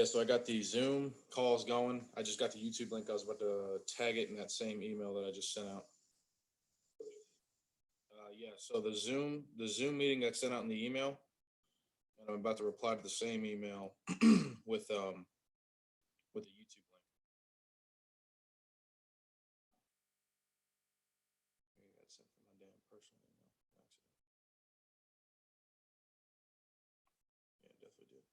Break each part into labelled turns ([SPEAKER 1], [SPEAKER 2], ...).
[SPEAKER 1] Yeah, so I got the Zoom calls going. I just got the YouTube link. I was about to tag it in that same email that I just sent out. Yeah, so the Zoom meeting got sent out in the email, and I'm about to reply to the same email with the YouTube link. Maybe that's sent from my damn personal email. Accident. Yeah, definitely did.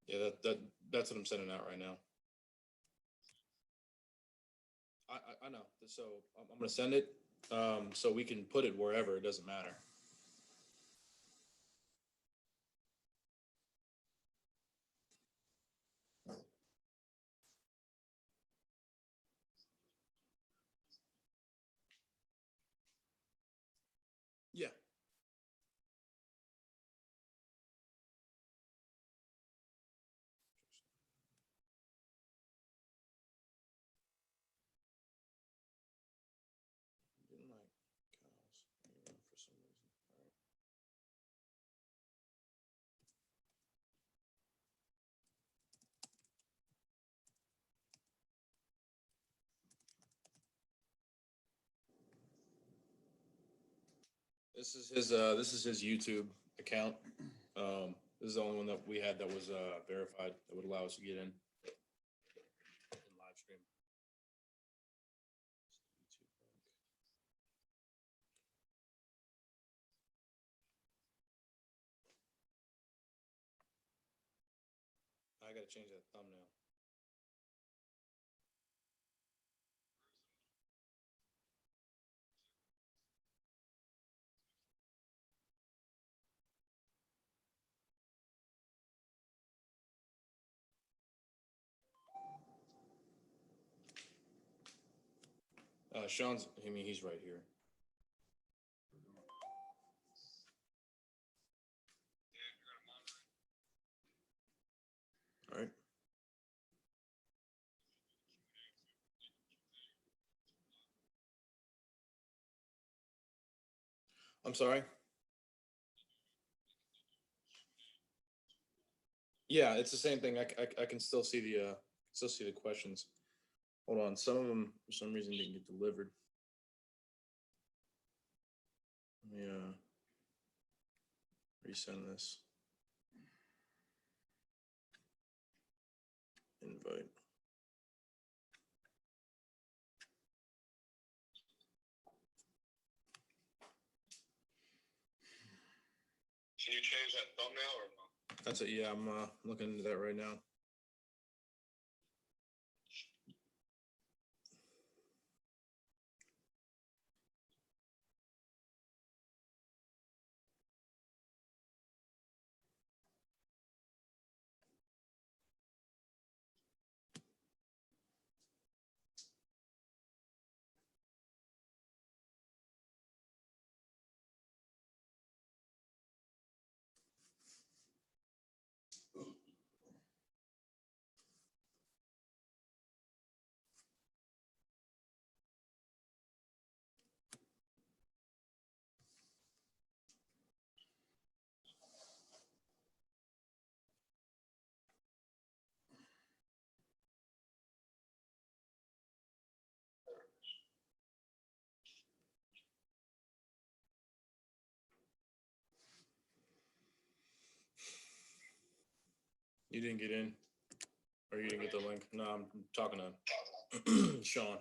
[SPEAKER 1] Yeah, that's what I'm sending out right now. I know. So I'm gonna send it, so we can put it wherever. It doesn't matter. Yeah. Didn't like cows for some reason. All right. This is his YouTube account. This is the only one that we had that was verified that would allow us to get in live stream. YouTube link. I gotta change that thumbnail. Sean's, I mean, he's right here. All right. I'm sorry. Yeah, it's the same thing. I can still see the questions. Hold on. Some of them for some reason didn't get delivered. Let me resend this. Invite.
[SPEAKER 2] Can you change that thumbnail or no?
[SPEAKER 1] That's it. Yeah, I'm looking into that right now. You didn't get in, or you didn't get the link. No, I'm talking to Sean.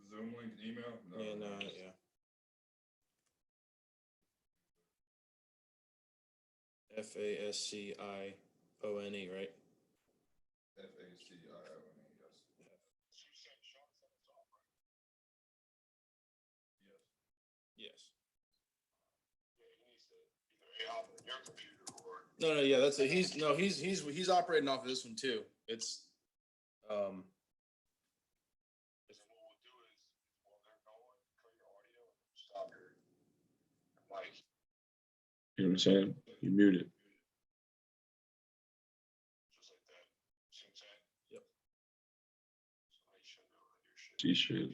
[SPEAKER 2] Zoom link, email? No.
[SPEAKER 1] Yeah, no, yeah. FASCIONE, right?
[SPEAKER 2] FACIONE, yes.
[SPEAKER 1] Yes.
[SPEAKER 2] Your computer or
[SPEAKER 1] No, yeah, that's it. He's operating off of this one too. It's Um,
[SPEAKER 2] So what we'll do is, while they're going, cut your audio and stop your mic.
[SPEAKER 3] You know what I'm saying? You muted.
[SPEAKER 2] Just like that. See what I'm saying?
[SPEAKER 1] Yep.
[SPEAKER 2] So now you should be able to do shit.
[SPEAKER 3] See shit.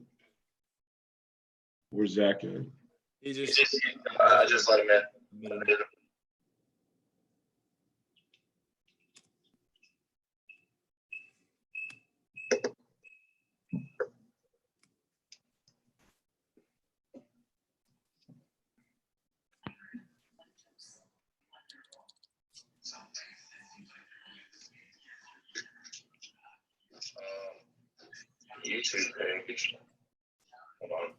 [SPEAKER 3] Where's Zach at?
[SPEAKER 1] he just
[SPEAKER 2] I just let him in.
[SPEAKER 1] admitted.
[SPEAKER 2] YouTube page. Hold on.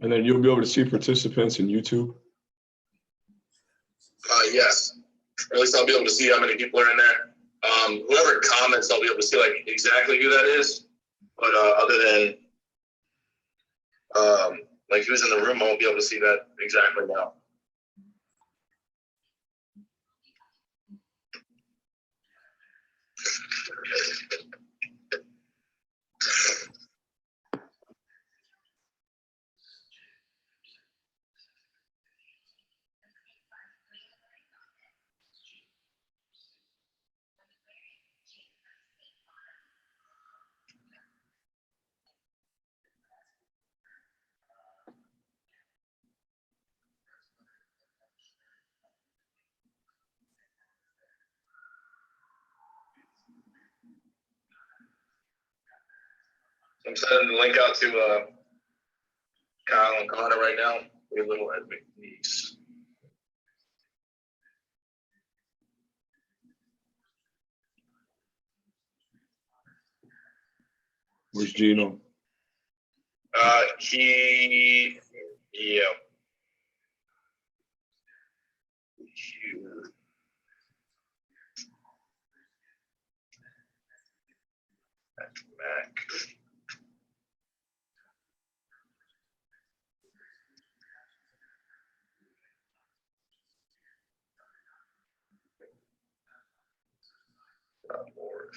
[SPEAKER 3] And then you'll be able to see participants in YouTube.
[SPEAKER 2] Yes. Or at least I'll be able to see how many people are in there. Whoever comments, I'll be able to see like exactly who that is. But other than like who's in the room, I won't be able to see that exactly now. I'm sending the link out to Kyle and Connor right now. Your little Edmund niece.
[SPEAKER 3] Where's Gino?
[SPEAKER 2] Yeah. Mac. .org.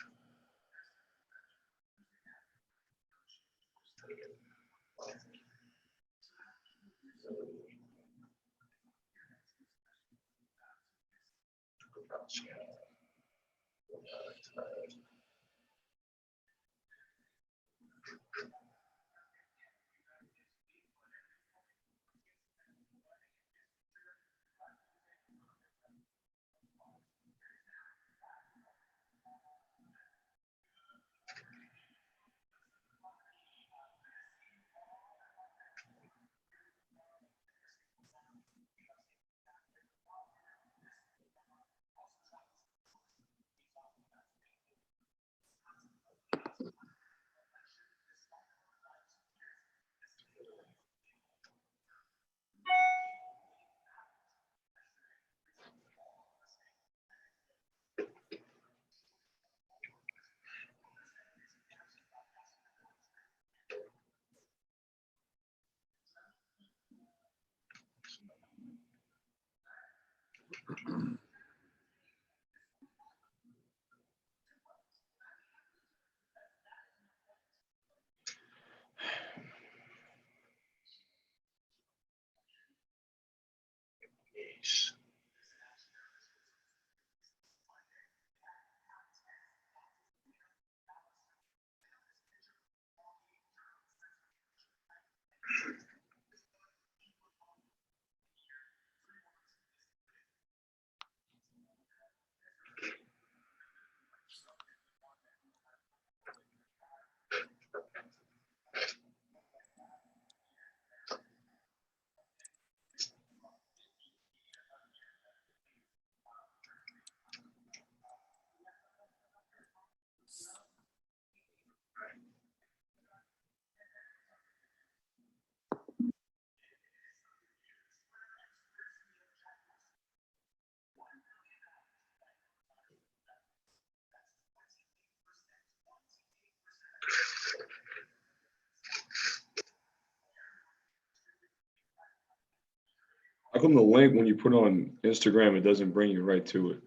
[SPEAKER 3] How come the link when you put it on Instagram, it doesn't bring you right to it?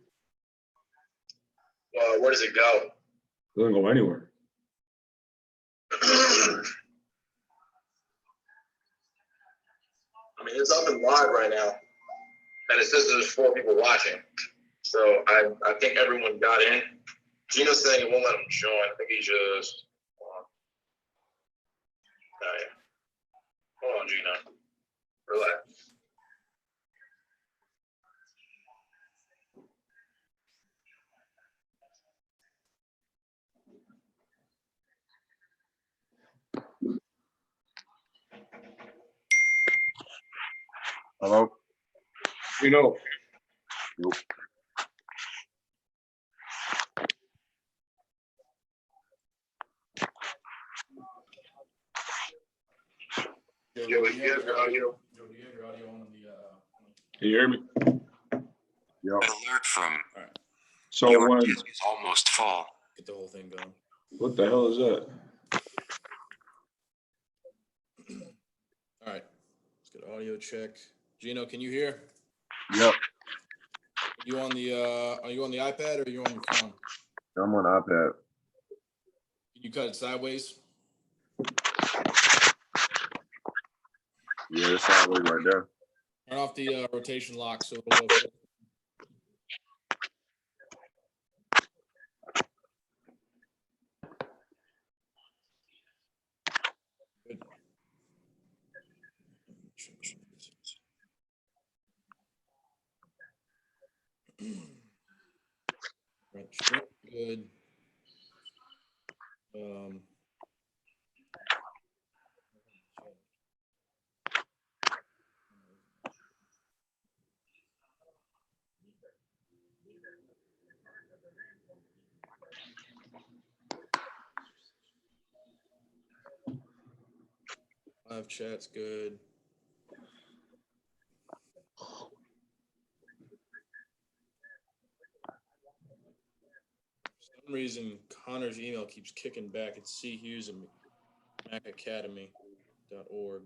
[SPEAKER 2] Where does it go?
[SPEAKER 3] It doesn't go anywhere.
[SPEAKER 2] I mean, it's up and live right now, and it says there's 4 people watching. So I think everyone got in. Gino's saying it won't let him join. I think he just. Hold on. Oh, yeah. Hold on, Gino. Relax.
[SPEAKER 4] Hello?
[SPEAKER 3] You know,
[SPEAKER 4] Nope.
[SPEAKER 2] Yo, but you have your audio.
[SPEAKER 1] Joe, do you have your audio on the,
[SPEAKER 3] can you hear me?
[SPEAKER 4] Yep.
[SPEAKER 5] Alert from
[SPEAKER 3] So
[SPEAKER 5] your
[SPEAKER 3] when,
[SPEAKER 5] disk is almost full.
[SPEAKER 1] get the whole thing going.
[SPEAKER 3] what the hell is that?
[SPEAKER 1] All right, let's get audio check. Gino, can you hear?
[SPEAKER 4] Yep.
[SPEAKER 1] Are you on the iPad or are you on your phone?
[SPEAKER 4] I'm on iPad.
[SPEAKER 1] Can you cut it sideways?
[SPEAKER 4] Yeah, it's sideways right there.
[SPEAKER 1] Turn off the rotation lock so it'll go. Good. Right, sure, good. Live chat's good. For some reason, Connor's email keeps kicking back. It's chughes@macacademy.org.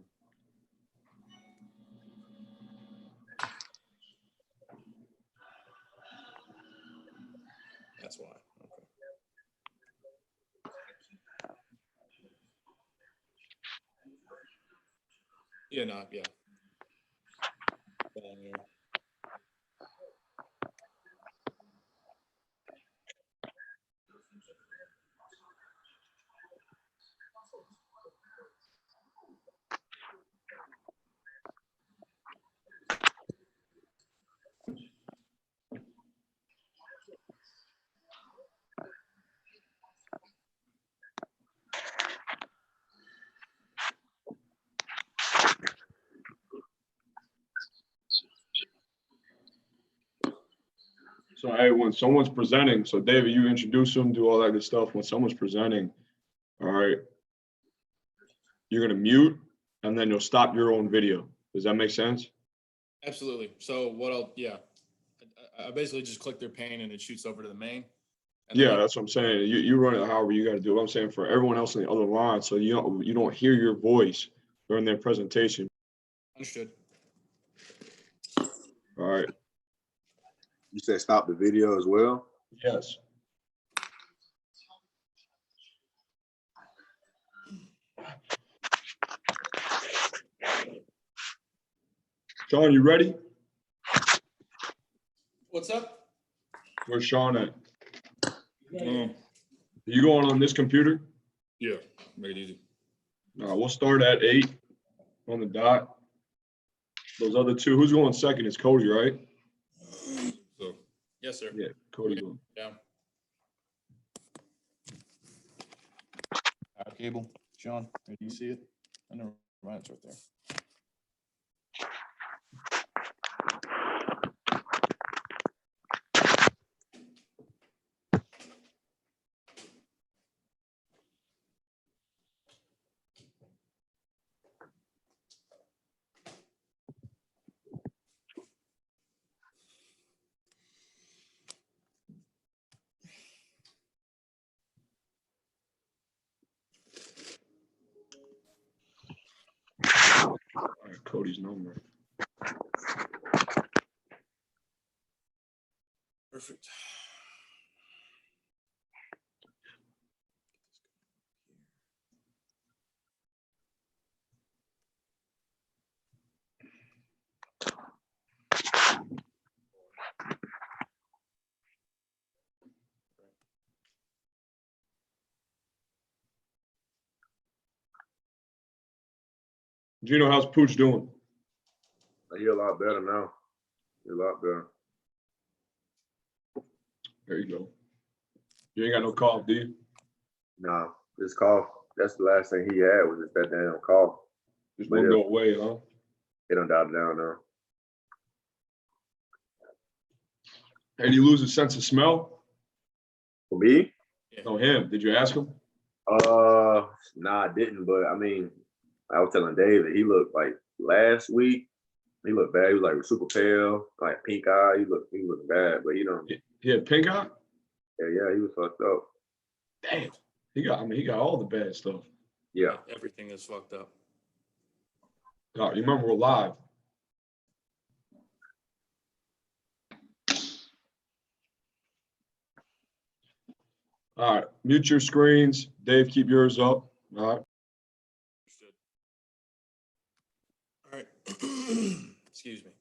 [SPEAKER 1] That's why. Okay. Yeah, no, yeah. Down there.
[SPEAKER 3] So hey, when someone's presenting, so David, you introduce them, do all that good stuff. When someone's presenting, all right, you're gonna mute and then you'll stop your own video. Does that make sense?
[SPEAKER 1] Absolutely. So I basically just click their pane and it shoots over to the main. And
[SPEAKER 3] Yeah,
[SPEAKER 1] then
[SPEAKER 3] that's what I'm saying. You run it however you got to do it. I'm saying for everyone else on the other line, so you don't hear your voice during their presentation.
[SPEAKER 1] understood.
[SPEAKER 3] All right.
[SPEAKER 4] You said stop the video as well?
[SPEAKER 3] Yes. Sean, you ready?
[SPEAKER 1] What's up?
[SPEAKER 3] Where's Sean at? You going on this computer?
[SPEAKER 1] Yeah, make it easy.
[SPEAKER 3] We'll start at 8 on the dot. Those other two, who's going second? It's Cody, right?
[SPEAKER 1] So, yes, sir.
[SPEAKER 3] Yeah, Cody going.
[SPEAKER 1] Down. Power cable, Sean. Do you see it? I never mind. It's right there.
[SPEAKER 3] All right, Cody's number.
[SPEAKER 1] Perfect.
[SPEAKER 3] Gino, how's Pooch doing?
[SPEAKER 4] He a lot better now. He a lot better.
[SPEAKER 3] There you go. You ain't got no cough, do you?
[SPEAKER 4] Nah, this cough, that's the last thing he had was just that damn cough.
[SPEAKER 3] Just
[SPEAKER 4] But
[SPEAKER 3] won't
[SPEAKER 4] yeah.
[SPEAKER 3] go away, huh?
[SPEAKER 4] It done died down now.
[SPEAKER 3] And you lose a sense of smell?
[SPEAKER 4] For me?
[SPEAKER 3] No, him. Did you ask him?
[SPEAKER 4] Nah, I didn't, but I mean, I was telling Dave that he looked like last week, he looked bad. He was like super pale, like pink eye. He looked bad, but you know,
[SPEAKER 3] He had pink eye?
[SPEAKER 4] yeah, he was fucked up.
[SPEAKER 3] Damn. He got all the bad stuff.
[SPEAKER 4] Yeah.
[SPEAKER 1] Everything is fucked up.
[SPEAKER 3] No, you remember we're live. All right, mute your screens. Dave, keep yours up. All right.
[SPEAKER 1] All right. Excuse me.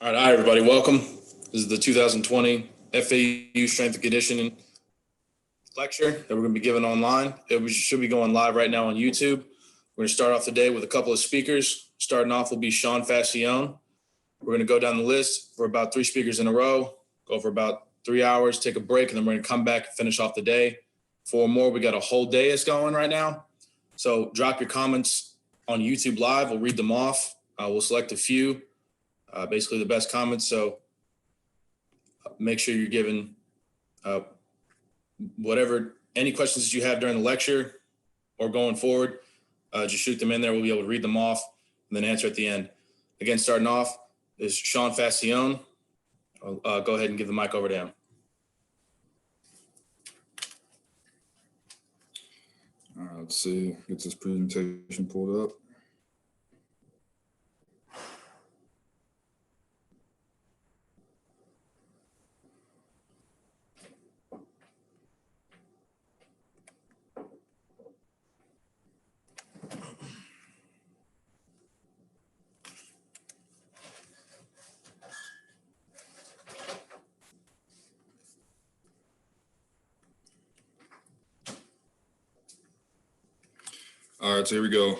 [SPEAKER 1] All right, everybody, welcome. This is the 2020 FAU Strength and Conditioning lecture that we're going to be giving online. It should be going live right now on YouTube. We're going to start off the day with a couple of speakers. Starting off will be Sean Fatih. We're going to go down the list for about 3 speakers in a row, go for about 3 hours, take a break, and then we're going to come back and finish off the day. 4 more. We got a whole day that's going right now. So drop your comments on YouTube Live. We'll read them off. We'll select a few, basically the best comments. So make sure you're giving any questions that you have during the lecture or going forward, just shoot them in there. We'll be able to read them off and then answer at the end. Again, starting off is Sean Fatih. I'll go ahead and give the mic over to him.
[SPEAKER 5] All right, let's see, get this presentation pulled up. right, so here we go.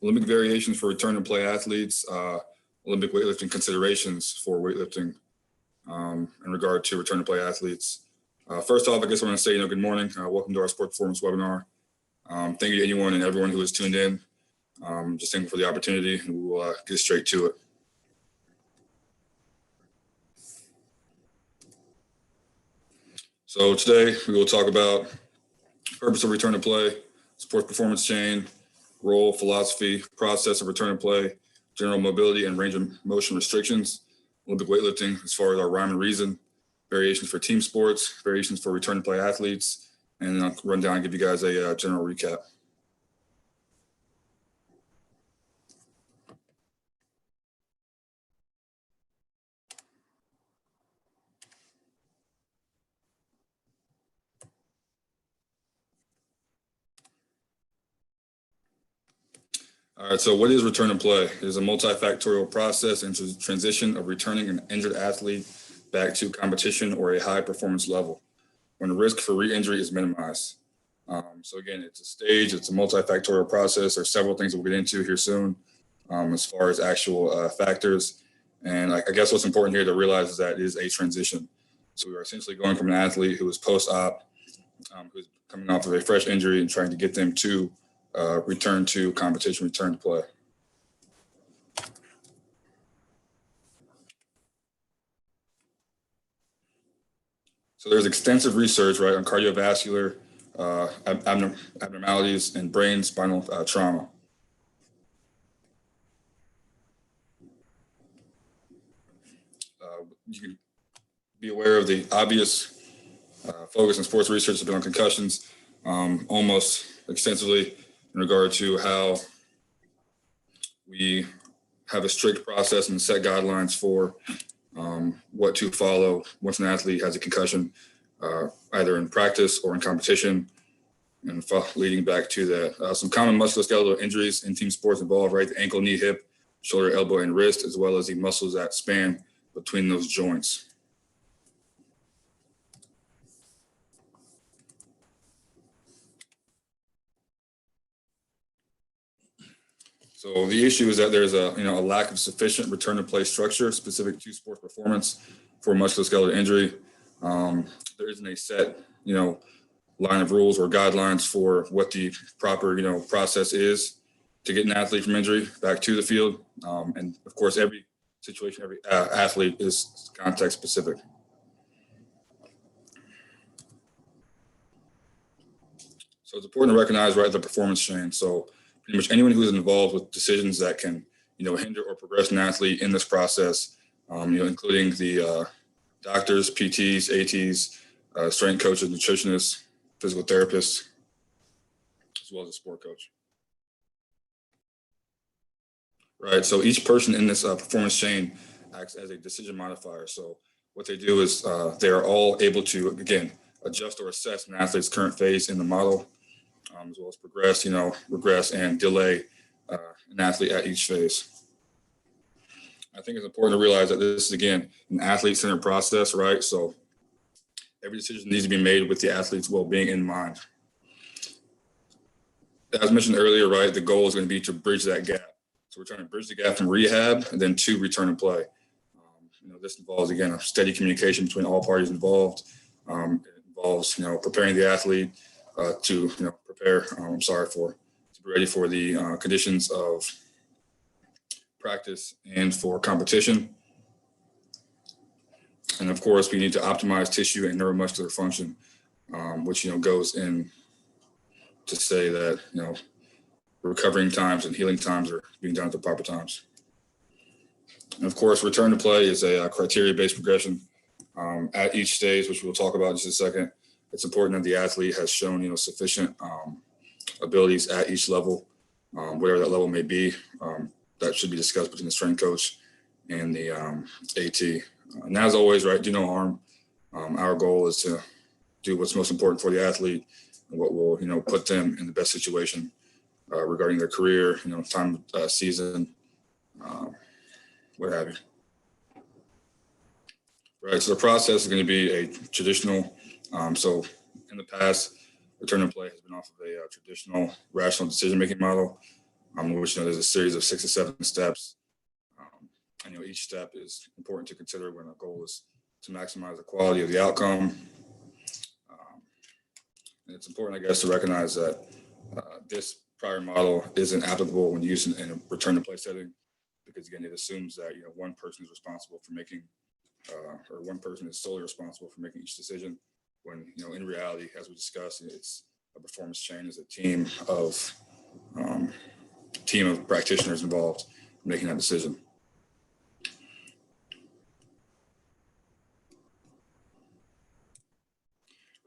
[SPEAKER 5] Olympic variations for return to play athletes, Olympic weightlifting considerations for weightlifting in regard to return to play athletes. First off, I guess I want to say, good morning. Welcome to our sport performance webinar. Thank you to anyone and everyone who has tuned in. Just thankful for the opportunity, and we'll get straight to it. So today we will talk about purpose of return to play, sports performance chain, role, philosophy, process of return to play, general mobility and range of motion restrictions, Olympic weightlifting as far as our rhyme and reason, variations for team sports, variations for return to play athletes, and then I'll run down and give you guys a general recap. All right, so what is return to play? It is a multifactorial process and transition of returning an injured athlete back to competition or a high performance level when the risk for re-injury is minimized. So again, it's a stage, it's a multifactorial process. There's several things we'll get into here soon as far as actual factors. And I guess what's important here to realize is that it is a transition. So we are essentially going from an athlete who was post-op, who's coming off of a fresh injury and trying to get them to return to competition, return to play. So there's extensive research, right, on cardiovascular abnormalities and brain spinal trauma. You can be aware of the obvious focus in sports research has been on concussions almost extensively in regard to how we have a strict process and set guidelines for what to follow once an athlete has a concussion, either in practice or in competition, and leading back to that. Some common musculoskeletal injuries in team sports involve, right, the ankle, knee, hip, shoulder, elbow, and wrist, as well as the muscles that span between those joints. So the issue is that there's a lack of sufficient return to play structure specific to sports performance for musculoskeletal injury. There isn't a set line of rules or guidelines for what the proper process is to get an athlete from injury back to the field. And of course, every situation, every athlete is context specific. So it's important to recognize, right, the performance chain. So pretty much anyone who is involved with decisions that can, hinder or progress an athlete in this process, including the doctors, PTs, ATs, strength coaches, nutritionists, physical therapists, as well as a sport coach. Right, so each person in this performance chain acts as a decision modifier. So what they do is they are all able to, again, adjust or assess an athlete's current phase in the model, as well as progress, regress, and delay an athlete at each phase. I think it's important to realize that this is, again, an athlete-centered process, right? So every decision needs to be made with the athlete's well-being in mind. As mentioned earlier, right, the goal is going to be to bridge that gap. So we're trying to bridge the gap from rehab and then to return and play. This involves, again, a steady communication between all parties involved. It involves, preparing the athlete to be ready for the conditions of practice and for competition. And of course, we need to optimize tissue and neuromuscular function, which goes in to say that recovering times and healing times are being done at the proper times. And of course, return to play is a criteria-based progression at each stage, which we'll talk about in just a second. It's important that the athlete has shown, sufficient abilities at each level, whatever that level may be. That should be discussed between the strength coach and the AT. And as always, right, do no harm. Our goal is to do what's most important for the athlete and what will, put them in the best situation regarding their career, time, season, what have you. Right, so the process is going to be a traditional. So in the past, return to play has been off of a traditional rational decision-making model, which, there's a series of 6 to 7 steps. And, each step is important to consider when our goal is to maximize the quality of the outcome. And it's important, I guess, to recognize that this prior model isn't applicable when used in a return to play setting, because again, it assumes that one person is responsible for making, or one person is solely responsible for making each decision. When in reality, as we discussed, it's a performance chain, is a team of practitioners involved in making that decision.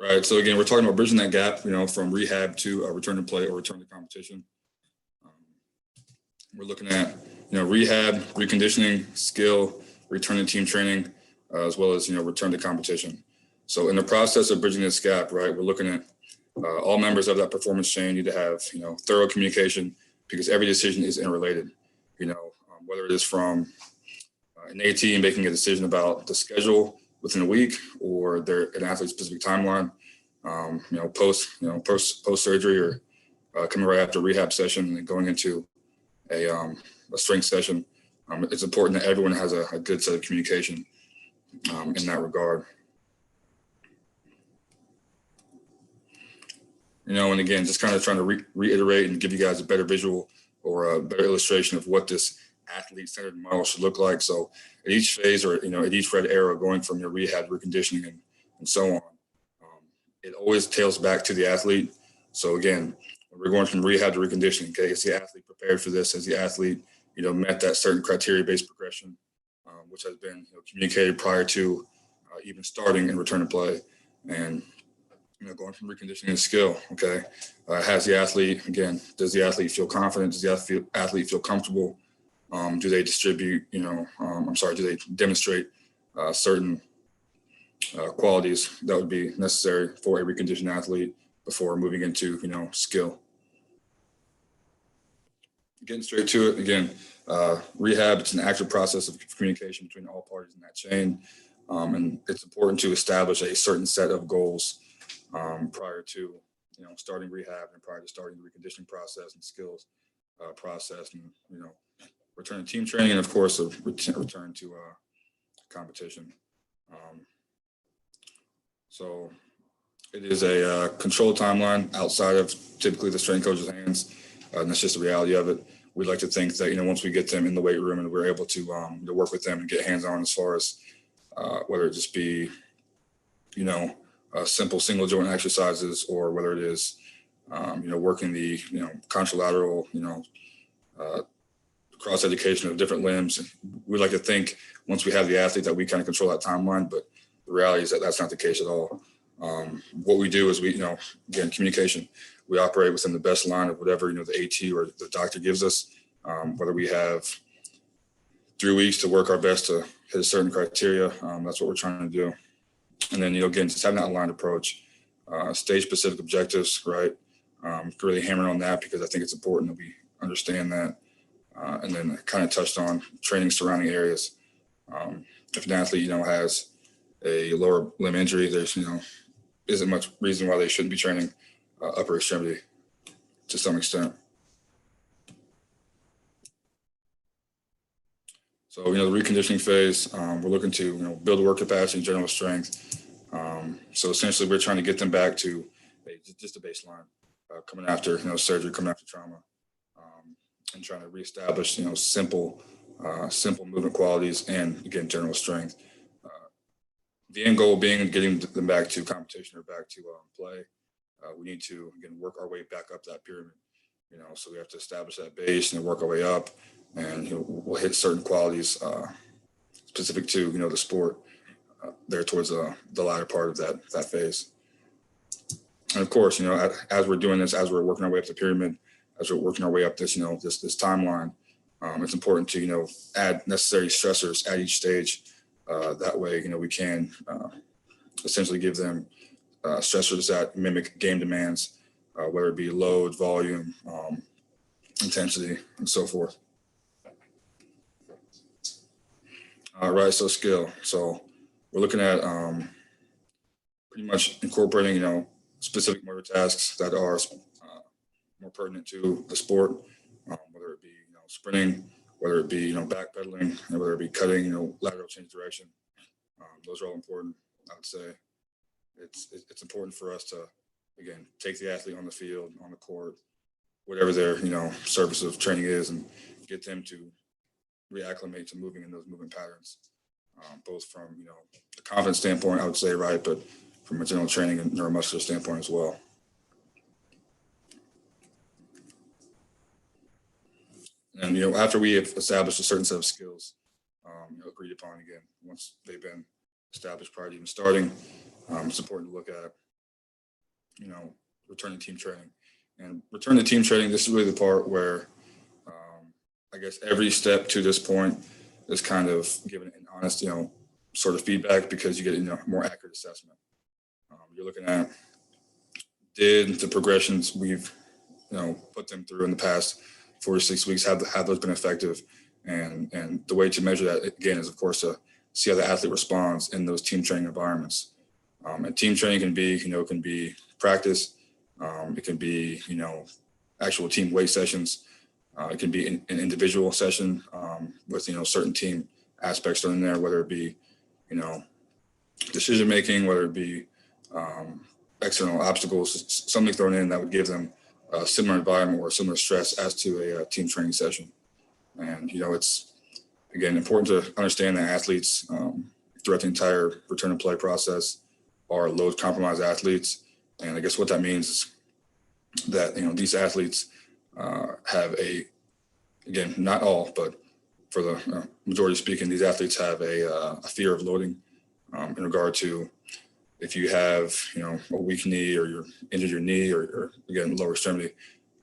[SPEAKER 5] Right. So again, we're talking about bridging that gap, from rehab to return to play or return to competition. We're looking at, rehab, reconditioning, skill, return to team training, as well as, return to competition. So in the process of bridging this gap, right, we're looking at all members of that performance chain need to have, thorough communication, because every decision is interrelated. Whether it is from an AT making a decision about the schedule within a week, or an athlete specific timeline, post surgery, or coming right after a rehab session and then going into a strength session. It's important that everyone has a good set of communication in that regard. And again, just kind of trying to reiterate and give you guys a better visual or a better illustration of what this athlete-centered model should look like. So at each phase, or at each red arrow, going from your rehab, reconditioning, and so on, it always tails back to the athlete. So again, when we're going from rehab to reconditioning, okay, is the athlete prepared for this? Has the athlete, met that certain criteria-based progression, which has been communicated prior to even starting in return to play? And going from reconditioning to skill, okay, has the athlete, again, does the athlete feel confident? Does the athlete feel comfortable? Do they distribute, do they demonstrate certain qualities that would be necessary for a reconditioned athlete before moving into, skill? Getting straight to it, again, rehab, it's an active process of communication between all parties in that chain. And it's important to establish a certain set of goals prior to, starting rehab and prior to starting the reconditioning process and skills process, and, return to team training, and of course, a return to competition. So it is a controlled timeline outside of typically the strength coach's hands. And that's just the reality of it. We'd like to think that, once we get them in the weight room and we're able to work with them and get hands-on as far as whether it just be, simple single joint exercises, or whether it is, working the, contralateral, cross education of different limbs. We'd like to think once we have the athlete that we kind of control that timeline, but the reality is that that's not the case at all. What we do is we, again, communication. We operate within the best line of whatever, the AT or the doctor gives us, whether we have 3 weeks to work our best to hit a certain criteria. That's what we're trying to do. And then, again, just having that aligned approach, stage specific objectives, right? Really hammering on that, because I think it's important that we understand that. And then I kind of touched on training surrounding areas. If an athlete, has a lower limb injury, there's, isn't much reason why they shouldn't be training upper extremity to some extent. So, the reconditioning phase, we're looking to, build work capacity and general strength. So essentially we're trying to get them back to just a baseline, coming after, surgery, coming after trauma, and trying to reestablish, simple movement qualities and, again, general strength. The end goal being getting them back to competition or back to play. We need to, again, work our way back up that pyramid, so we have to establish that base and work our way up, and we'll hit certain qualities specific to, the sport there towards the latter part of that phase. And of course, as we're doing this, as we're working our way up the pyramid, as we're working our way up this, this timeline, it's important to, add necessary stressors at each stage. That way, we can essentially give them stressors that mimic game demands, whether it be load, volume, intensity, and so forth. All right, so skill. So we're looking at pretty much incorporating, specific motor tasks that are more pertinent to the sport, whether it be sprinting, whether it be backpedaling, and whether it be cutting, lateral change direction. Those are all important. I would say it's important for us to, again, take the athlete on the field, on the court, whatever their service of training is, and get them to reacclimate to moving in those movement patterns, both from the confidence standpoint, I would say, right, but from a general training and neuromuscular standpoint as well. And after we have established a certain set of skills, agreed upon, again, once they've been established prior to even starting, it's important to look at returning team training. And return to team training, this is really the part where I guess every step to this point is kind of given an honest, sort of feedback, because you get a more accurate assessment. You're looking at, did the progressions we've put them through in the past 4 to 6 weeks, have those been effective? And the way to measure that, again, is of course to see how the athlete responds in those team training environments. And team training can be practice. It can be, actual team weight sessions. It can be an individual session with, certain team aspects in there, whether it be, decision-making, whether it be external obstacles, something thrown in that would give them a similar environment or similar stress as to a team training session. And, it's, again, important to understand that athletes throughout the entire return to play process are load compromised athletes. And I guess what that means is that, these athletes have again, not all, but for the majority speaking, these athletes have a fear of loading in regard to, if you have, a weak knee, or you're injured your knee, or again, lower extremity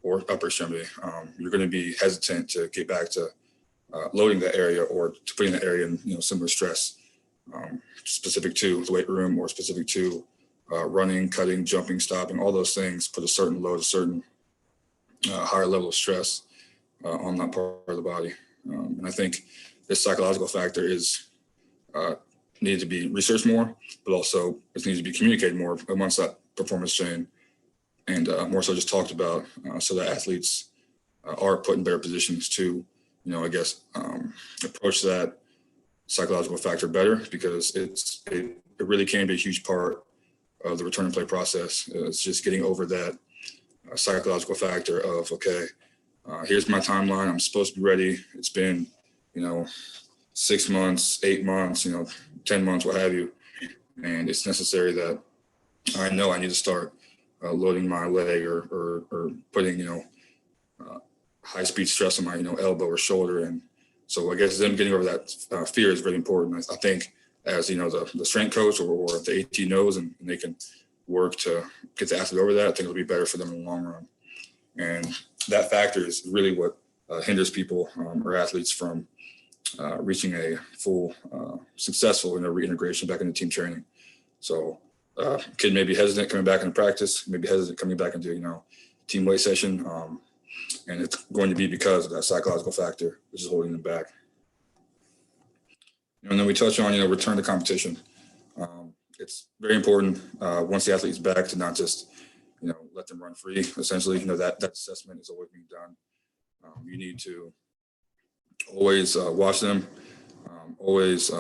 [SPEAKER 5] or upper extremity, you're going to be hesitant to get back to loading that area, or to putting that area in, similar stress, specific to the weight room, or specific to running, cutting, jumping, stopping, all those things put a certain load, a certain higher level of stress on that part of the body. And I think this psychological factor is needed to be researched more, but also it needs to be communicated more amongst that performance chain, and more so just talked about, so that athletes are put in better positions to, I guess, approach that psychological factor better, because it really can be a huge part of the return and play process. It's just getting over that psychological factor of, okay, here's my timeline. I'm supposed to be ready. It's been, 6 months, 8 months, 10 months, what have you. And it's necessary that I know I need to start loading my leg, or putting, high speed stress on my, elbow or shoulder. And so I guess them getting over that fear is really important. I think as, the strength coach or the AT knows, and they can work to get the athlete over that, I think it'll be better for them in the long run. And that factor is really what hinders people or athletes from reaching a full successful reintegration back into team training. So kid may be hesitant coming back into practice, maybe hesitant coming back into team weight session, and it's going to be because of that psychological factor which is holding them back. And then we touch on return to competition. It's very important once the athlete is back to not just let them run free. Essentially, that assessment is always being done. You need to always watch them, always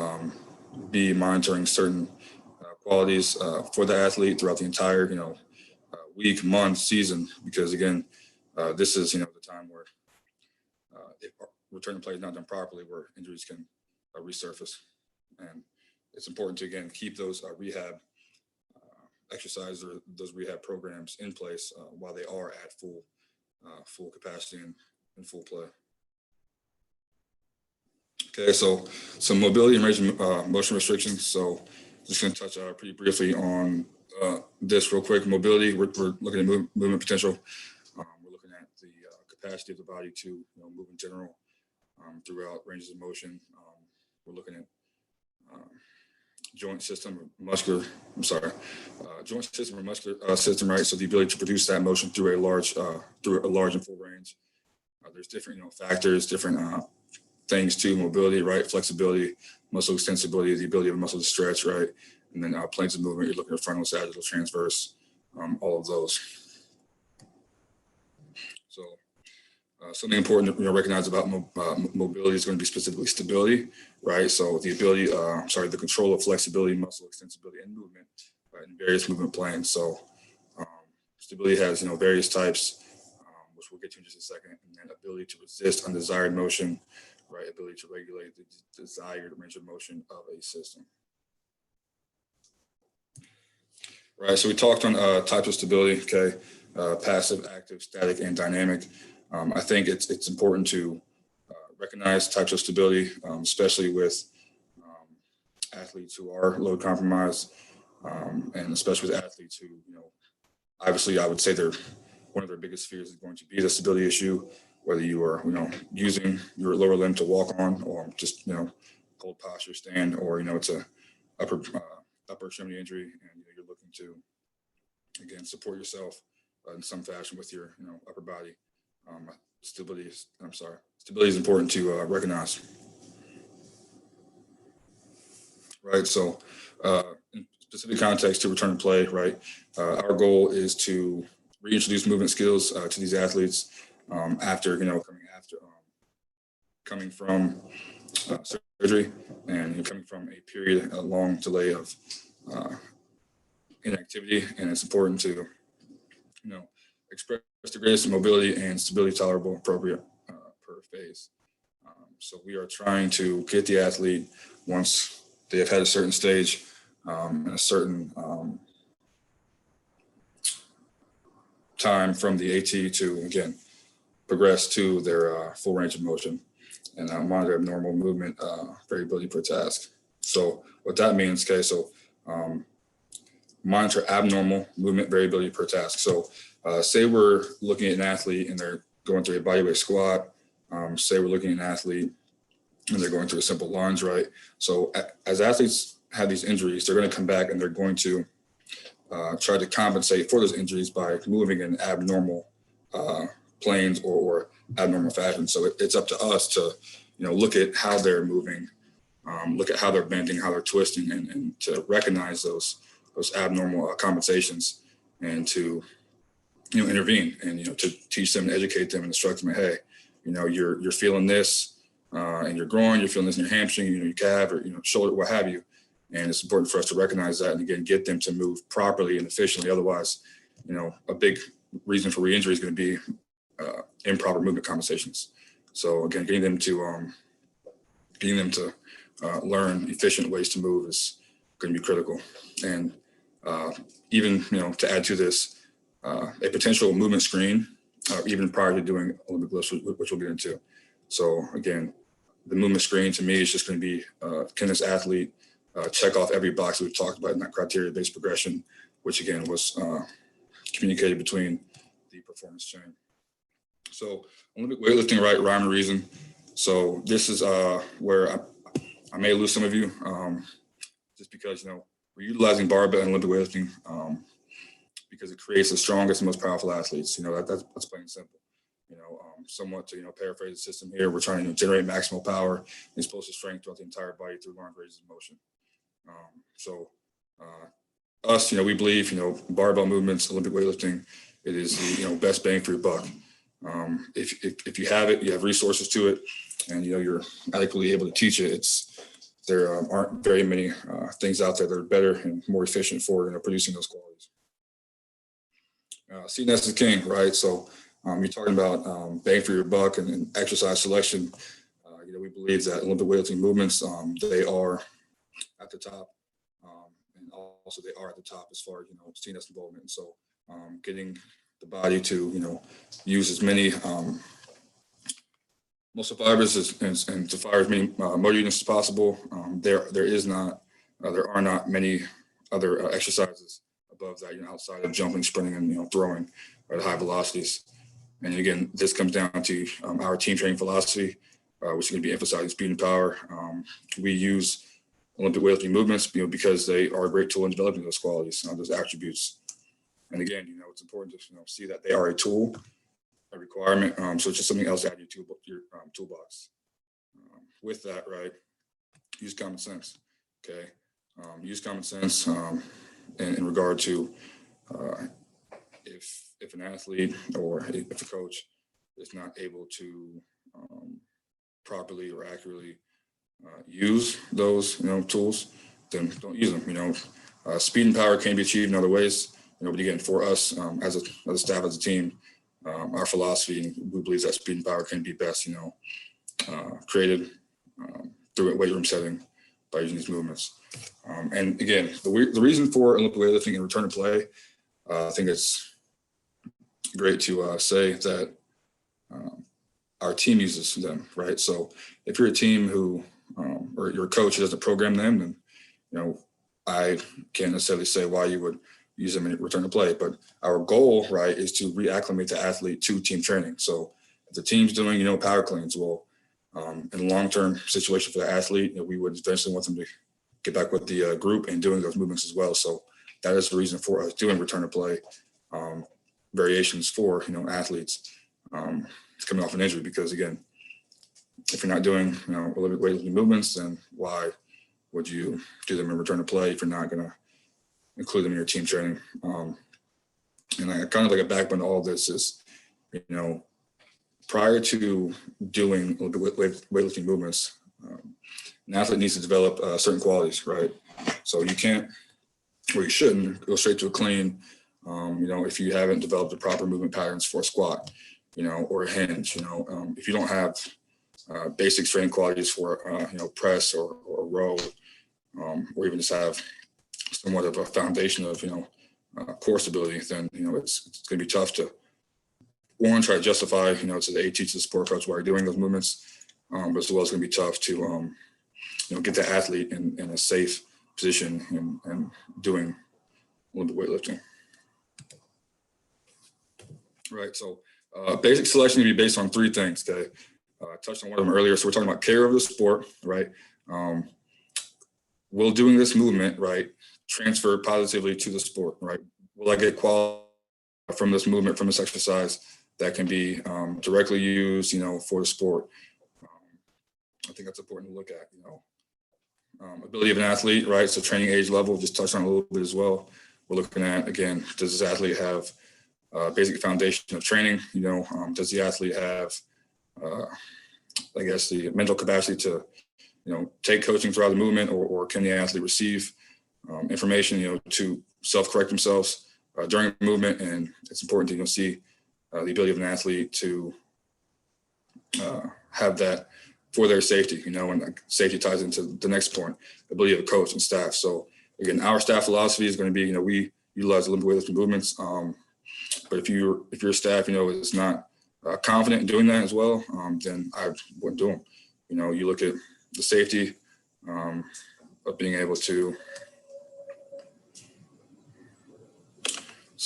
[SPEAKER 5] be monitoring certain qualities for the athlete throughout the entire week, month, season, because again, this is the time where if return to play is not done properly, where injuries can resurface. And it's important to, again, keep those rehab exercises or those rehab programs in place while they are at full capacity and full play. Okay, so some mobility and range of motion restrictions. So just going to touch pretty briefly on this real quick. Mobility, we're looking at movement potential. We're looking at the capacity of the body to move in general throughout ranges of motion. We're looking at joint system or muscular system, right? So the ability to produce that motion through a large and full range. There's different factors, different things to mobility, right? Flexibility, muscle extensibility, the ability of a muscle to stretch, right? And then planes of movement, you're looking at frontal, sagittal, transverse, all of those. So something important to recognize about mobility is going to be specifically stability, right? So the ability, the control of flexibility, muscle extensibility, and movement in various movement planes. So stability has various types, which we'll get to in just a second, and then ability to resist undesired motion, right? Ability to regulate the desired range of motion of a system. Right, so we talked on types of stability, okay, passive, active, static, and dynamic. I think it's important to recognize types of stability, especially with athletes who are load compromised, and especially with athletes who, obviously I would say one of their biggest fears is going to be the stability issue, whether you are, using your lower limb to walk on, or just, hold posture, stand, or, it's a upper extremity injury, and you're looking to, again, support yourself in some fashion with your, upper body. Stability is important to recognize. Right, so in specific context to return to play, right, our goal is to reintroduce movement skills to these athletes after, coming from surgery and coming from a long delay of inactivity. And it's important to, express the greatest mobility and stability tolerable appropriate per phase. So we are trying to get the athlete, once they have had a certain stage and a certain time from the AT to, again, progress to their full range of motion and monitor abnormal movement variability per task. So what that means, okay, so monitor abnormal movement variability per task. So say we're looking at an athlete and they're going through a bodyweight squat. Say we're looking at an athlete and they're going through a simple lunge, right? So as athletes have these injuries, they're going to come back and they're going to try to compensate for those injuries by moving in abnormal planes or abnormal fashion. So it's up to us to, look at how they're moving, look at how they're bending, how they're twisting, and to recognize those abnormal compensations, and to, intervene and, to teach them, educate them, and instruct them, hey, you're feeling this in your groin, you're feeling this in your hamstring, your calf, or, shoulder, what have you. And it's important for us to recognize that and, again, get them to move properly and efficiently. Otherwise, a big reason for re-injury is going to be improper movement compensations. So, again, getting them to learn efficient ways to move is going to be critical. And even, to add to this, a potential movement screen, even prior to doing Olympic lifts, which we'll get into. So, again, the movement screen to me is just going to be, can this athlete check off every box that we've talked about in that criteria-based progression, which, again, was communicated between the performance chain. So Olympic weightlifting, right, rhyme and reason. So this is where I may lose some of you just because, we're utilizing barbell and Olympic weightlifting because it creates the strongest and most powerful athletes. That's plain and simple. Somewhat to, paraphrase the system here, we're trying to generate maximal power and explosive strength throughout the entire body through long ranges of motion. Us, we believe, barbell movements, Olympic weightlifting, it is the, best bang for your buck. If you have it, you have resources to it, and, you're adequately able to teach it, there aren't very many things out there that are better and more efficient for, producing those qualities. CNS is king, right? So you're talking about bang for your buck and exercise selection. We believe that Olympic weightlifting movements, they are at the top, and also they are at the top as far as, CNS involvement. And so getting the body to, use as many muscle fibers and to fire as many motor units as possible. There are not many other exercises above that, outside of jumping, sprinting, and throwing at high velocities. And again, this comes down to our team training philosophy, which is going to be emphasizing speed and power. We use Olympic weightlifting movements, because they are a great tool in developing those qualities, those attributes. And again, it's important to see that they are a tool, a requirement. So it's just something else to add to your toolbox. With that, right, use common sense. Okay, use common sense in regard to if an athlete or if a coach is not able to properly or accurately use those tools, then don't use them. Speed and power can be achieved in other ways. But again, for us as a staff, as a team, our philosophy, we believe that speed and power can be best created through a weight room setting by using these movements. And again, the reason for Olympic weightlifting and return to play, I think it's great to say that our team uses them, right? So if you're a team who, or your coach who doesn't program them, then, I can't necessarily say why you would use them in return to play, but our goal, right, is to reacclimate the athlete to team training. So if the team's doing, power cleans, well, in a long-term situation for the athlete, we would eventually want them to get back with the group and doing those movements as well. So that is the reason for us doing return to play variations for, athletes coming off an injury, because again, if you're not doing, Olympic weightlifting movements, then why would you do them in return to play if you're not going to include them in your team training? And I kind of like a backbone to all of this is, prior to doing weightlifting movements, an athlete needs to develop certain qualities, right? So you can't, or you shouldn't, go straight to a clean, if you haven't developed the proper movement patterns for a squat, or a hinge, if you don't have basic strength qualities for, press or row, or even just have somewhat of a foundation of, core stability, then, it's going to be tough to, one, try to justify, to the AT, to the sport coach why you're doing those movements, but as well as going to be tough to, get the athlete in a safe position and doing Olympic weightlifting. Right, so basic selection can be based on three things, okay? I touched on one of them earlier, so we're talking about care of the sport, right? Will doing this movement, right, transfer positively to the sport, right? Will I get quality from this movement, from this exercise that can be directly used, for the sport? I think that's important to look at, ability of an athlete, right? So training age level, just touched on a little bit as well. We're looking at, again, does this athlete have basic foundation of training? Does the athlete have, I guess, the mental capacity to, take coaching throughout the movement, or can the athlete receive information, to self-correct themselves during the movement? And it's important to, see the ability of an athlete to have that for their safety, and safety ties into the next point, the ability of the coach and staff. So again, our staff philosophy is going to be, we utilize Olympic weightlifting movements. But if your staff, is not confident in doing that as well, then I wouldn't do them. You look at the safety of being able to,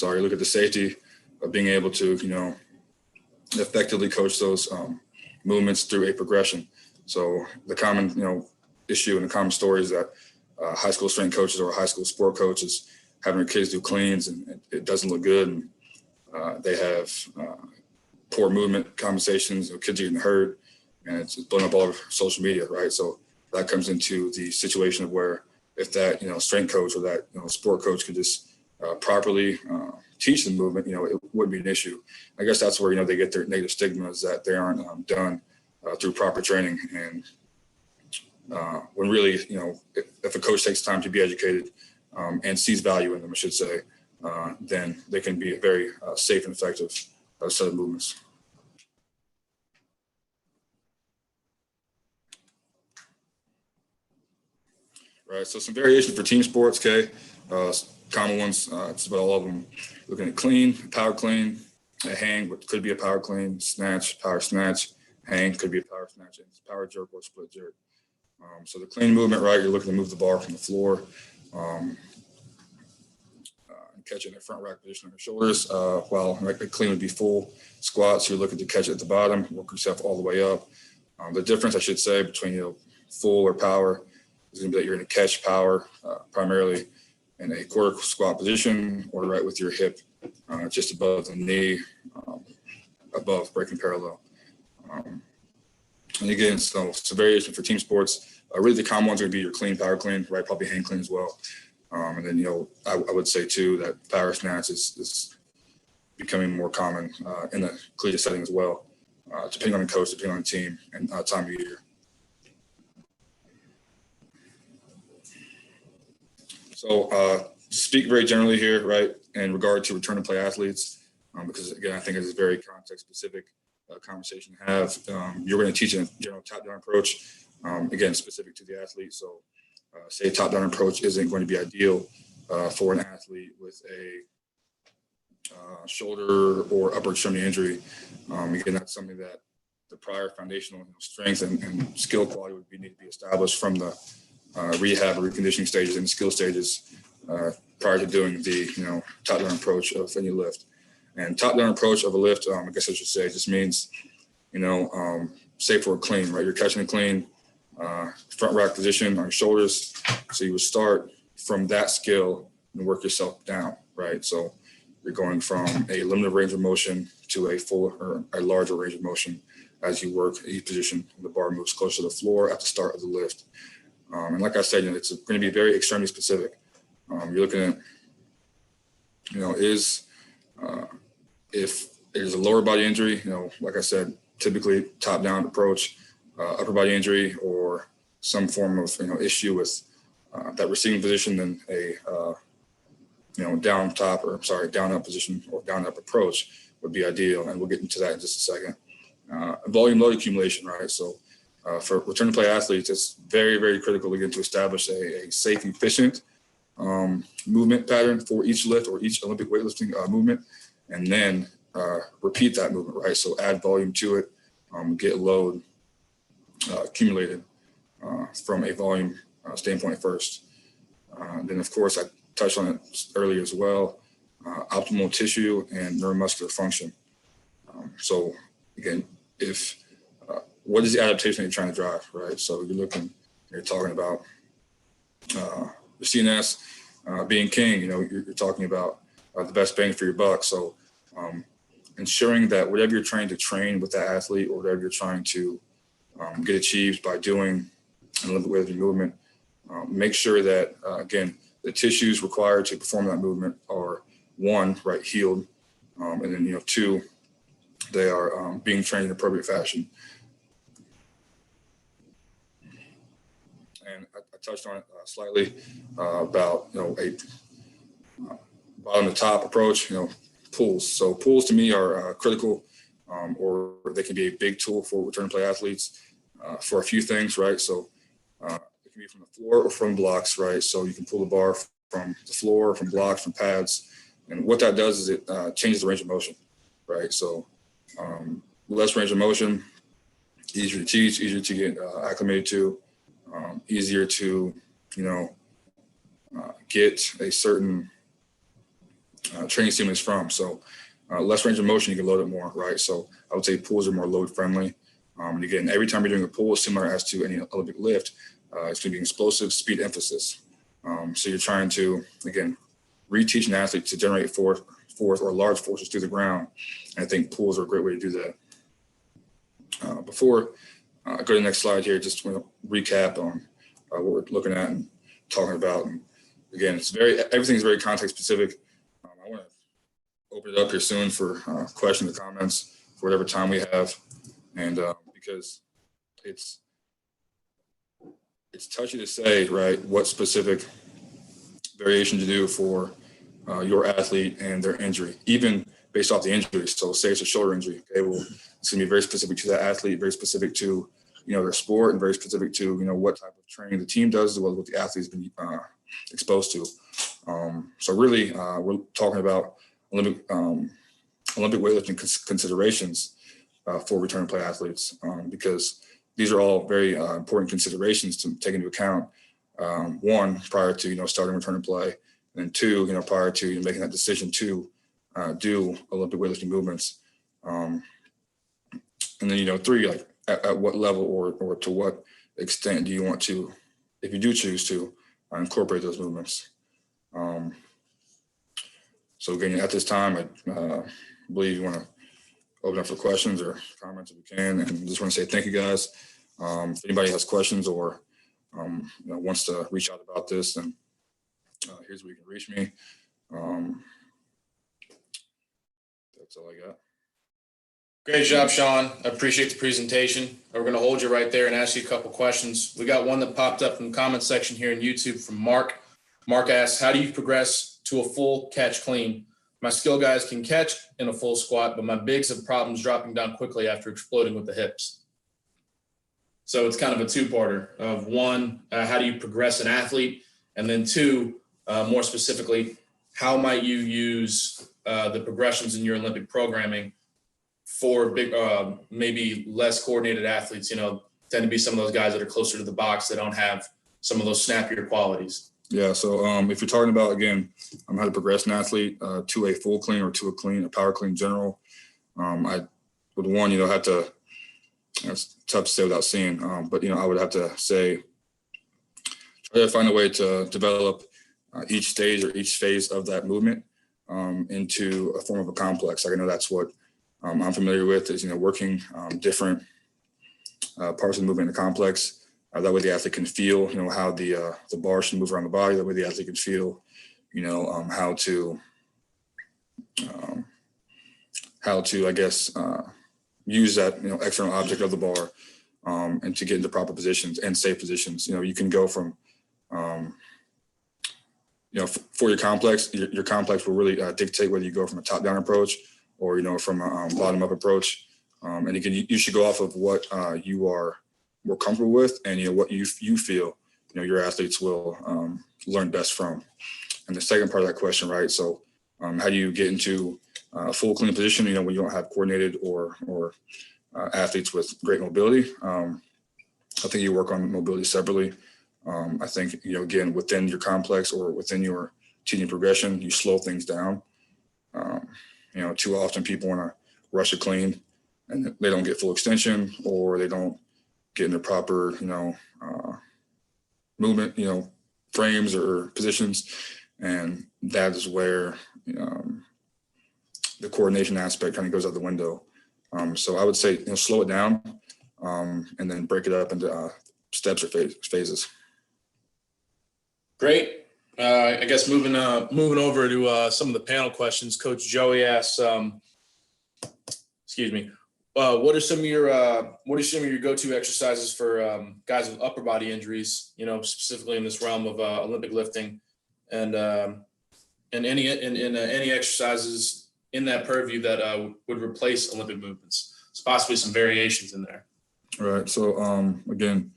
[SPEAKER 5] look at the safety of being able to, effectively coach those movements through a progression. So the common, issue and the common story is that high school strength coaches or high school sport coaches having their kids do cleans and it doesn't look good. And they have poor movement compensations, kids are getting hurt, and it's blowing up all over social media, right? So that comes into the situation of where if that, strength coach or that, sport coach could just properly teach the movement, it wouldn't be an issue. I guess that's where, they get their negative stigma, is that they aren't done through proper training. And when really, if a coach takes time to be educated and sees value in them, I should say, then they can be a very safe and effective set of movements. Right, so some variation for team sports, okay? Common ones, just about all of them. Looking at clean, power clean, a hang, what could be a power clean, snatch, power snatch, hang, could be a power snatch, and power jerk or split jerk. So the clean movement, right, you're looking to move the bar from the floor, catch it in the front rack position on your shoulders, while a clean would be full squats. You're looking to catch it at the bottom, work yourself all the way up. The difference, I should say, between full or power is going to be that you're going to catch power primarily in a quarter squat position, or right with your hip just above the knee, above breaking parallel. And again, so it's a variation for team sports. Really, the common ones are going to be your clean, power clean, right? Probably hang clean as well. And then, I would say too that power snatch is becoming more common in the collegiate setting as well, depending on the coach, depending on the team, and time of year. So to speak very generally here, right, in regard to return to play athletes, because again, I think it is a very context specific conversation to have. You're going to teach a general top-down approach, again, specific to the athlete. So say a top-down approach isn't going to be ideal for an athlete with a shoulder or upper extremity injury. Again, that's something that the prior foundational strength and skill quality would need to be established from the rehab or reconditioning stages and skill stages prior to doing the top-down approach of any lift. And top-down approach of a lift, I guess I should say, just means say for a clean, right? You're catching a clean, front rack position on your shoulders. So you would start from that skill and work yourself down, right? So you're going from a limited range of motion to a full or a larger range of motion as you work each position. The bar moves closer to the floor at the start of the lift. And like I said, it's going to be very extremely specific. You're looking at, if it is a lower body injury, like I said, typically top-down approach, upper body injury, or some form of issue with that receiving position, then a down up position or down up approach would be ideal, and we'll get into that in just a second. Volume load accumulation, right? So for return to play athletes, it's very, very critical again to establish a safe, efficient movement pattern for each lift or each Olympic weightlifting movement, and then repeat that movement, right? So add volume to it, get load accumulated from a volume standpoint first. Then, of course, I touched on it earlier as well, optimal tissue and neuromuscular function. So again, what is the adaptation that you're trying to drive, right? So you're talking about the CNS being king, you're talking about the best bang for your buck. So ensuring that whatever you're trying to train with that athlete or whatever you're trying to get achieved by doing an Olympic weightlifting movement, make sure that, again, the tissues required to perform that movement are, one, right, healed, and then, two, they are being trained in appropriate fashion. And I touched on it slightly about, a bottom to top approach, pulls. So pulls to me are critical, or they can be a big tool for return play athletes for a few things, right? So it can be from the floor or from blocks, right? So you can pull the bar from the floor, from blocks, from pads. And what that does is it changes the range of motion, right? So less range of motion, easier to teach, easier to get acclimated to, easier to, get a certain training stimulus from. So less range of motion, you can load it more, right? So I would say pulls are more load friendly. And again, every time you're doing a pull, similar as to any Olympic lift, it's going to be explosive speed emphasis. So you're trying to, again, reteach an athlete to generate force or large forces through the ground. And I think pulls are a great way to do that. Before I go to the next slide here, just want to recap on what we're looking at and talking about. And again, everything's very context specific. I want to open it up here soon for questions or comments for whatever time we have. And because it's touchy to say, right, what specific variation to do for your athlete and their injury, even based off the injury. So say it's a shoulder injury. Okay, well, it's going to be very specific to that athlete, very specific to, their sport, and very specific to, what type of training the team does, as well as what the athlete's been exposed to. So really, we're talking about Olympic weightlifting considerations for return to play athletes, because these are all very important considerations to take into account. One, prior to starting return to play, and two, prior to making that decision to do Olympic weightlifting movements, and then three, like at what level or to what extent do you want to, if you do choose to, incorporate those movements. So again, at this time, I believe you want to open up for questions or comments if you can, and just want to say thank you guys. If anybody has questions or wants to reach out about this, then here's where you can reach me. That's all I got.
[SPEAKER 1] Great job, Sean. I appreciate the presentation. We're going to hold you right there and ask you a couple questions. We got one that popped up in the comment section here in YouTube from Mark. Mark asks, how do you progress to a full catch clean? My skill guys can catch in a full squat, but my bigs have problems dropping down quickly after exploding with the hips. So it's kind of a two-parter of one, how do you progress an athlete? And then two, more specifically, how might you use the progressions in your Olympic programming for big, maybe less coordinated athletes, you know, tend to be some of those guys that are closer to the box that don't have some of those snappier qualities.
[SPEAKER 5] Yeah. So if you're talking about, again, how to progress an athlete to a full clean or to a power clean in general, I would one, you know, have to, it's tough to say without seeing, but, you know, I would have to say, try to find a way to develop each stage or each phase of that movement into a form of a complex. Like I know that's what I'm familiar with is, you know, working different parts of the movement in the complex. That way the athlete can feel, you know, how the bar should move around the body. That way the athlete can feel, you know, how to, I guess, use that, you know, external object of the bar and to get into proper positions and safe positions. You know, you can go from, you know, for your complex will really dictate whether you go from a top-down approach or, you know, from a bottom-up approach. And you should go off of what you are more comfortable with and, you know, what you feel, you know, your athletes will learn best from. And the second part of that question, right? So how do you get into a full clean position, you know, when you don't have coordinated or athletes with great mobility? I think you work on mobility separately. I think, you know, again, within your complex or within your teaching progression, you slow things down. You know, too often people want to rush a clean and they don't get full extension or they don't get into proper, you know, movement, you know, frames or positions. And that is where the coordination aspect kind of goes out the window. So I would say, you know, slow it down and then break it up into steps or phases.
[SPEAKER 1] Great. I guess moving over to some of the panel questions. Coach Joey asks, what are some of your go-to exercises for guys with upper body injuries? You know, specifically in this realm of Olympic lifting, and any exercises in that purview that would replace Olympic movements. So possibly some variations in there.
[SPEAKER 5] All right. So again,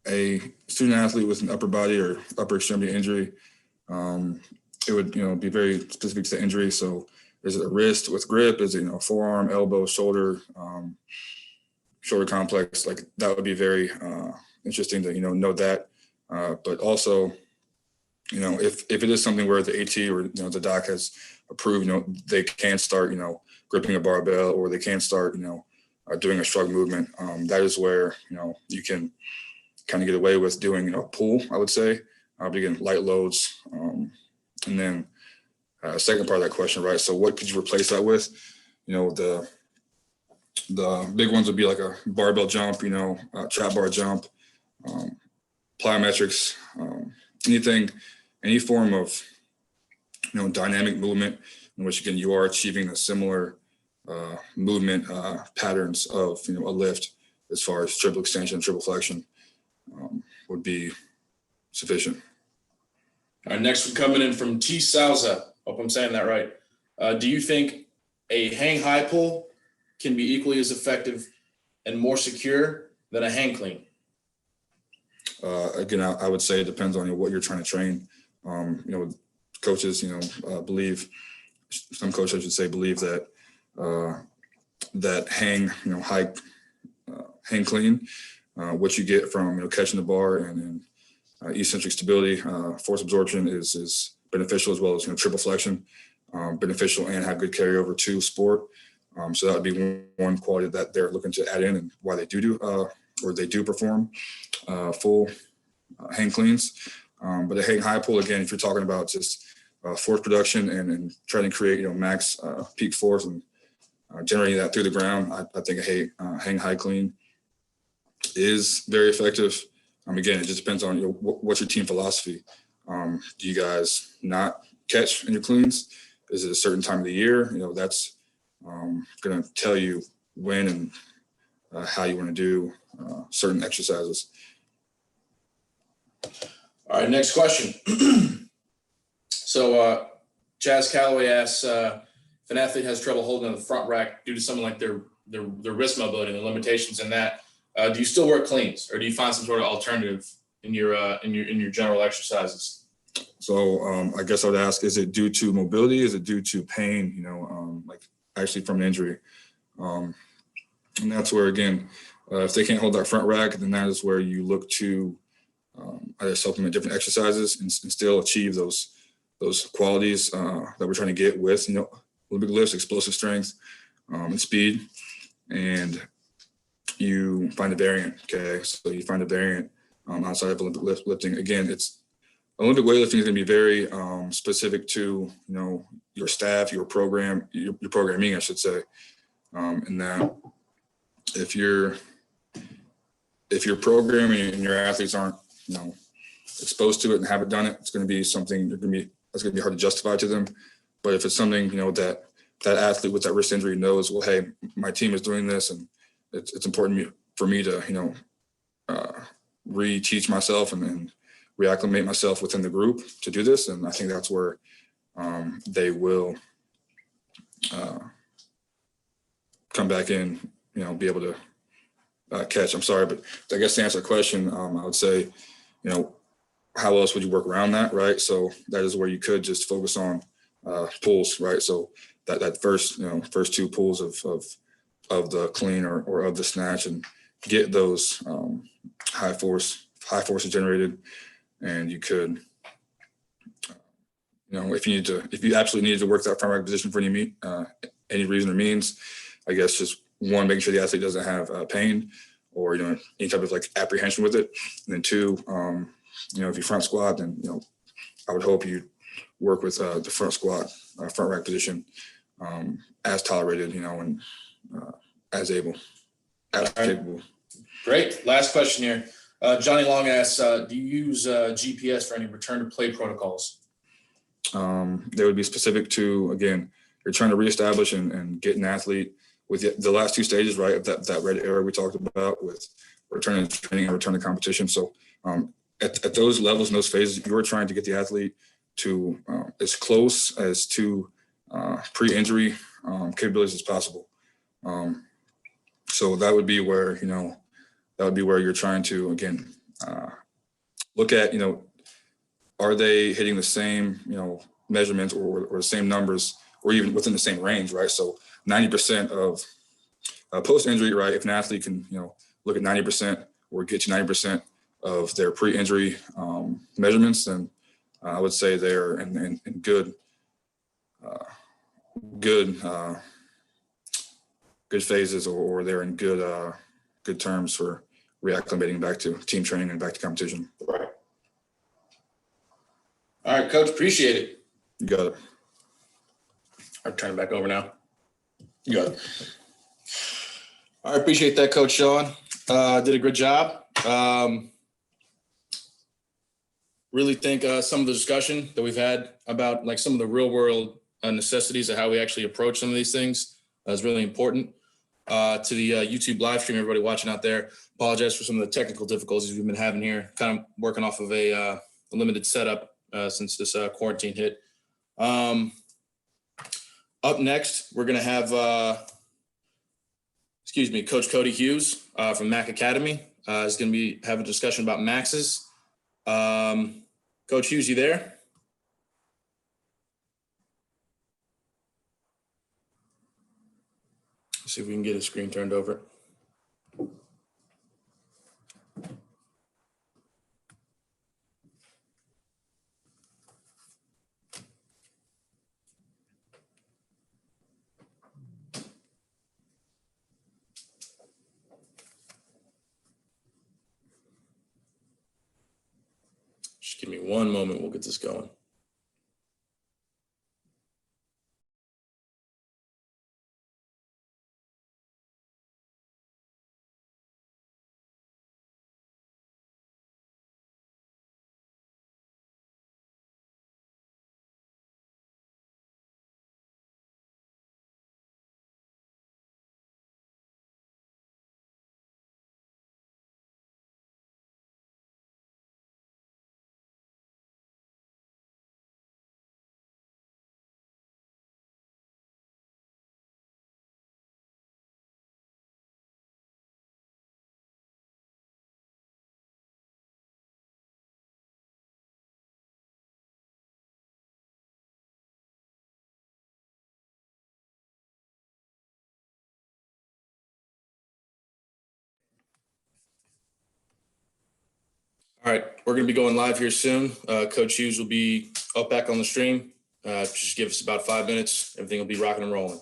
[SPEAKER 5] a student athlete with an upper body or upper extremity injury, it would, you know, be very specific to the injury. So is it a wrist with grip? Is it, you know, forearm, elbow, shoulder, shoulder complex? Like that would be very interesting to, you know that. But also, you know, if it is something where the AT or, you know, the doc has approved, you know, they can start, you know, gripping a barbell or they can start, you know, doing a shrug movement. That is where, you know, you can kind of get away with doing, you know, pull, I would say, but again, light loads. And then second part of that question, right? So what could you replace that with? You know, the big ones would be like a barbell jump, you know, trap bar jump, plyometrics, any form of, you know, dynamic movement in which, again, you are achieving a similar movement patterns of, you know, a lift as far as triple extension, triple flexion would be sufficient.
[SPEAKER 1] All right, next one coming in from T. Salza. Hope I'm saying that right. Do you think a hang high pull can be equally as effective and more secure than a hang clean?
[SPEAKER 5] Again, I would say it depends on what you're trying to train. You know, coaches, you know, believe that that hang, you know, high hang clean, what you get from, you know, catching the bar and eccentric stability, force absorption is beneficial, as well as, you know, triple flexion, beneficial and have good carryover to sport. So that would be one quality that they're looking to add in and why they do perform full hang cleans. But a hang high pull, again, if you're talking about just force production and trying to create, you know, max peak force and generating that through the ground, I think a hang high clean is very effective. Again, it just depends on, you know, what's your team philosophy. Do you guys not catch in your cleans? Is it a certain time of the year? That's going to tell you when and how you want to do certain exercises.
[SPEAKER 1] All right, next question. So Jazz Calloway asks, if an athlete has trouble holding on the front rack due to something like their wrist mobility and the limitations in that, do you still work cleans, or do you find some sort of alternative in your general exercises?
[SPEAKER 5] So I guess I would ask, is it due to mobility? Is it due to pain, like actually from an injury? And that's where, again, if they can't hold that front rack, then that is where you look to either supplement different exercises and still achieve those qualities that we're trying to get with, Olympic lifts, explosive strength, and speed. And you find a variant, okay? So you find a variant outside of Olympic lifting. Again, Olympic weightlifting is going to be very specific to, your staff, your program, your programming, I should say. And that if your programming and your athletes aren't, exposed to it and haven't done it, it's going to be something that's going to be hard to justify to them. But if it's something, that athlete with that wrist injury knows, well, hey, my team is doing this, and it's important for me to, reteach myself and reacclimate myself within the group to do this. And I think that's where they will come back in, be able to catch. I'm sorry, but I guess to answer the question, I would say, how else would you work around that, right? So that is where you could just focus on pulls, right? So that first two pulls of the clean or of the snatch, and get those high forces generated. And you could, if you absolutely needed to work that front rack position for any reason or means, I guess just one, making sure the athlete doesn't have pain or, any type of like apprehension with it. And then two, if you front squat, then, I would hope you work with the front squat, front rack position as tolerated, and as capable.
[SPEAKER 1] Great. Last question here. Johnny Long asks, do you use GPS for any return to play protocols?
[SPEAKER 5] They would be specific to, again, you're trying to reestablish and get an athlete with the last two stages, right, of that red arrow we talked about with return to training and return to competition. So at those levels, in those phases, you're trying to get the athlete to as close as to pre-injury capabilities as possible. So that would be where, you're trying to, again, look at, are they hitting the same, measurements or the same numbers, or even within the same range, right? So 90% of post-injury, right? If an athlete can, look at 90% or get to 90% of their pre-injury measurements, then I would say they're in good phases, or they're in good terms for reacclimating back to team training and back to competition.
[SPEAKER 1] Right. All right, Coach, appreciate it.
[SPEAKER 5] You got it.
[SPEAKER 1] I'll turn it back over now. You got it. I appreciate that, Coach Sean. Did a good job. Really think some of the discussion that we've had about like some of the real world necessities of how we actually approach some of these things is really important. To the YouTube live stream, everybody watching out there, apologize for some of the technical difficulties we've been having here, kind of working off of a limited setup since this quarantine hit. Up next, we're going to have, Coach Cody Hughes from Mac Academy is going to be having a discussion about maxes. Coach Hughes, you there? Let's see if we can get his screen turned over. Just give me one moment. We'll get this going. right, we're going to be going live here soon. Coach Hughes will be up back on the stream. Just give us about 5 minutes. Everything will be rocking and rolling.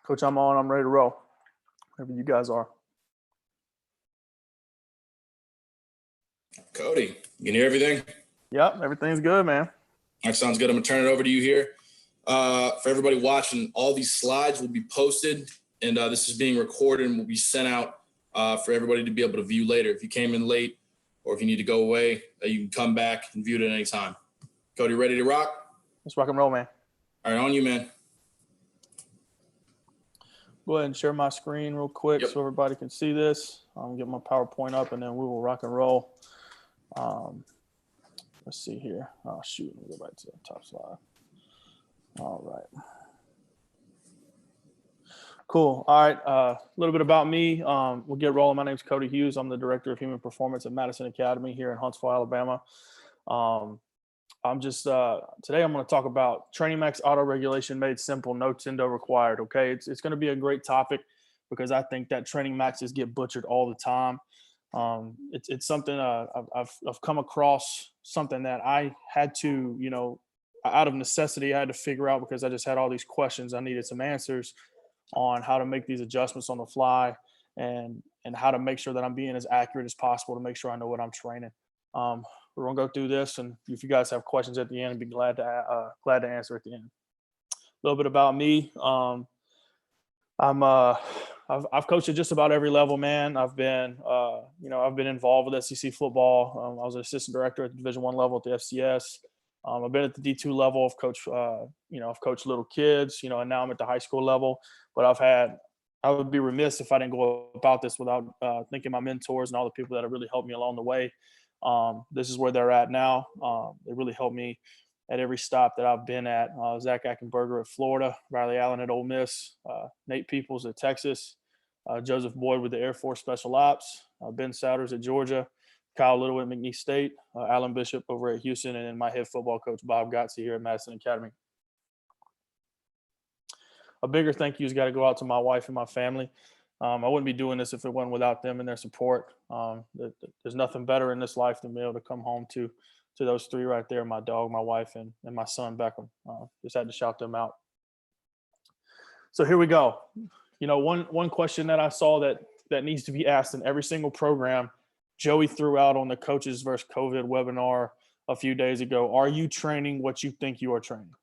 [SPEAKER 6] Coach, I'm on. I'm ready to roll. Wherever you guys are.
[SPEAKER 1] Cody, you can hear everything?
[SPEAKER 6] Yep, everything's good, man.
[SPEAKER 1] That sounds good. I'm going to turn it over to you here. For everybody watching, all these slides will be posted, and this is being recorded and will be sent out for everybody to be able to view later. If you came in late or if you need to go away, you can come back and view it at any time. Cody, ready to rock?
[SPEAKER 6] Let's rock and roll, man.
[SPEAKER 1] All right, on you, man.
[SPEAKER 6] Go ahead and share my screen real quick so everybody can see this. I'll get my PowerPoint up, and then we will rock and roll. Let's see here. Oh, shoot. Let me go back to the top slide. All right. Cool. All right. A little bit about me. We'll get rolling. My name's Cody Hughes. I'm the Director of Human Performance at Madison Academy here in Huntsville, Alabama. I'm just today I'm going to talk about Training Max auto-regulation made simple, no Tendo required. Okay, it's going to be a great topic because I think that Training Maxes get butchered all the time. It's something I've come across, something that I had to, out of necessity, I had to figure out because I just had all these questions. I needed some answers on how to make these adjustments on the fly and how to make sure that I'm being as accurate as possible to make sure I know what I'm training. We're gonna go through this, and if you guys have questions at the end, I'd be glad to answer at the end. A little bit about me. I'm I've coached at just about every level, man. I've been, I've been involved with SEC football. I was an assistant director at the Division I level at the FCS. I've been at the D2 level. I've coached little kids, and now I'm at the high school level. But I would be remiss if I didn't go about this without thanking my mentors and all the people that have really helped me along the way. This is where they're at now. They really helped me at every stop that I've been at. Zach Ackenberger at Florida, Riley Allen at Ole Miss, Nate Peoples at Texas, Joseph Boyd with the Air Force Special Ops, Ben Souders at Georgia, Kyle Little at McNeese State, Alan Bishop over at Houston, and then my head football coach, Bob Gotze, here at Madison Academy. A bigger thank you's got to go out to my wife and my family. I wouldn't be doing this if it wasn't without them and their support. There's nothing better in this life than being able to come home to those three right there, my dog, my wife, and my son, Beckham. Just had to shout them out. So here we go. One question that I saw that needs to be asked in every single program, Joey threw out on the Coaches vs. COVID webinar a few days ago. Are you training what you think you are training?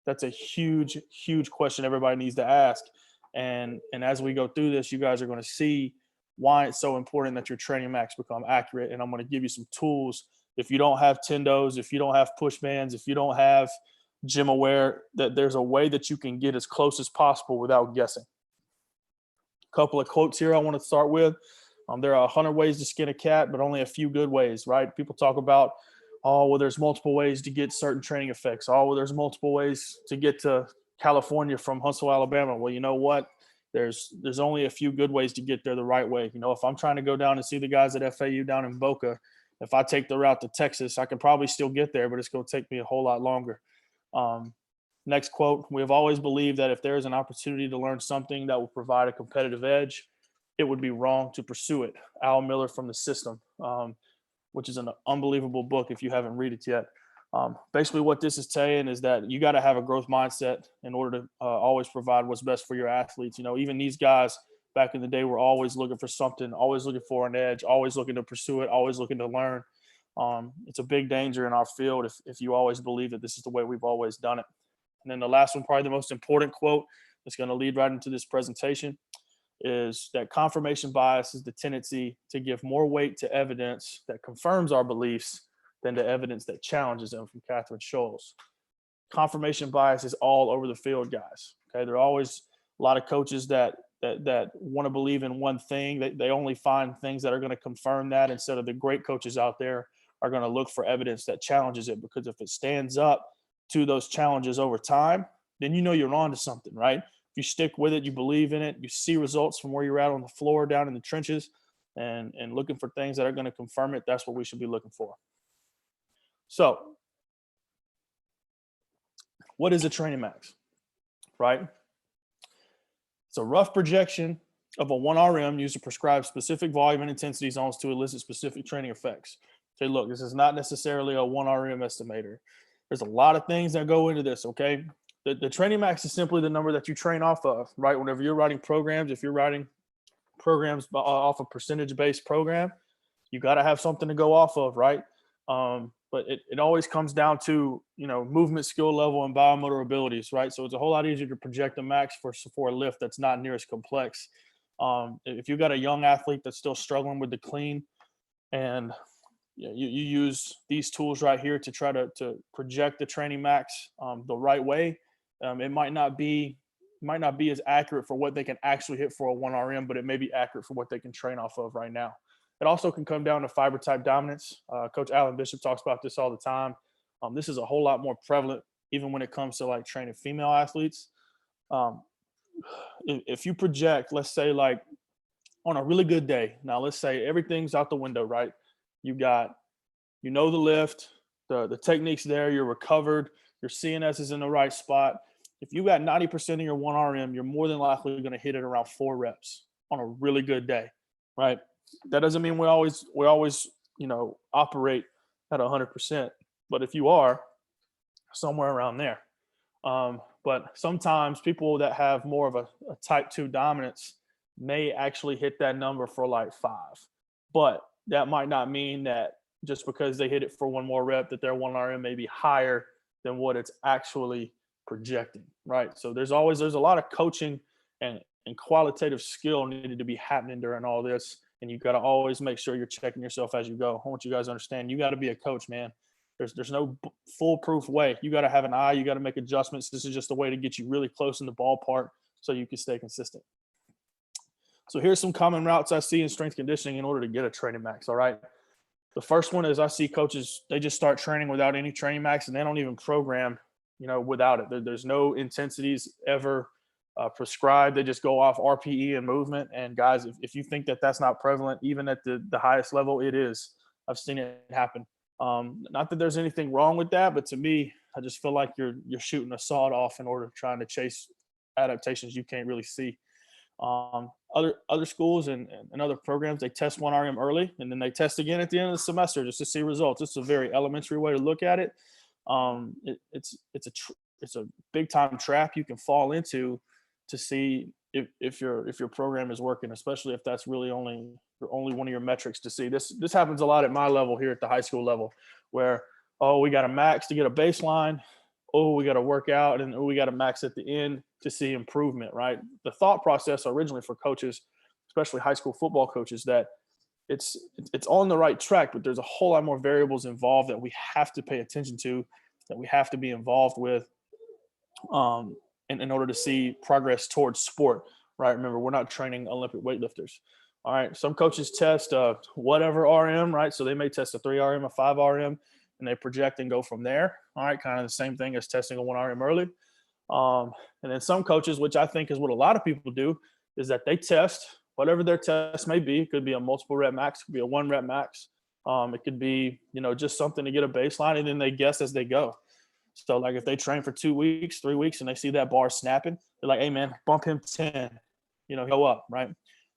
[SPEAKER 6] That's a huge, huge question everybody needs to ask. And as we go through this, you guys are going to see why it's so important that your training max become accurate. And I'm going to give you some tools. If you don't have tendos, if you don't have push bands, if you don't have gym aware, that there's a way that you can get as close as possible without guessing. A couple of quotes here I want to start with. There are 100 ways to skin a cat, but only a few good ways, right? People talk about, oh, well, there's multiple ways to get certain training effects. Oh, well, there's multiple ways to get to California from Huntsville, Alabama. Well, you know what? There's only a few good ways to get there the right way. If I'm trying to go down and see the guys at FAU down in Boca, if I take the route to Texas, I can probably still get there, but it's going to take me a whole lot longer. Next quote, we have always believed that if there is an opportunity to learn something that will provide a competitive edge, it would be wrong to pursue it. Al Miller from The System, which is an unbelievable book if you haven't read it yet. Basically what this is saying is that you got to have a growth mindset in order to always provide what's best for your athletes. Even these guys back in the day were always looking for something, always looking for an edge, always looking to pursue it, always looking to learn. It's a big danger in our field if you always believe that this is the way we've always done it. And then the last one, probably the most important quote that's going to lead right into this presentation, is that confirmation bias is the tendency to give more weight to evidence that confirms our beliefs than to evidence that challenges them, from Catherine Scholes. Confirmation bias is all over the field, guys. Okay, there are always a lot of coaches that want to believe in one thing. They only find things that are going to confirm that, instead of the great coaches out there are going to look for evidence that challenges it, because if it stands up to those challenges over time, then you're on to something, right? If you stick with it, you believe in it, you see results from where you're at on the floor, down in the trenches, and looking for things that are going to confirm it, that's what we should be looking for. So what is a training max, right? It's a rough projection of a 1RM used to prescribe specific volume and intensity zones to elicit specific training effects. Okay, look, this is not necessarily a 1RM estimator. There's a lot of things that go into this, okay? The training max is simply the number that you train off of, right? Whenever you're writing programs, if you're writing programs off a percentage-based program, you got to have something to go off of, right? But it always comes down to, movement skill level and biomotor abilities, right? So it's a whole lot easier to project a max for a lift that's not near as complex. If you've got a young athlete that's still struggling with the clean, and you use these tools right here to try to project the training max the right way, it might not be as accurate for what they can actually hit for a 1RM, but it may be accurate for what they can train off of right now. It also can come down to fiber type dominance. Coach Alan Bishop talks about this all the time. This is a whole lot more prevalent even when it comes to like training female athletes. If you project, let's say like on a really good day, now let's say everything's out the window, right? You got, the lift, the technique's there, you're recovered, your CNS is in the right spot. If you got 90% of your 1RM, you're more than likely going to hit it around 4 reps on a really good day, right? That doesn't mean we always operate at 100%, but if you are, somewhere around there. But sometimes people that have more of a type 2 dominance may actually hit that number for like 5, but that might not mean that just because they hit it for one more rep that their 1RM may be higher than what it's actually projecting, right? So there's a lot of coaching and and qualitative skill needed to be happening during all this. And you got to always make sure you're checking yourself as you go. I want you guys to understand, you got to be a coach, man. There's no foolproof way. You got to have an eye. You got to make adjustments. This is just a way to get you really close in the ballpark so you can stay consistent. So here's some common routes I see in strength conditioning in order to get a training max. All right. The first one is I see coaches, they just start training without any training max, and they don't even program, without it. There's no intensities ever prescribed. They just go off RPE and movement. And guys, if you think that that's not prevalent, even at the highest level, it is. I've seen it happen. Not that there's anything wrong with that, but to me, I just feel like you're shooting a sawed off in order of trying to chase adaptations you can't really see. Other schools and other programs, they test 1RM early, and then they test again at the end of the semester just to see results. It's a very elementary way to look at it. It's a big time trap you can fall into to see if your program is working, especially if that's really only one of your metrics to see. This happens a lot at my level here at the high school level, where we got a max to get a baseline. We got to work out, and we got to max at the end to see improvement, right? The thought process originally for coaches, especially high school football coaches, that it's on the right track, but there's a whole lot more variables involved that we have to pay attention to, that we have to be involved with in order to see progress towards sport, right? Remember, we're not training Olympic weightlifters. All right, some coaches test whatever RM, right? So they may test a 3RM, a 5RM, and they project and go from there. All right, kind of the same thing as testing a 1RM early. And then some coaches, which I think is what a lot of people do, is that they test whatever their test may be. It could be a multiple rep max, it could be a 1 rep max. It could be, just something to get a baseline, and then they guess as they go. So like if they train for 2 weeks, 3 weeks, and they see that bar snapping, they're like, hey man, bump him 10, go up, right?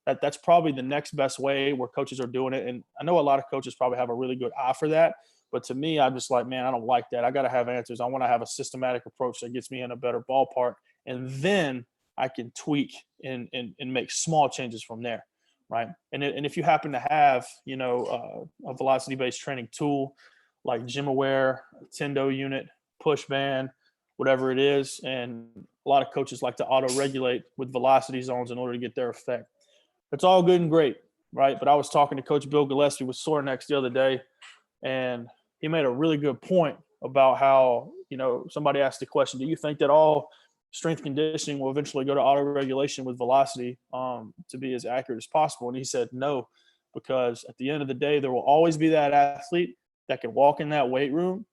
[SPEAKER 6] That's probably the next best way where coaches are doing it. And I know a lot of coaches probably have a really good eye for that. But to me, I'm just like, man, I don't like that. I got to have answers. I want to have a systematic approach that gets me in a better ballpark. And then I can tweak and make small changes from there, right? And if you happen to have, a velocity-based training tool like GymAware, Tendo unit, push band, whatever it is, and a lot of coaches like to auto-regulate with velocity zones in order to get their effect. It's all good and great, right? But I was talking to Coach Bill Gillespie with sore necks the other day, and he made a really good point about how, somebody asked the question, do you think that all strength conditioning will eventually go to auto-regulation with velocity to be as accurate as possible? And he said no, because at the end of the day, there will always be that athlete that can walk in that weight room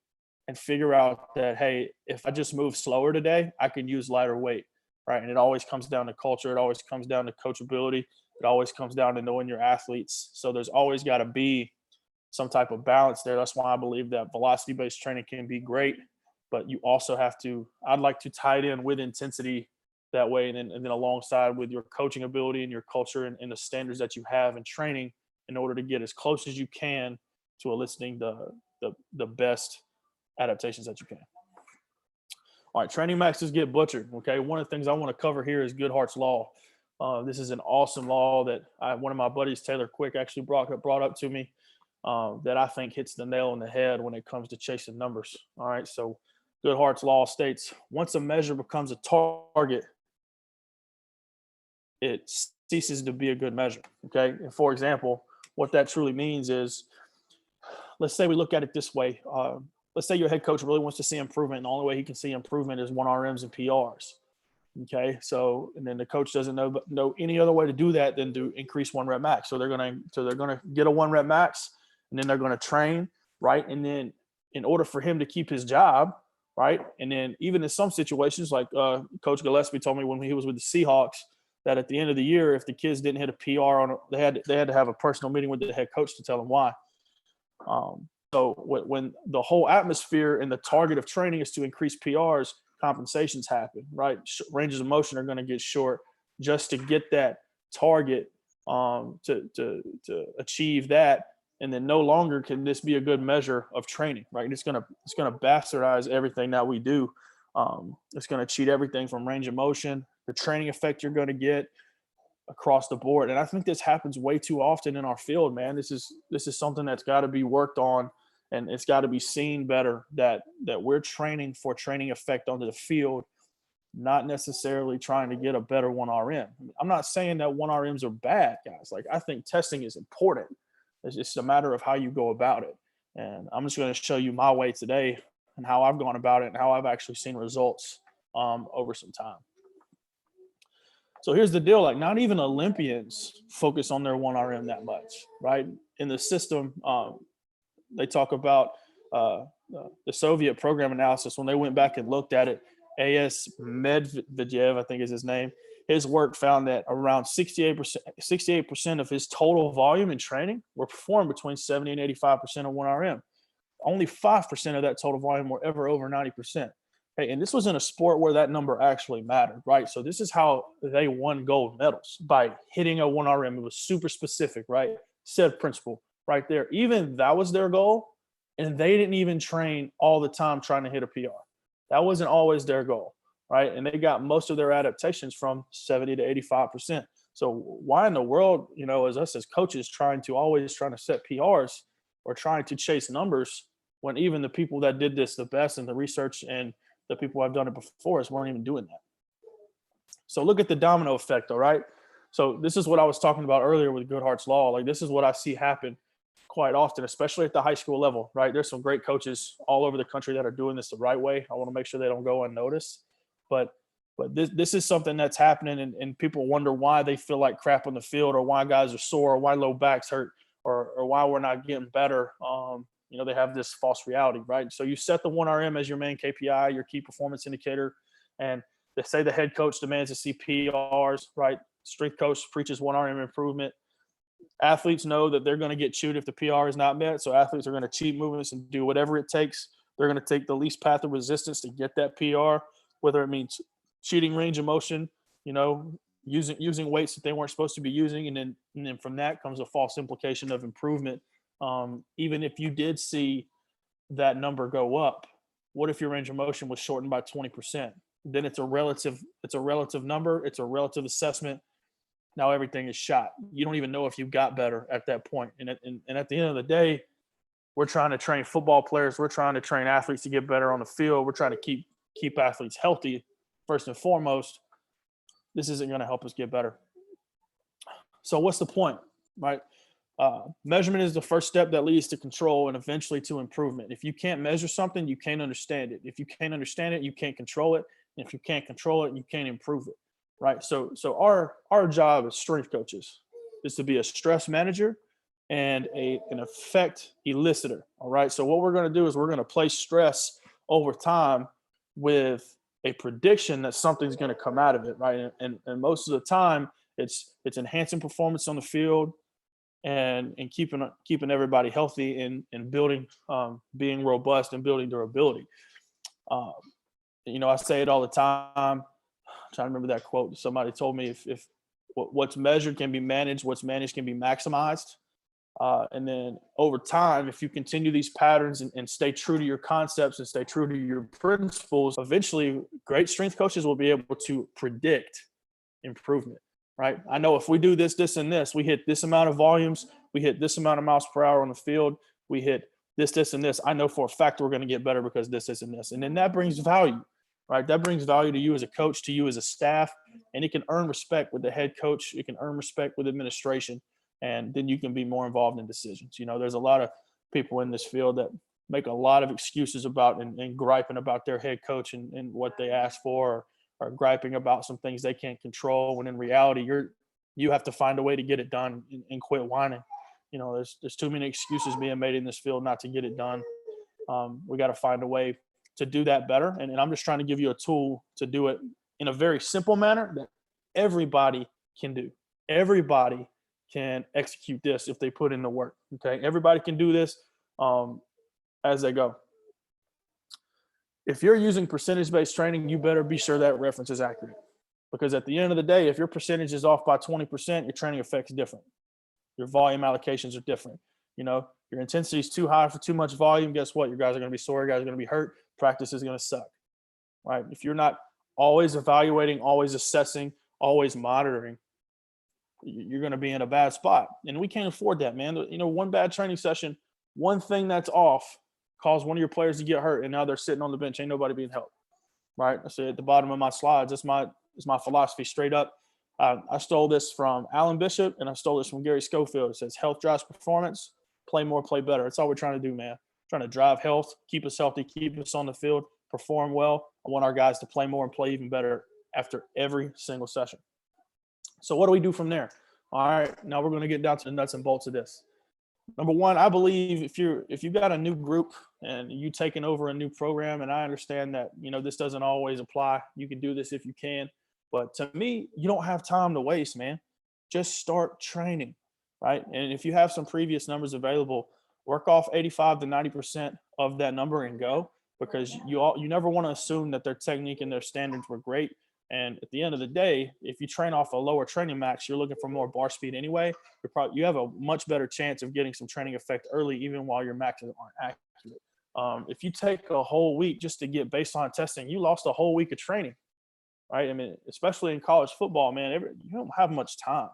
[SPEAKER 6] and figure out that, hey, if I just move slower today, I can use lighter weight, right? And it always comes down to culture. It always comes down to coachability. It always comes down to knowing your athletes. So there's always got to be some type of balance there. That's why I believe that velocity-based training can be great, but you also have to, I'd like to tie it in with intensity that way, and then alongside with your coaching ability and your culture and the standards that you have in training in order to get as close as you can to eliciting the best adaptations that you can. All right, training maxes get butchered, okay? One of the things I want to cover here is Goodhart's Law. This is an awesome law that one of my buddies, Taylor Quick, actually brought up to me. That I think hits the nail on the head when it comes to chasing numbers. All right, so Goodhart's Law states, once a measure becomes a target, it ceases to be a good measure, okay? And for example, what that truly means is, let's say we look at it this way. Let's say your head coach really wants to see improvement, and the only way he can see improvement is 1RMs and PRs, okay? So, and then the coach doesn't know any other way to do that than to increase 1 rep max. So they're gonna get a 1 rep max, and then they're going to train, right? And then in order for him to keep his job, right? And then even in some situations, like Coach Gillespie told me when he was with the Seahawks, that at the end of the year, if the kids didn't hit a PR they had to have a personal meeting with the head coach to tell them why. So when the whole atmosphere and the target of training is to increase PRs, compensations happen, right? Ranges of motion are going to get short just to get that target to achieve that. And then no longer can this be a good measure of training, right? It's gonna bastardize everything that we do. It's gonna cheat everything from range of motion, the training effect you're gonna get across the board. And I think this happens way too often in our field, man. This is something that's got to be worked on, and it's got to be seen better that we're training for training effect onto the field, not necessarily trying to get a better 1RM. I'm not saying that 1RMs are bad, guys. Like, I think testing is important. It's just a matter of how you go about it. And I'm just going to show you my way today and how I've gone about it and how I've actually seen results over some time. So here's the deal. Like, not even Olympians focus on their 1RM that much, right? In the system, they talk about the Soviet program analysis. When they went back and looked at it, A.S. Medvedev, I think is his name, his work found that around 68% of his total volume in training were performed between 70 and 85% of 1RM. Only 5% of that total volume were ever over 90%. Hey, and this was in a sport where that number actually mattered, right? So this is how they won gold medals, by hitting a 1RM. It was super specific, right? Set principle right there. Even that was their goal, and they didn't even train all the time trying to hit a PR. That wasn't always their goal, right? And they got most of their adaptations from 70 to 85%. So why in the world, as us as coaches trying to set PRs or trying to chase numbers, when even the people that did this the best in the research and the people who have done it before us weren't even doing that. So look at the domino effect, all right? So this is what I was talking about earlier with Goodhart's Law. Like, this is what I see happen quite often, especially at the high school level, right? There's some great coaches all over the country that are doing this the right way. I want to make sure they don't go unnoticed. But this is something that's happening, and people wonder why they feel like crap on the field, or why guys are sore, or why low backs hurt, or why we're not getting better. They have this false reality, right? So you set the 1RM as your main KPI, your key performance indicator, and they say the head coach demands to see PRs, right? Strength coach preaches 1RM improvement. Athletes know that they're going to get chewed if the PR is not met, so athletes are going to cheat movements and do whatever it takes. They're going to take the least path of resistance to get that PR, whether it means cheating range of motion, using weights that they weren't supposed to be using, and then from that comes a false implication of improvement. Even if you did see that number go up, what if your range of motion was shortened by 20%? Then it's a relative number. It's a relative assessment. Now everything is shot. You don't even know if you got better at that point. And at the end of the day, we're trying to train football players. We're trying to train athletes to get better on the field. We're trying to keep athletes healthy first and foremost. This isn't going to help us get better. So what's the point, right? Measurement is the first step that leads to control and eventually to improvement. If you can't measure something, you can't understand it. If you can't understand it, you can't control it. And if you can't control it, you can't improve it, right? So our job as strength coaches is to be a stress manager and an effect elicitor, all right? So what we're going to do is we're going to place stress over time with a prediction that something's going to come out of it, right? And most of the time, it's enhancing performance on the field, and keeping everybody healthy and building, being robust and building durability. I say it all the time. I'm trying to remember that quote. Somebody told me if what's measured can be managed, what's managed can be maximized. And then over time, if you continue these patterns and stay true to your concepts and stay true to your principles, eventually great strength coaches will be able to predict improvement. Right? I know if we do this, this, and this, we hit this amount of volumes, we hit this amount of miles per hour on the field, we hit this, and this. I know for a fact we're going to get better because this, and this. And then that brings value, right? That brings value to you as a coach, to you as a staff, and it can earn respect with the head coach. It can earn respect with administration, and then you can be more involved in decisions. There's a lot of people in this field that make a lot of excuses about and griping about their head coach and what they ask for, or griping about some things they can't control, when in reality you have to find a way to get it done and quit whining. There's too many excuses being made in this field not to get it done. We got to find a way to do that better. And I'm just trying to give you a tool to do it in a very simple manner that everybody can do. Everybody can execute this if they put in the work. Okay. Everybody can do this as they go. If you're using percentage-based training, you better be sure that reference is accurate. Because at the end of the day, if your percentage is off by 20%, your training effect's different. Your volume allocations are different. Your intensity is too high for too much volume. Guess what? Your guys are going to be sore. Your guys are going to be hurt. Practice is going to suck, right? If you're not always evaluating, always assessing, always monitoring, you're going to be in a bad spot. And we can't afford that, man. One bad training session, one thing that's off, cause one of your players to get hurt, and now they're sitting on the bench. Ain't nobody being helped. right? I say at the bottom of my slides, it's my philosophy straight up. I stole this from Alan Bishop and I stole this from Gary Schofield. It says health drives performance, play more, play better. That's all we're trying to do, man. Trying to drive health, keep us healthy, keep us on the field, perform well. I want our guys to play more and play even better after every single session. So what do we do from there? All right, now we're going to get down to the nuts and bolts of this. Number one, I believe if you've got a new group and you taking over a new program, and I understand that, you know, this doesn't always apply. You can do this if you can, but to me, you don't have time to waste, man. Just start training, right? And if you have some previous numbers available, work off 85 to 90% of that number and go, because you never want to assume that their technique and their standards were great. And at the end of the day, if you train off a lower training max, you're looking for more bar speed anyway. You have a much better chance of getting some training effect early, even while your maxes aren't accurate. If you take a whole week just to get baseline testing, you lost a whole week of training, right? I mean, especially in college football, man, you don't have much time,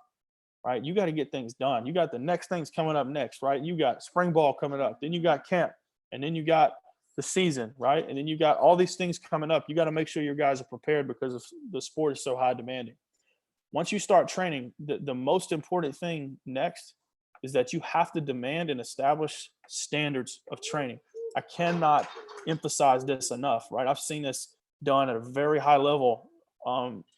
[SPEAKER 6] right? You got to get things done. You got the next things coming up next, right? You got spring ball coming up, then you got camp, and then you got the season, right? And then you got all these things coming up. You got to make sure your guys are prepared because the sport is so high demanding. Once you start training, the most important thing next is that you have to demand and establish standards of training. I cannot emphasize this enough, right? I've seen this done at a very high level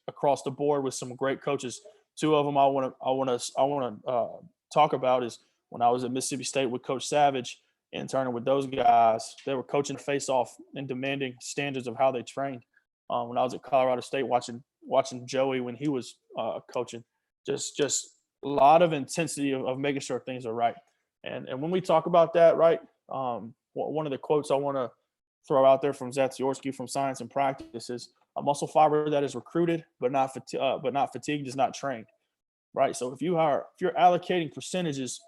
[SPEAKER 6] across the board with some great coaches. Two of them I want to talk about is when I was at Mississippi State with Coach Savage, interning with those guys. They were coaching face-off and demanding standards of how they trained. When I was at Colorado State, watching Joey when he was coaching, just a lot of intensity of making sure things are right. And when we talk about that, right, one of the quotes I want to throw out there from Zatsiorsky from Science and Practice is a muscle fiber that is recruited but not fatigued is not trained, right? So if you're allocating percentages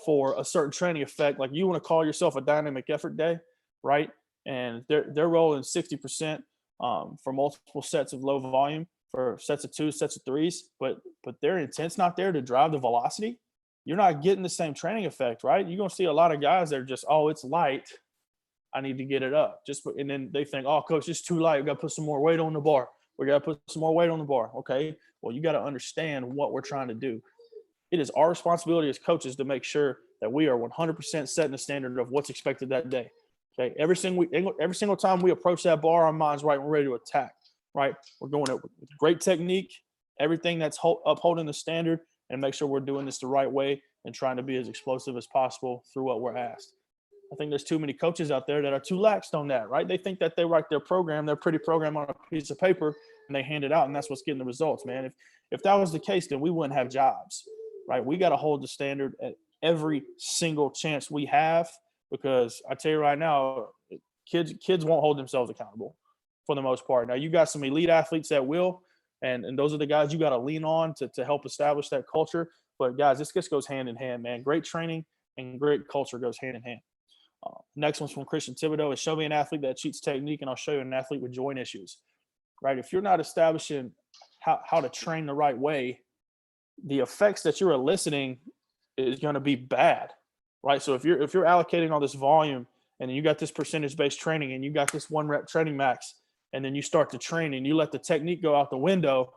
[SPEAKER 6] for a certain training effect, like you want to call yourself a dynamic effort day, right? And they're rolling 60% for multiple sets of low volume for sets of 2, sets of 3s, but their intent's not there to drive the velocity. You're not getting the same training effect, right? You're gonna see a lot of guys that are just, oh, it's light, I need to get it up. And then they think, oh, coach, it's too light. We got to put some more weight on the bar. We got to put some more weight on the bar. Okay, well, you got to understand what we're trying to do. It is our responsibility as coaches to make sure that we are 100% setting the standard of what's expected that day. Okay, every single time we approach that bar, our mind's right, we're ready to attack, right? We're going with great technique, everything that's upholding the standard, and make sure we're doing this the right way and trying to be as explosive as possible through what we're asked. I think there's too many coaches out there that are too laxed on that, right? They think that they write their pretty program on a piece of paper and they hand it out, and that's what's getting the results, man. If that was the case, then we wouldn't have jobs, right? We got to hold the standard at every single chance we have, because I tell you right now, kids won't hold themselves accountable for the most part. Now, you got some elite athletes that will, and those are the guys you got to lean on to help establish that culture. But guys, this just goes hand in hand, man. Great training and great culture goes hand in hand. Next one's from Christian Thibodeau is show me an athlete that cheats technique and I'll show you an athlete with joint issues, right? If you're not establishing how to train the right way, the effects that you're eliciting is going to be bad, right? So if you're allocating all this volume and you got this percentage-based training and you got this 1 rep training max, and then you start to train and you let the technique go out the window,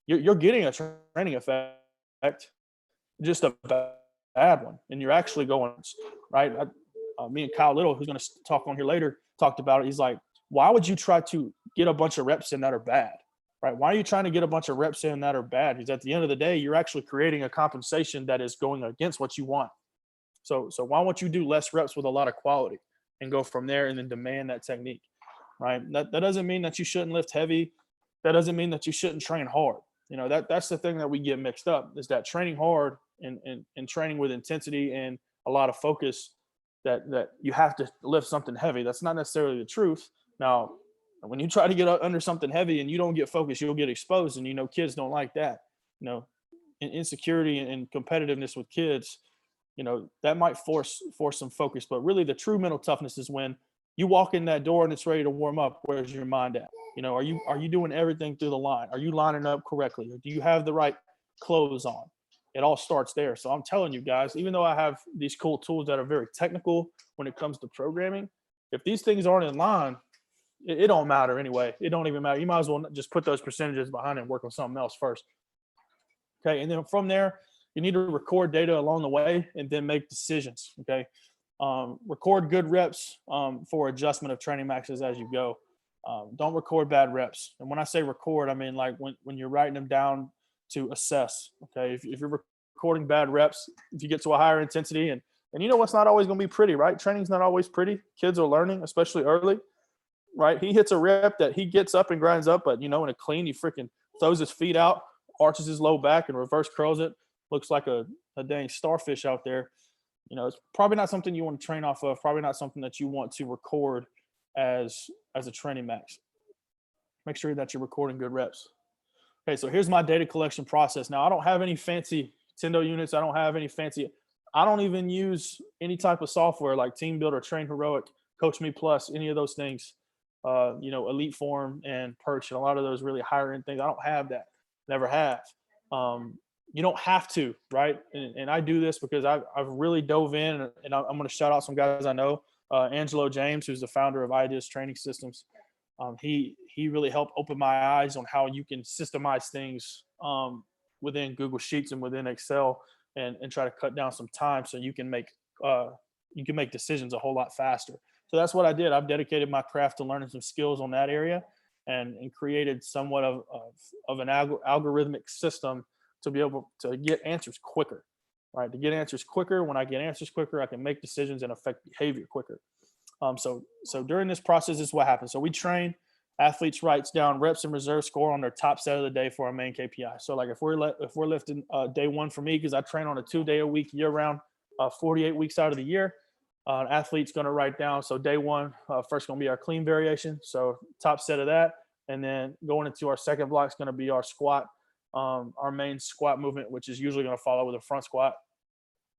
[SPEAKER 6] you're getting a training effect, just a bad one, and you're actually going, right? Me and Kyle Little, who's going to talk on here later, talked about it. He's like, why would you try to get a bunch of reps in that are bad, right? Why are you trying to get a bunch of reps in that are bad? Because at the end of the day, you're actually creating a compensation that is going against what you want. So why won't you do less reps with a lot of quality and go from there and then demand that technique, right? That doesn't mean that you shouldn't lift heavy. That doesn't mean that you shouldn't train hard. You know, that's the thing that we get mixed up, is that training hard and training with intensity and a lot of focus, that you have to lift something heavy. That's not necessarily the truth. Now, when you try to get under something heavy and you don't get focused, you'll get exposed. And, you know, kids don't like that. You know, insecurity and competitiveness with kids, you know, that might force some focus. But really the true mental toughness is when you walk in that door and it's ready to warm up. Where's your mind at? You know, are you doing everything through the line? Are you lining up correctly? Or do you have the right clothes on? It all starts there. So I'm telling you guys, even though I have these cool tools that are very technical when it comes to programming, if these things aren't in line, it don't matter anyway. It don't even matter. You might as well just put those percentages behind it and work on something else first. Okay, and then from there, you need to record data along the way and then make decisions. Okay, record good reps for adjustment of training maxes as you go. Don't record bad reps. And when I say record, I mean like when you're writing them down to assess. Okay, if you're recording bad reps, if you get to a higher intensity, and you know what's not always going to be pretty, right? Training's not always pretty. Kids are learning, especially early, right? He hits a rep that he gets up and grinds up, but in a clean, he freaking throws his feet out, arches his low back, and reverse curls it. Looks like a dang starfish out there. It's probably not something you want to train off of. Probably not something that you want to record as a training max. Make sure that you're recording good reps. Okay, so here's my data collection process. Now, I don't have any fancy Tendo units. I don't even use any type of software like Team Builder, Train Heroic, Coach Me Plus, any of those things. Elite Form and Perch, and a lot of those really higher end things. I don't have that. Never have. You don't have to, right? And I do this because I've really dove in, and I'm going to shout out some guys I know. Angelo James, who's the founder of Ideas Training Systems. He really helped open my eyes on how you can systemize things within Google Sheets and within Excel, and try to cut down some time so you can make decisions a whole lot faster. So that's what I did. I've dedicated my craft to learning some skills on that area, and created somewhat of an algorithmic system to be able to get answers quicker, right? To get answers quicker. When I get answers quicker, I can make decisions and affect behavior quicker. So during this process, this is what happens. So we train, athletes writes down reps and reserve score on their top set of the day for our main KPI. So like if we're lifting day one for me, because I train on a 2-day-a-week year round, 48 weeks out of the year, athlete's going to write down. So day one, first going to be our clean variation. So top set of that. And then going into our second block is going to be our squat, our main squat movement, which is usually going to follow with a front squat.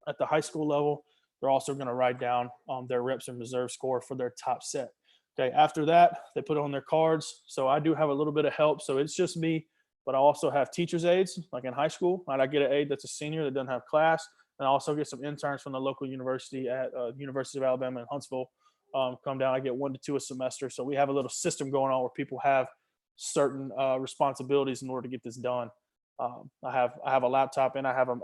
[SPEAKER 6] At the high school level, they're also going to write down their reps and reserve score for their top set. Okay. After that, they put it on their cards. So I do have a little bit of help. So it's just me, but I also have teacher's aides, like in high school. Right? I get an aide that's a senior that doesn't have class. And I also get some interns from the local university at University of Alabama in Huntsville come down. I get 1 to 2 a semester. So we have a little system going on where people have certain responsibilities in order to get this done. I have a laptop and I have an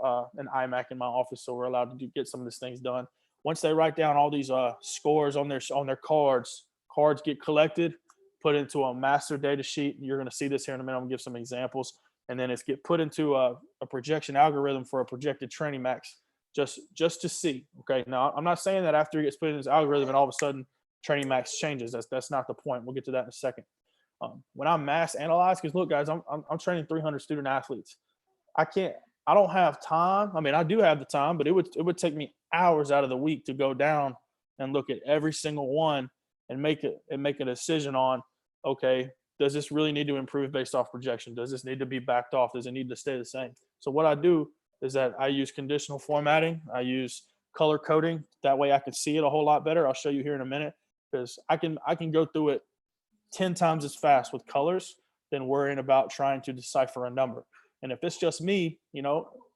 [SPEAKER 6] iMac in my office, so we're allowed to get some of these things done. Once they write down all these scores on their cards get collected, put into a master data sheet. You're going to see this here in a minute. I'm going to give some examples, and then it's get put into a projection algorithm for a projected training max, just to see. Okay, now I'm not saying that after it gets put in this algorithm and all of a sudden training max changes. That's not the point. We'll get to that in a second. When I mass analyze, because look, guys, I'm training 300 student athletes. I don't have time. I mean, I do have the time, but it would take me hours out of the week to go down and look at every single one and make a decision on, okay, does this really need to improve based off projection? Does this need to be backed off? Does it need to stay the same? So what I do is that I use conditional formatting. I use color coding. That way I can see it a whole lot better. I'll show you here in a minute, because I can go through it 10 times as fast with colors than worrying about trying to decipher a number. And if it's just me,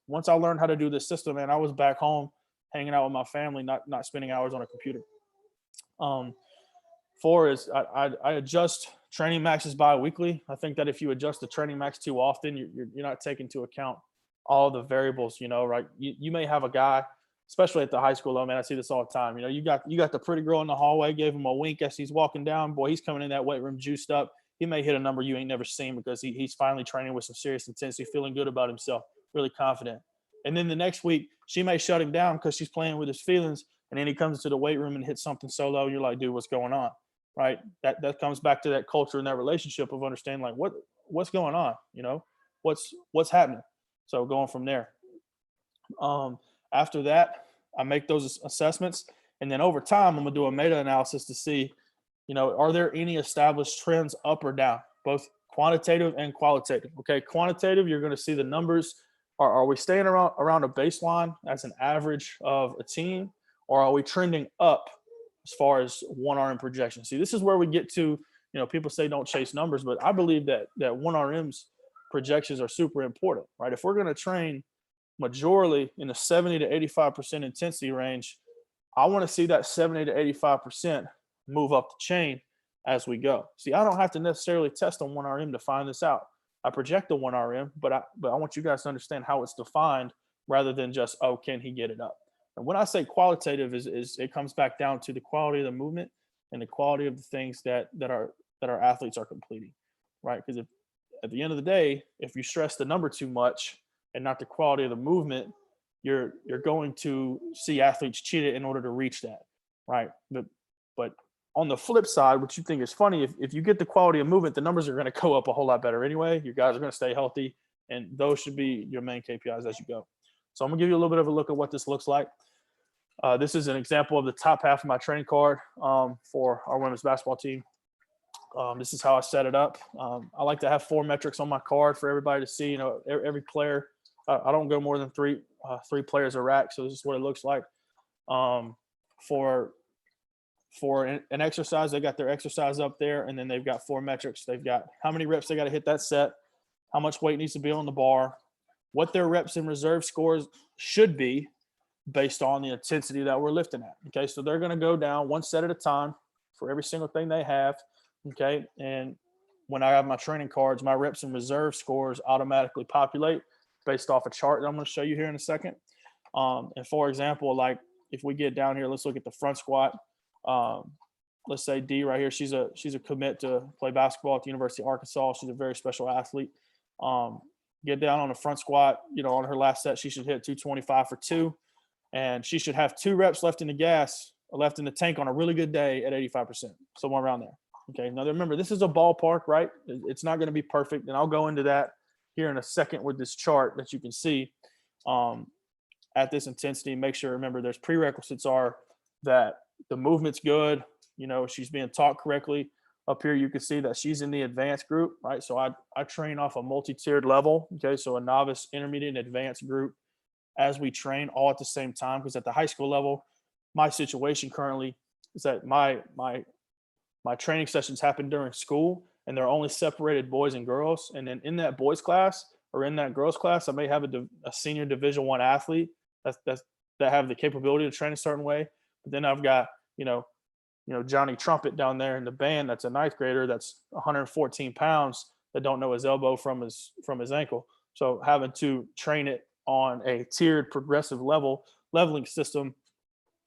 [SPEAKER 6] once I learned how to do this system, and I was back home hanging out with my family, not spending hours on a computer. 4 is I adjust training maxes bi-weekly. I think that if you adjust the training max too often, you're not taking into account all the variables, right? You may have a guy, especially at the high school level, man, I see this all the time. You got the pretty girl in the hallway, gave him a wink as he's walking down. Boy, he's coming in that weight room juiced up. He may hit a number you ain't never seen because he's finally training with some serious intensity, feeling good about himself, really confident. And then the next week, she may shut him down because she's playing with his feelings. And then he comes into the weight room and hits something so low, you're like, dude, what's going on? Right? That comes back to that culture and that relationship of understanding, like, what's going on? What's happening? So going from there. After that, I make those assessments, and then over time, I'm gonna do a meta-analysis to see, are there any established trends up or down, both quantitative and qualitative. Okay, quantitative, you're gonna see the numbers. Are we staying around a baseline as an average of a team, or are we trending up as far as 1RM projection? See, this is where we get to, people say don't chase numbers, but I believe that 1RM's projections are super important, right? If we're gonna train majorly in the 70 to 85% intensity range, I want to see that 70 to 85% move up the chain as we go. See, I don't have to necessarily test on 1RM to find this out. I project the 1RM, but I want you guys to understand how it's defined rather than just, oh, can he get it up? And when I say qualitative is it comes back down to the quality of the movement and the quality of the things that our athletes are completing, right? Because if at the end of the day, if you stress the number too much and not the quality of the movement, you're going to see athletes cheat it in order to reach that, right? But on the flip side, what you think is funny, if you get the quality of movement, the numbers are going to go up a whole lot better anyway. Your guys are going to stay healthy, and those should be your main KPIs as you go. So I'm going to give you a little bit of a look at what this looks like. This is an example of the top half of my training card for our women's basketball team. This is how I set it up. I like to have 4 metrics on my card for everybody to see. You know, every player. I don't go more than three players a rack, so this is what it looks like. For an exercise, they got their exercise up there, and then they've got 4 metrics. They've got how many reps they got to hit that set, how much weight needs to be on the bar, what their reps and reserve scores should be based on the intensity that we're lifting at. Okay, so they're going to go down one set at a time for every single thing they have. Okay, and when I have my training cards, my reps and reserve scores automatically populate based off a chart that I'm going to show you here in a second. And for example, like if we get down here, let's look at the front squat. Let's say D right here. She's a commit to play basketball at the University of Arkansas. She's a very special athlete. Get down on the front squat. You know, on her last set, she should hit 225 for 2, and she should have 2 reps left in the tank on a really good day at 85%, somewhere around there. Okay. Now remember, this is a ballpark, right? It's not going to be perfect, and I'll go into that here in a second with this chart that you can see at this intensity. Make sure, remember, there's prerequisites are that the movement's good. You know, she's being taught correctly. Up here, you can see that she's in the advanced group, right? So I train off a multi-tiered level. Okay. So a novice, intermediate, and advanced group as we train all at the same time. Because at the high school level, my situation currently is that my training sessions happen during school, and they're only separated boys and girls. And then in that boys class or in that girls class, I may have a senior Division I athlete that have the capability to train a certain way. But then I've got, you know, Johnny Trumpet down there in the band. That's a 9th grader. That's 114 pounds that don't know his elbow from his ankle. So having to train it on a tiered progressive leveling system,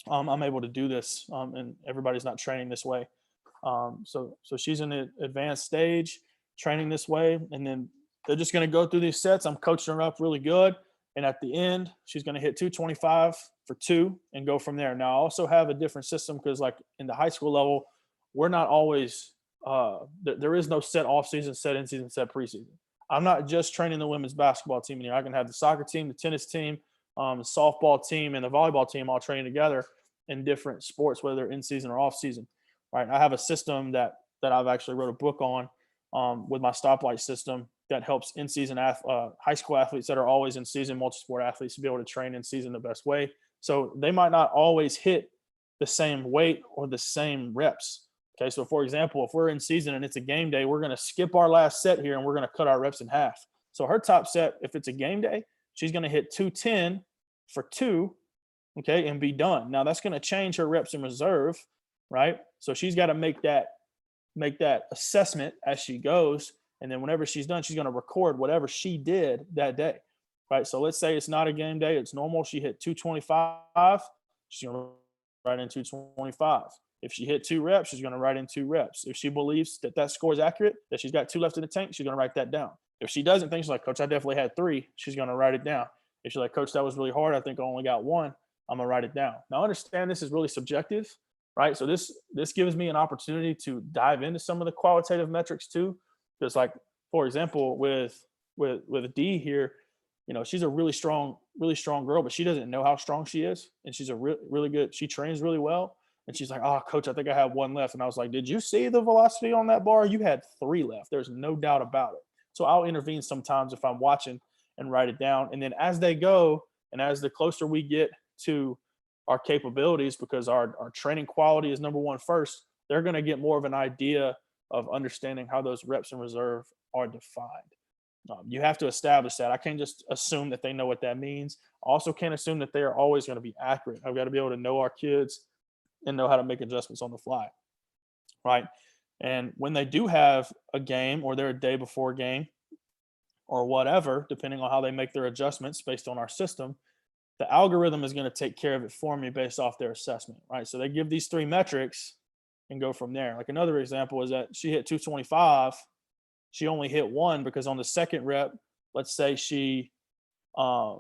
[SPEAKER 6] I'm able to do this. And everybody's not training this way. So she's in the advanced stage, training this way, and then they're just going to go through these sets. I'm coaching her up really good, and at the end, she's going to hit 225 for 2 and go from there. Now, I also have a different system because, like in the high school level, we're not always there is no set off season, set in season, set preseason. I'm not just training the women's basketball team in here. I can have the soccer team, the tennis team, the softball team, and the volleyball team all training together in different sports, whether they're in season or off season. Right. I have a system that I've actually wrote a book on with my stoplight system that helps in-season high school athletes that are always in season, multi-sport athletes, to be able to train in season the best way. So they might not always hit the same weight or the same reps. Okay. So for example, if we're in season and it's a game day, we're going to skip our last set here and we're going to cut our reps in half. So her top set, if it's a game day, she's going to hit 210 for 2. Okay. And be done. Now that's going to change her reps in reserve. Right. So she's got to make that assessment as she goes. And then whenever she's done, she's going to record whatever she did that day. Right. So let's say it's not a game day. It's normal. She hit 225. She's going to write in 225. If she hit 2 reps, she's going to write in 2 reps. If she believes that score is accurate, that she's got 2 left in the tank, she's going to write that down. If she doesn't think, she's like, Coach, I definitely had 3. She's going to write it down. If she's like, Coach, that was really hard, I think I only got 1, I'm going to write it down. Now, understand this is really subjective. Right. So this gives me an opportunity to dive into some of the qualitative metrics too. Because like, for example, with D here, you know, she's a really strong girl, but she doesn't know how strong she is. And she's a really good, she trains really well. And she's like, oh, Coach, I think I have 1 left. And I was like, did you see the velocity on that bar? You had 3 left. There's no doubt about it. So I'll intervene sometimes if I'm watching and write it down. And then as they go, and as the closer we get to our capabilities, because our training quality is number 1 first, they're going to get more of an idea of understanding how those reps in reserve are defined. You have to establish that. I can't just assume that they know what that means. I also can't assume that they are always going to be accurate. I've got to be able to know our kids and know how to make adjustments on the fly. Right. And when they do have a game or they're a day before a game or whatever, depending on how they make their adjustments based on our system, the algorithm is going to take care of it for me based off their assessment, right? So they give these 3 metrics and go from there. Like another example is that she hit 225. She only hit 1 because on the second rep, let's say she, uh,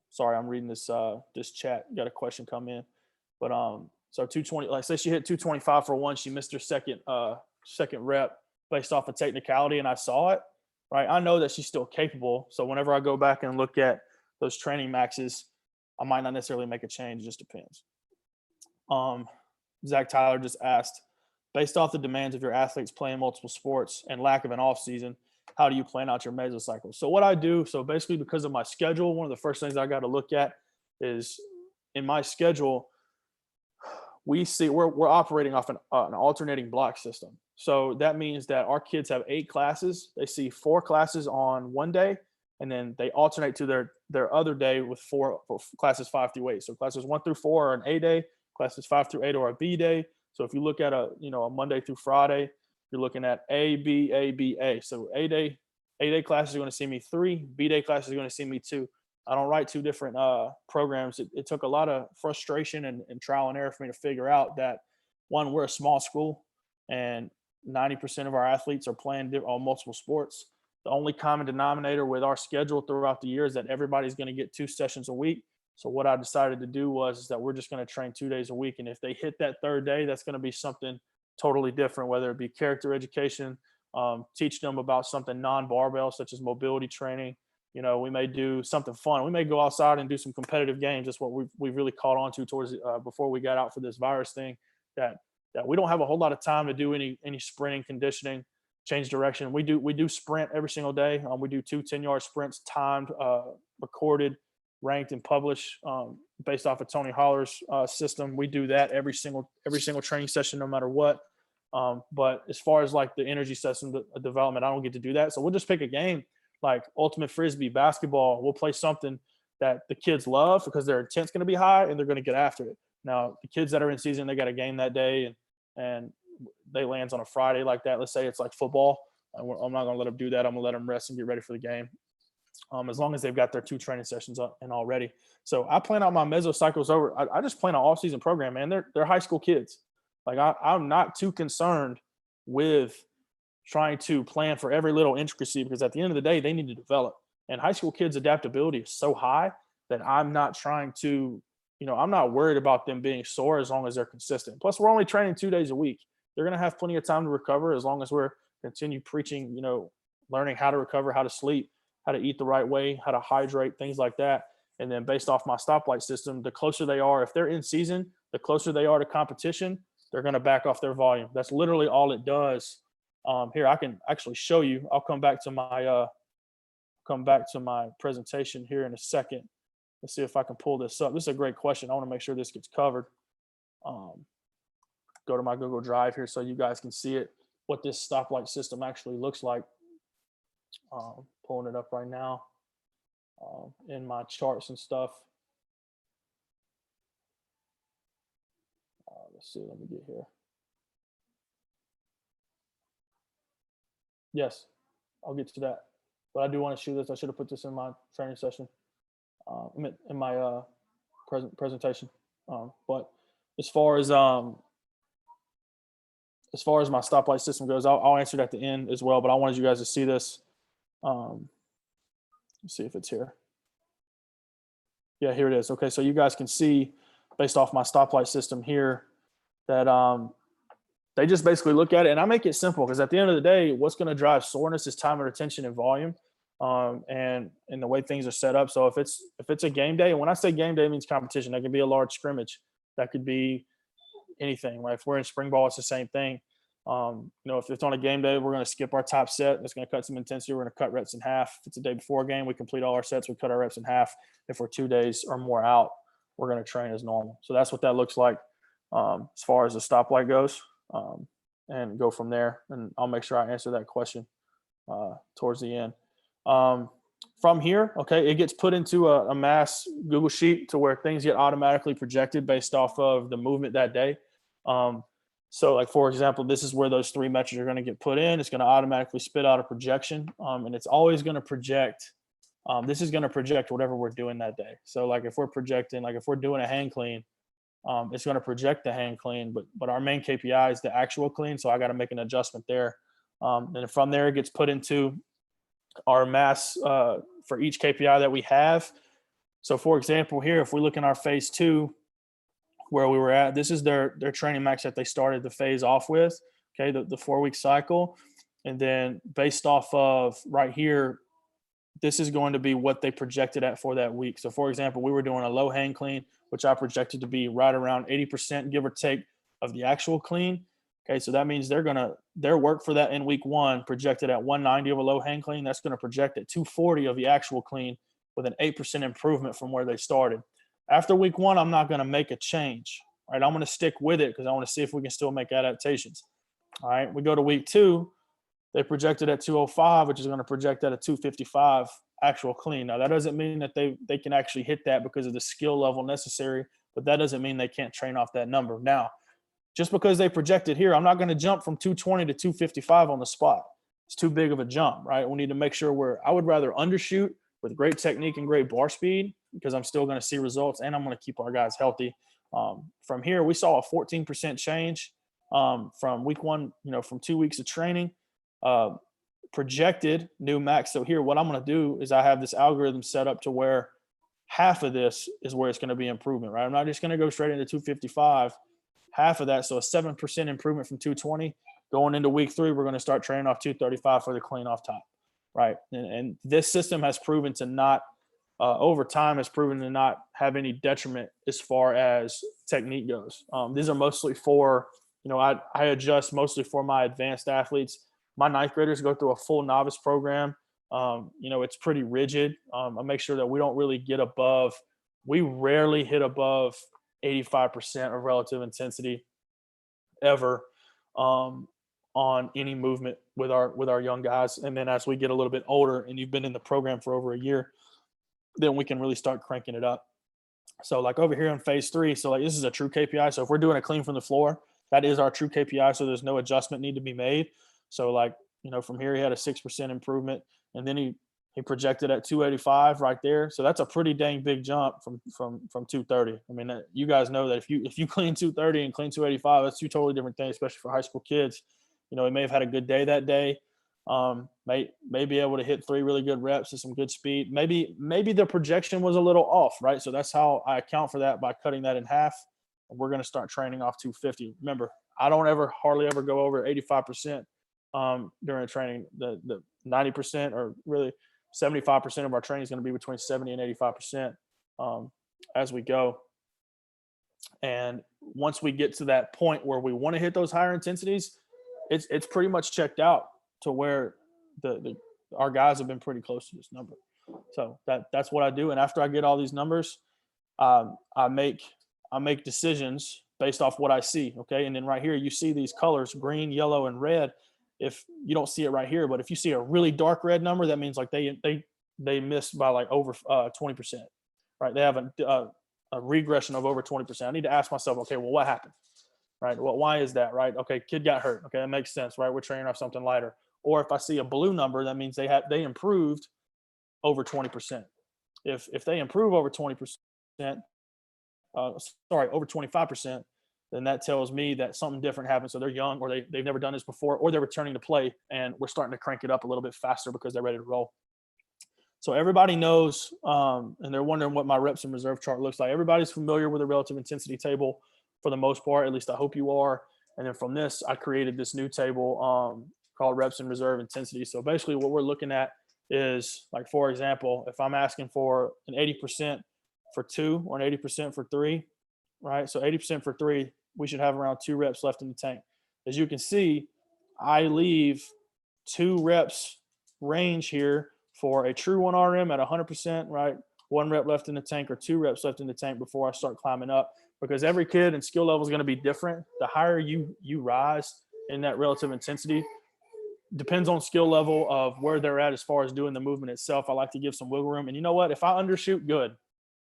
[SPEAKER 6] sorry, I'm reading this chat. Got a question come in, but so 220. Like say she hit 225 for 1. She missed her second rep based off of technicality, and I saw it. Right, I know that she's still capable. So whenever I go back and look at those training maxes, I might not necessarily make a change. It just depends. Zach Tyler just asked, based off the demands of your athletes playing multiple sports and lack of an off season, how do you plan out your mesocycle? So what I do, so basically because of my schedule, one of the first things I got to look at is in my schedule, we're operating off an alternating block system. So that means that our kids have 8 classes. They see 4 classes on one day, and then they alternate to their other day with 4 classes 5 through 8. So classes 1 through 4 are an A day, classes 5 through 8 are a B day. So if you look at a Monday through Friday, you're looking at A, B, A, B, A. So A day classes are going to see me 3, B day classes are going to see me 2. I don't write 2 different programs. It took a lot of frustration and trial and error for me to figure out that, one, we're a small school and 90% of our athletes are playing on multiple sports. The only common denominator with our schedule throughout the year is that everybody's going to get 2 sessions a week. So what I decided to do was that we're just going to train 2 days a week. And if they hit that third day, that's going to be something totally different, whether it be character education, teach them about something non-barbell, such as mobility training. We may do something fun. We may go outside and do some competitive games. That's what we've really caught on to towards before we got out for this virus thing, that we don't have a whole lot of time to do any sprinting, conditioning, change direction. We do sprint every single day. We do 2 10-yard sprints, timed, recorded, ranked, and published based off of Tony Holler's system. We do that every single training session, no matter what. But as far as like the energy system development, I don't get to do that. So we'll just pick a game like ultimate frisbee, basketball. We'll play something that the kids love because their intent's going to be high and they're going to get after it. Now, the kids that are in season, they got a game that day and they lands on a Friday like that. Let's say it's like football. I'm not going to let them do that. I'm going to let them rest and get ready for the game. As long as they've got their 2 training sessions up and already. So I plan out my mesocycles over. I just plan an off-season program, man. They're high school kids. Like I'm not too concerned with trying to plan for every little intricacy because at the end of the day, they need to develop. And high school kids' adaptability is so high that I'm not trying to, I'm not worried about them being sore as long as they're consistent. Plus, we're only training 2 days a week. They're going to have plenty of time to recover as long as we're continue preaching, learning how to recover, how to sleep, how to eat the right way, how to hydrate, things like that. And then based off my stoplight system, the closer they are, if they're in season, the closer they are to competition, they're going to back off their volume. That's literally all it does. Here, I can actually show you. I'll come back to my presentation here in a second. Let's see if I can pull this up. This is a great question. I want to make sure this gets covered. Go to my Google Drive here so you guys can see it, what this stoplight system actually looks like. Pulling it up right now in my charts and stuff. Let's see, let me get here. Yes, I'll get to that. But I do want to show this. I should have put this in my training session, in my presentation. But as far as my stoplight system goes, I'll answer it at the end as well. But I wanted you guys to see this. Let's see if it's here. Yeah, here it is. Okay, so you guys can see based off my stoplight system here that they just basically look at it, and I make it simple because at the end of the day, what's going to drive soreness is time and attention and volume, and the way things are set up. So if it's a game day, and when I say game day, it means competition. That could be a large scrimmage. That could be anything. Right? If we're in spring ball, it's the same thing. If it's on a game day, we're going to skip our top set. That's going to cut some intensity. We're going to cut reps in half. If it's a day before a game, we complete all our sets. We cut our reps in half. If we're 2 days or more out, we're going to train as normal. So that's what that looks like as far as the stoplight goes, and go from there. And I'll make sure I answer that question towards the end. from here, okay, it gets put into a mass Google sheet to where things get automatically projected based off of the movement that day. So like, for example, this is where those 3 metrics are going to get put in. It's going to automatically spit out a projection, and it's always going to project. This is going to project whatever we're doing that day. So like if we're projecting, like if we're doing a hang clean, it's going to project the hang clean, but our main KPI is the actual clean. So I got to make an adjustment there. And from there, it gets put into our mass for each KPI that we have. So for example, here, if we look in our phase 2, where we were at, this is their training max that they started the phase off with, okay, the 4-week cycle. And then based off of right here, this is going to be what they projected at for that week. So for example, we were doing a low hang clean, which I projected to be right around 80%, give or take, of the actual clean. Okay, so that means their work for that in week 1 projected at 190 of a low hang clean. That's going to project at 240 of the actual clean with an 8% improvement from where they started. After week 1, I'm not going to make a change. All right, I'm going to stick with it because I want to see if we can still make adaptations. All right, we go to week 2. They projected at 205, which is going to project at a 255 actual clean. Now, that doesn't mean that they can actually hit that because of the skill level necessary, but that doesn't mean they can't train off that number. Now, just because they projected here, I'm not going to jump from 220 to 255 on the spot. It's too big of a jump, right? We need to make sure I would rather undershoot with great technique and great bar speed because I'm still going to see results and I'm going to keep our guys healthy. From here, we saw a 14% change from week 1, from 2 weeks of training. Projected new max. So here, what I'm going to do is I have this algorithm set up to where half of this is where it's going to be improvement, right? I'm not just going to go straight into 255. Half of that, so a 7% improvement from 220. Going into week 3, we're going to start training off 235 for the clean off top, right? And this system has proven to not, over time, has proven to not have any detriment as far as technique goes. These are mostly for, I adjust mostly for my advanced athletes. My 9th graders go through a full novice program. It's pretty rigid. I make sure that we don't really get above, we rarely hit above 85% of relative intensity ever on any movement with our young guys. And then as we get a little bit older and you've been in the program for over a year, then we can really start cranking it up. So like over here in phase 3, so like this is a true KPI. So if we're doing a clean from the floor, that is our true KPI. So there's no adjustment need to be made. So like, from here he had a 6% improvement, and then he projected at 285 right there. So that's a pretty dang big jump from 230. I mean, you guys know that if you clean 230 and clean 285, that's 2 totally different things, especially for high school kids. He may have had a good day that day. May be able to hit 3 really good reps and some good speed. Maybe the projection was a little off, right? So that's how I account for that, by cutting that in half. And we're going to start training off 250. Remember, I don't hardly ever go over 85% during training. The 90% or really 75% of our training is going to be between 70 and 85% as we go. And once we get to that point where we want to hit those higher intensities, it's pretty much checked out to where our guys have been pretty close to this number. So that's what I do. And after I get all these numbers, I make decisions based off what I see. Okay. And then right here, you see these colors, green, yellow, and red. If you don't see it right here, but if you see a really dark red number, that means like they missed by like over 20%, right? They have a regression of over 20%. I need to ask myself, okay, well, what happened, right? Well, why is that, right? Okay, kid got hurt. Okay, that makes sense, right? We're training off something lighter. Or if I see a blue number, that means they improved over 20%. If they improve over 20%, over 25%, then that tells me that something different happened. So they're young, or they've never done this before, or they're returning to play, and we're starting to crank it up a little bit faster because they're ready to roll. So everybody knows, and they're wondering what my reps and reserve chart looks like. Everybody's familiar with the relative intensity table for the most part, at least I hope you are. And then from this, I created this new table called reps and reserve intensity. So basically what we're looking at is, like, for example, if I'm asking for an 80% for 2 or an 80% for 3, right? So 80% for 3, we should have around 2 reps left in the tank. As you can see, I leave 2 reps range here for a true 1RM at 100%, right? 1 rep left in the tank or 2 reps left in the tank before I start climbing up, because every kid and skill level is going to be different. The higher you rise in that relative intensity, depends on skill level of where they're at as far as doing the movement itself. I like to give some wiggle room. And you know what? If I undershoot, good.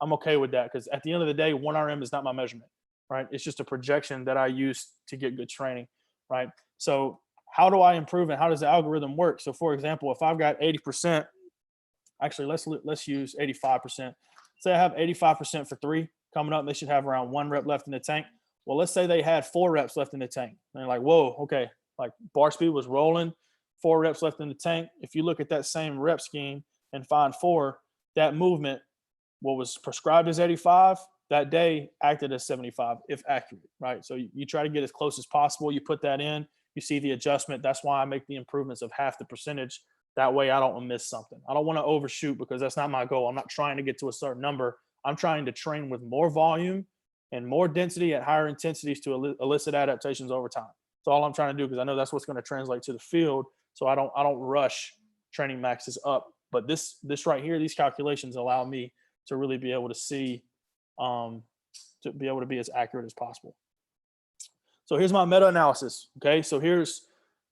[SPEAKER 6] I'm okay with that, because at the end of the day, 1RM is not my measurement, right? It's just a projection that I use to get good training, right? So how do I improve, and how does the algorithm work? So for example, if I've got 80%, actually let's use 85%. Say I have 85% for 3 coming up, they should have around 1 rep left in the tank. Well, let's say they had 4 reps left in the tank. And they're like, whoa, okay, like bar speed was rolling, 4 reps left in the tank. If you look at that same rep scheme and find 4, that movement, what was prescribed as 85, that day acted as 75, if accurate, right? So you try to get as close as possible. You put that in, you see the adjustment. That's why I make the improvements of half the percentage. That way I don't miss something. I don't want to overshoot, because that's not my goal. I'm not trying to get to a certain number. I'm trying to train with more volume and more density at higher intensities to elicit adaptations over time. That's all I'm trying to do, because I know that's what's going to translate to the field. So I don't rush training maxes up. But this right here, these calculations allow me to really be able to see, to be able to be as accurate as possible. So here's my meta-analysis. Okay, so here's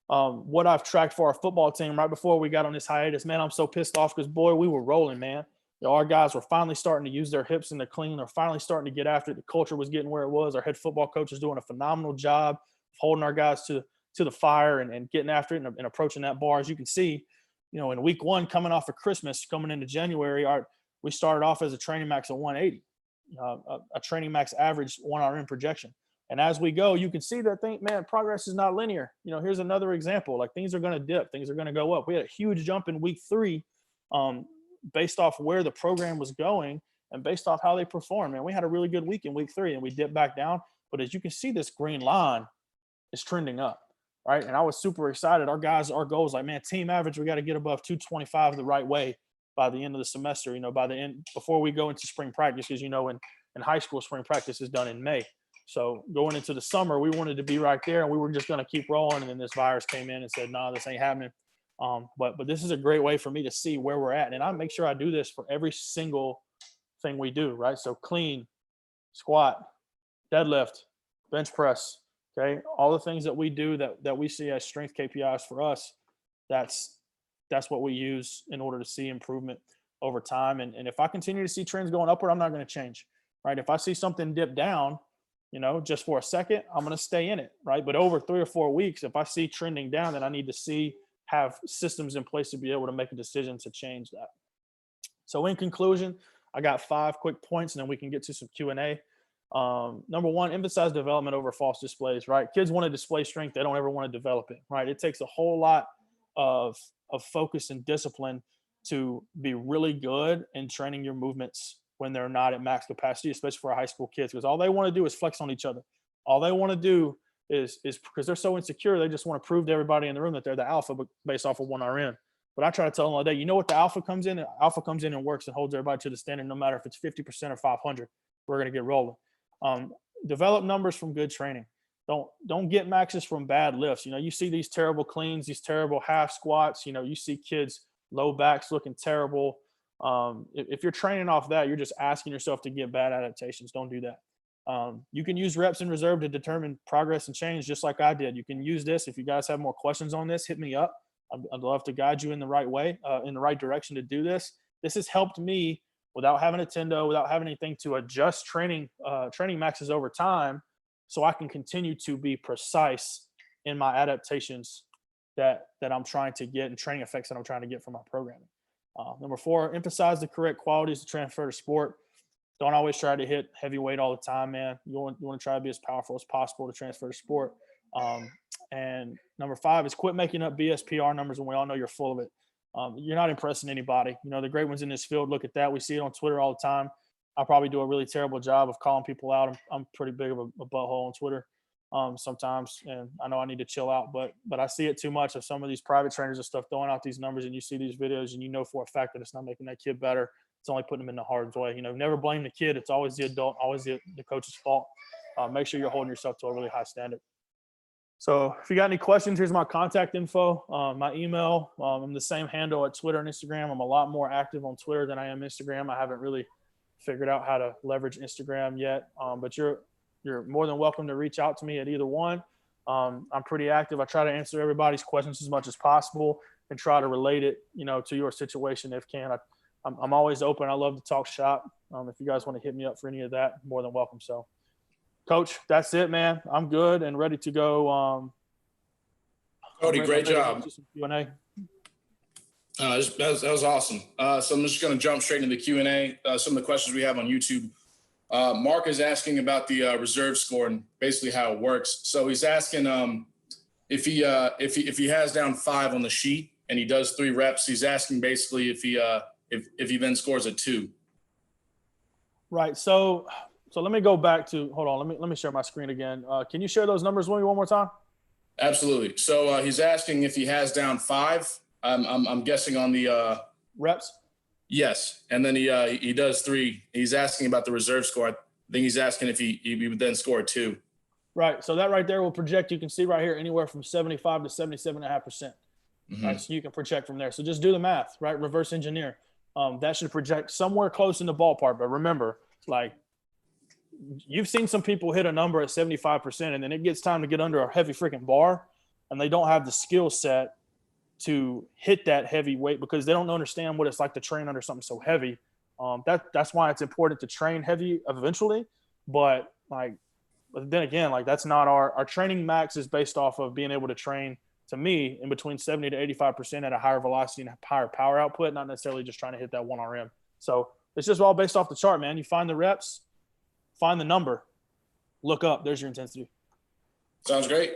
[SPEAKER 6] what I've tracked for our football team right before we got on this hiatus. Man, I'm so pissed off, because boy, we were rolling, man. You know, our guys were finally starting to use their hips and the clean. They're finally starting to get after it. The culture was getting where it was. Our head football coach is doing a phenomenal job of holding our guys to the fire and getting after it and approaching that bar. As you can see, you know, in week 1, coming off of Christmas, coming into January, we started off as a training max of 180, a training max average 1RM projection. And as we go, you can see that man, progress is not linear. You know, here's another example. Like, things are going to dip, things are going to go up. We had a huge jump in week 3, based off where the program was going and based off how they performed. Man, we had a really good week in week 3, and we dipped back down. But as you can see, this green line is trending up, right? And I was super excited. Our goal is like, man, team average, we got to get above 225 the right way by the end of the semester, you know, by the end, before we go into spring practice, because, you know, in high school, spring practice is done in May. So going into the summer, we wanted to be right there, and we were just going to keep rolling. And then this virus came in and said, no, this ain't happening. But this is a great way for me to see where we're at. And I make sure I do this for every single thing we do, right? So clean, squat, deadlift, bench press, okay? All the things that we do that we see as strength KPIs for us, that's what we use in order to see improvement over time. And if I continue to see trends going upward, I'm not going to change, right? If I see something dip down, you know, just for a second, I'm going to stay in it, right? But over 3 or 4 weeks, if I see trending down, then I need to have systems in place to be able to make a decision to change that. So in conclusion, I got 5 quick points, and then we can get to some Q&A. Number 1, emphasize development over false displays, right? Kids want to display strength. They don't ever want to develop it, right? It takes a whole lot of focus and discipline to be really good in training your movements when they're not at max capacity, especially for our high school kids, because all they want to do is flex on each other. All they want to do is because they're so insecure, they just want to prove to everybody in the room that they're the alpha based off of 1RM. But I try to tell them all day, you know what the alpha comes in? The alpha comes in and works and holds everybody to the standard, no matter if it's 50% or 500. We're going to get rolling. Develop numbers from good training. Don't get maxes from bad lifts. You know, you see these terrible cleans, these terrible half squats. You know, you see kids low backs looking terrible. If you're training off that, you're just asking yourself to get bad adaptations. Don't do that. You can use reps in reserve to determine progress and change, just like I did. You can use this. If you guys have more questions on this, hit me up. I'd love to guide you in the right way, in the right direction to do this. This has helped me without having a Tendo, without having anything, to adjust training maxes over time, so I can continue to be precise in my adaptations that I'm trying to get, and training effects that I'm trying to get from my programming. Number 4, emphasize the correct qualities to transfer to sport. Don't always try to hit heavyweight all the time, man. You want to try to be as powerful as possible to transfer to sport. And number 5 is quit making up BSPR numbers when we all know you're full of it. You're not impressing anybody. You know, the great ones in this field, look at that. We see it on Twitter all the time. I probably do a really terrible job of calling people out. I'm pretty big of a butthole on Twitter sometimes, and I know I need to chill out, but I see it too much of some of these private trainers and stuff throwing out these numbers, and you see these videos and you know for a fact that it's not making that kid better. It's only putting them in the hard way. You know, never blame the kid. It's always the adult, always the coach's fault. Make sure you're holding yourself to a really high standard. So if you got any questions, here's my contact info, my email. I'm the same handle at Twitter and Instagram. I'm a lot more active on Twitter than I am Instagram. I haven't really figured out how to leverage Instagram yet, but you're more than welcome to reach out to me at either one. I'm pretty active. I try to answer everybody's questions as much as possible and try to relate it, to your situation if can. I'm always open. I love to talk shop. If you guys want to hit me up for any of that, more than welcome. So, Coach, that's it, man. I'm good and ready to go.
[SPEAKER 1] Cody, great job.
[SPEAKER 6] Q&A.
[SPEAKER 1] That was awesome. So I'm just going to jump straight into the Q&A. Some of the questions we have on YouTube. Mark is asking about the reserve score and basically how it works. So he's asking if he has down 5 on the sheet and he does 3 reps, he's asking basically if he then scores a 2.
[SPEAKER 6] Right. So let me go back to, hold on. Let me share my screen again. Can you share those numbers with me one more time?
[SPEAKER 1] Absolutely. So he's asking if he has down 5. I'm guessing on the
[SPEAKER 6] Reps.
[SPEAKER 1] yes, and then he does 3. He's asking about the reserve score. I think he's asking if he would then score a 2.
[SPEAKER 6] Right. So that right there will project. You can see right here anywhere from 75 to 77.5%.
[SPEAKER 1] Mm-hmm.
[SPEAKER 6] Right. So you can project from there. So just do the math. Right. Reverse engineer. That should project somewhere close in the ballpark. But remember, like, you've seen some people hit a number at 75%, and then it gets time to get under a heavy freaking bar, and they don't have the skill set to hit that heavy weight because they don't understand what it's like to train under something so heavy. That's why it's important to train heavy eventually. But then again, that's not our training max is based off of being able to train, to me, in between 70 to 85% at a higher velocity and higher power output, not necessarily just trying to hit that 1 RM. So it's just all based off the chart, man. You find the reps, find the number, look up. There's your intensity.
[SPEAKER 1] Sounds great.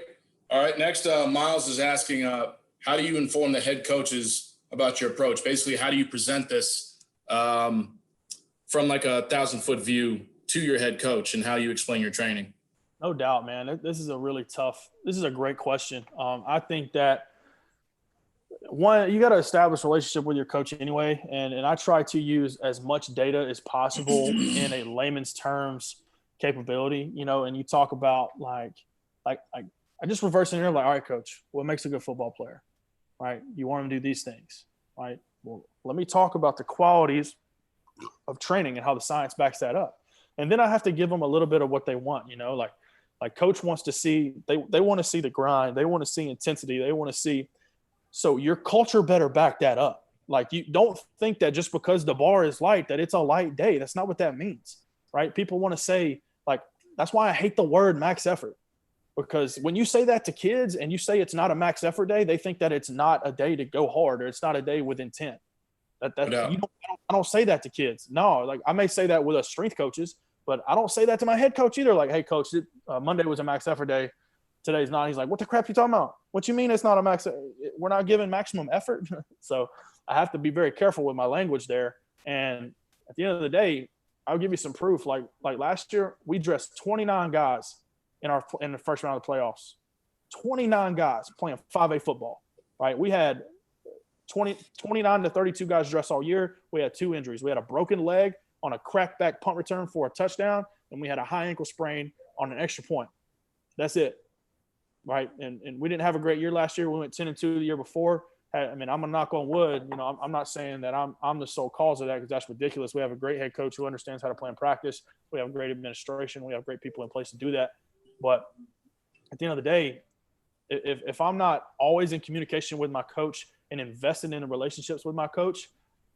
[SPEAKER 1] All right. Next, Miles is asking, how do you inform the head coaches about your approach? Basically, how do you present this from like a 1,000-foot view to your head coach and how you explain your training?
[SPEAKER 6] No doubt, man. This is a great question. I think that, one, you got to establish a relationship with your coach anyway. And I try to use as much data as possible in a layman's terms capability, and you talk about I just reverse engineer, all right, coach, what makes a good football player? Right? You want him to do these things, right? Well, let me talk about the qualities of training and how the science backs that up. And then I have to give them a little bit of what they want, like coach wants to see, they want to see the grind. They want to see intensity. They want to see, so your culture better back that up. Like, you don't think that just because the bar is light, that it's a light day. That's not what that means, right? People want to say, that's why I hate the word max effort. Because when you say that to kids and you say it's not a max effort day, they think that it's not a day to go hard or it's not a day with intent. I don't say that to kids. No, I may say that with us strength coaches, but I don't say that to my head coach either. Like, hey, coach, Monday was a max effort day. Today's not. He's like, what the crap you talking about? What you mean it's not a max? We're not giving maximum effort. So I have to be very careful with my language there. And at the end of the day, I'll give you some proof. Like last year, we dressed 29 guys in the first round of the playoffs. 29 guys playing 5A football, right? We had 29 to 32 guys dressed all year. We had 2 injuries. We had a broken leg on a crackback punt return for a touchdown, and we had a high ankle sprain on an extra point. That's it, right? And we didn't have a great year last year. We went 10-2 the year before. I mean, I'm gonna knock on wood. I'm not saying that I'm the sole cause of that, because that's ridiculous. We have a great head coach who understands how to play in practice. We have great administration. We have great people in place to do that. But at the end of the day, if I'm not always in communication with my coach and investing in the relationships with my coach,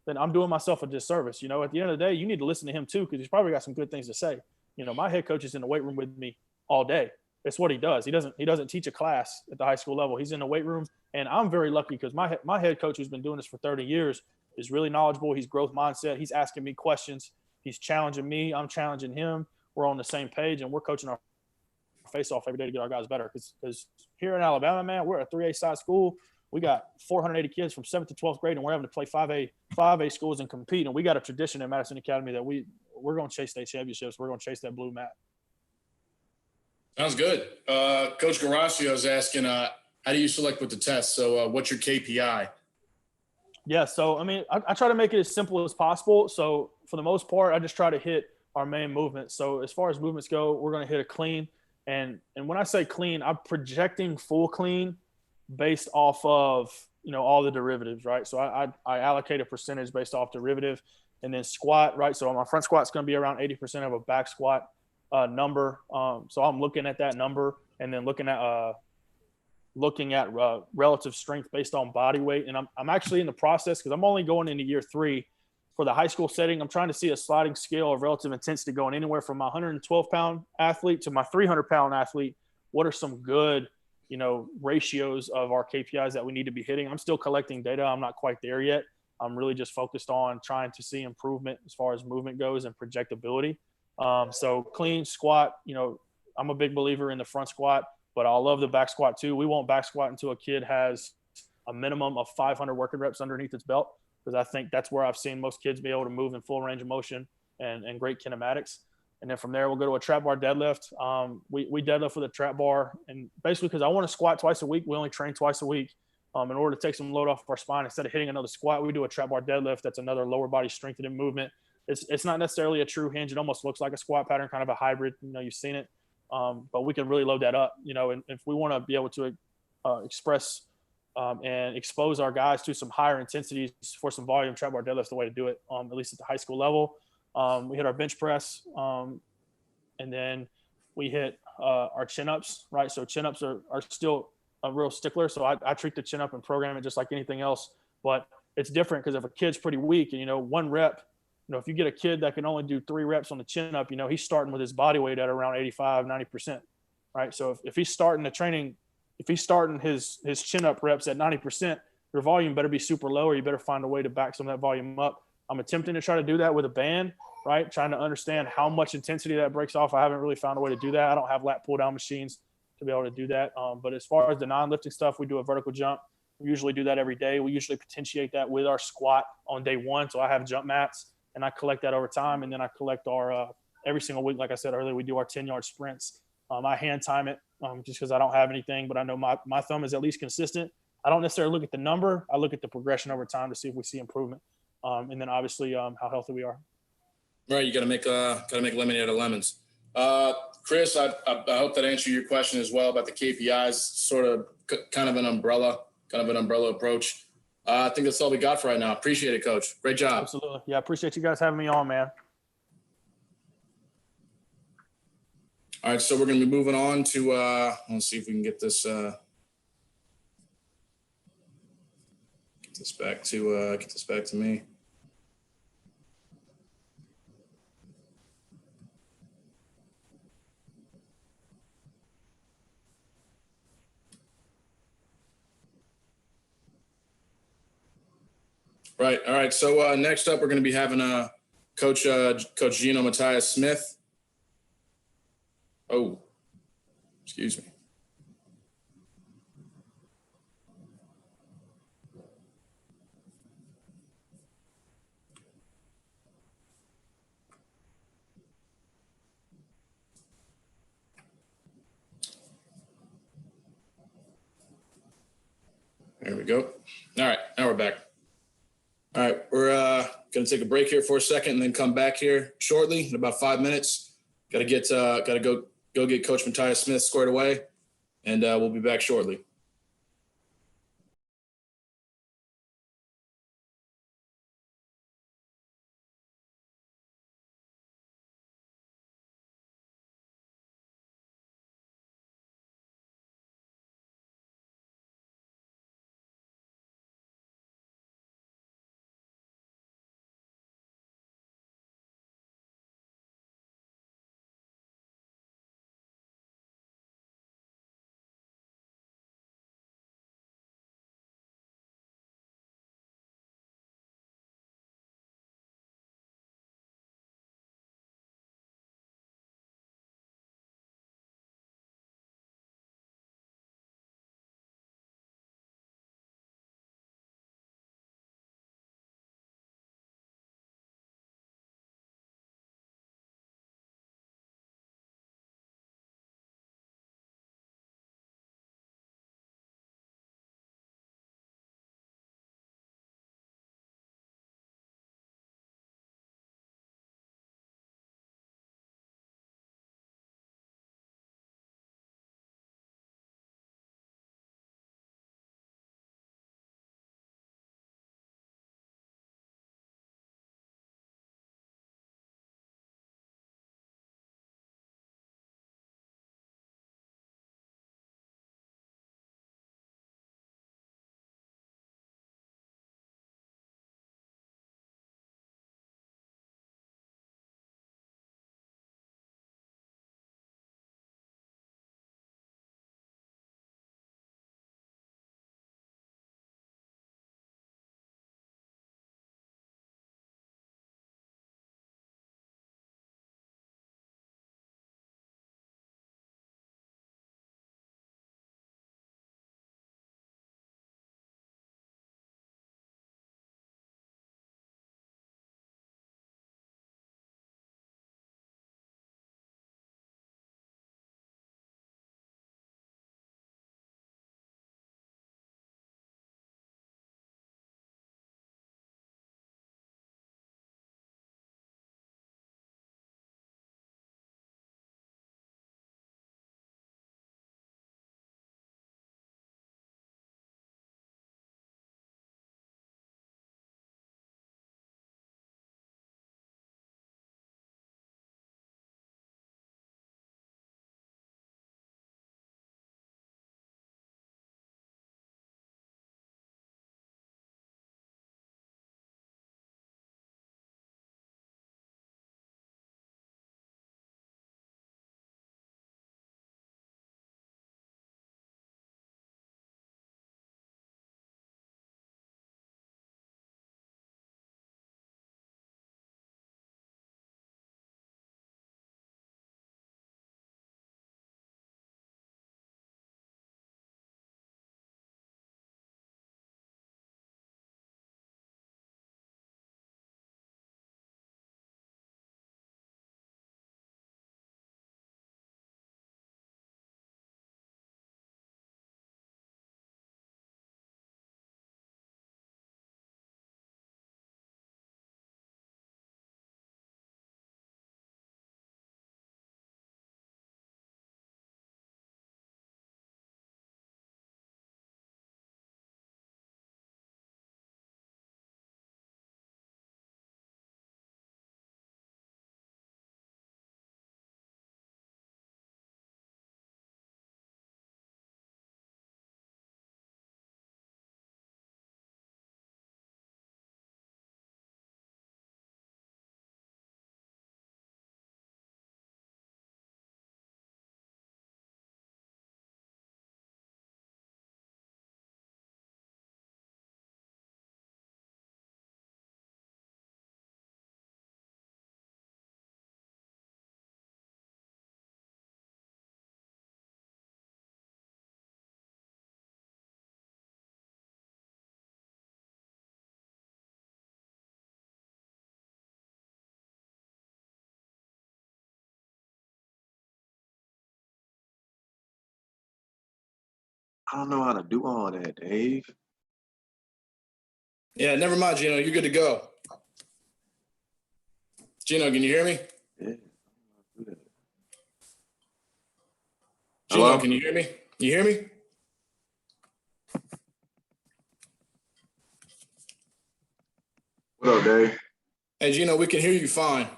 [SPEAKER 6] then I'm doing myself a disservice. At the end of the day, you need to listen to him too, because he's probably got some good things to say. My head coach is in the weight room with me all day. It's what he does. He doesn't teach a class at the high school level. He's in the weight room, and I'm very lucky because my head coach, who's been doing this for 30 years, is really knowledgeable. He's growth mindset. He's asking me questions. He's challenging me. I'm challenging him. We're on the same page, and we're coaching our face off every day to get our guys better. Because here in Alabama, man, we're a 3A size school. We got 480 kids from 7th to 12th grade, and we're having to play 5A schools and compete. And we got a tradition at Madison Academy that we're going to chase state championships. We're going to chase that blue mat.
[SPEAKER 1] Sounds good. Coach Garaccio is asking, how do you select with the test? So what's your KPI?
[SPEAKER 6] Yeah, so, I mean, I try to make it as simple as possible. So for the most part, I just try to hit our main movements. So as far as movements go, we're going to hit a clean. And when I say clean, I'm projecting full clean based off of, all the derivatives, right? So I allocate a percentage based off derivative, and then squat, right? So my front squat's going to be around 80% of a back squat number. So I'm looking at that number and then looking at looking at relative strength based on body weight. And I'm actually in the process, because I'm only going into year 3 for the high school setting. I'm trying to see a sliding scale of relative intensity going anywhere from my 112-pound athlete to my 300-pound athlete. What are some good, ratios of our KPIs that we need to be hitting? I'm still collecting data. I'm not quite there yet. I'm really just focused on trying to see improvement as far as movement goes and projectability. So clean squat, I'm a big believer in the front squat, but I love the back squat too. We won't back squat until a kid has a minimum of 500 working reps underneath its belt, because I think that's where I've seen most kids be able to move in full range of motion and great kinematics. And then from there, we'll go to a trap bar deadlift. We deadlift with a trap bar, and basically because I want to squat twice a week, we only train twice a week. In order to take some load off our spine, instead of hitting another squat, we do a trap bar deadlift. That's another lower body strengthening movement. It's not necessarily a true hinge. It almost looks like a squat pattern, kind of a hybrid. You've seen it, but we can really load that up. And if we want to be able to express and expose our guys to some higher intensities for some volume, trap bar deadlift's the way to do it. At least at the high school level, we hit our bench press, and then we hit our chin ups. Right, so chin ups are still a real stickler. So I treat the chin up and program it just like anything else, but it's different because if a kid's pretty weak and, 1 rep, if you get a kid that can only do 3 reps on the chin up, he's starting with his body weight at around 85, 90%. Right. So if he's starting the training, if he's starting his chin up reps at 90%, your volume better be super low, or you better find a way to back some of that volume up. I'm attempting to try to do that with a band, right? Trying to understand how much intensity that breaks off. I haven't really found a way to do that. I don't have lat pull down machines to be able to do that. But as far as the non-lifting stuff, we do a vertical jump. We usually do that every day. We usually potentiate that with our squat on day 1. So I have jump mats, and I collect that over time. And then I collect our, every single week, like I said earlier, we do our 10-yard sprints. I hand time it just because I don't have anything, but I know my thumb is at least consistent. I don't necessarily look at the number. I look at the progression over time to see if we see improvement. And then obviously how healthy we are.
[SPEAKER 1] Right. You got to make lemonade out of lemons. Chris, I hope that answered your question as well about the KPIs, sort of kind of an umbrella approach. I think that's all we got for right now. Appreciate it, Coach. Great job.
[SPEAKER 6] Absolutely. Yeah, I appreciate you guys having me on, man.
[SPEAKER 1] All right, so we're going to be moving on to let's see if we can get this back to me. Right. All right. So next up, we're going to be having Coach Gino Smith. Oh, excuse me. There we go. All right. Now we're back. All right. We're going to take a break here for a second and then come back here shortly in about 5 minutes. Got to go get Coach Matthias Smith squared away, and we'll be back shortly.
[SPEAKER 4] I don't know how to do all that, Dave.
[SPEAKER 1] Yeah, never mind, Gino. You're good to go. Gino, can you hear me?
[SPEAKER 4] Yeah.
[SPEAKER 1] Gino,
[SPEAKER 4] Hello?
[SPEAKER 1] can you hear me? You hear me?
[SPEAKER 4] What up, Dave?
[SPEAKER 1] Hey, Gino, we can hear you fine.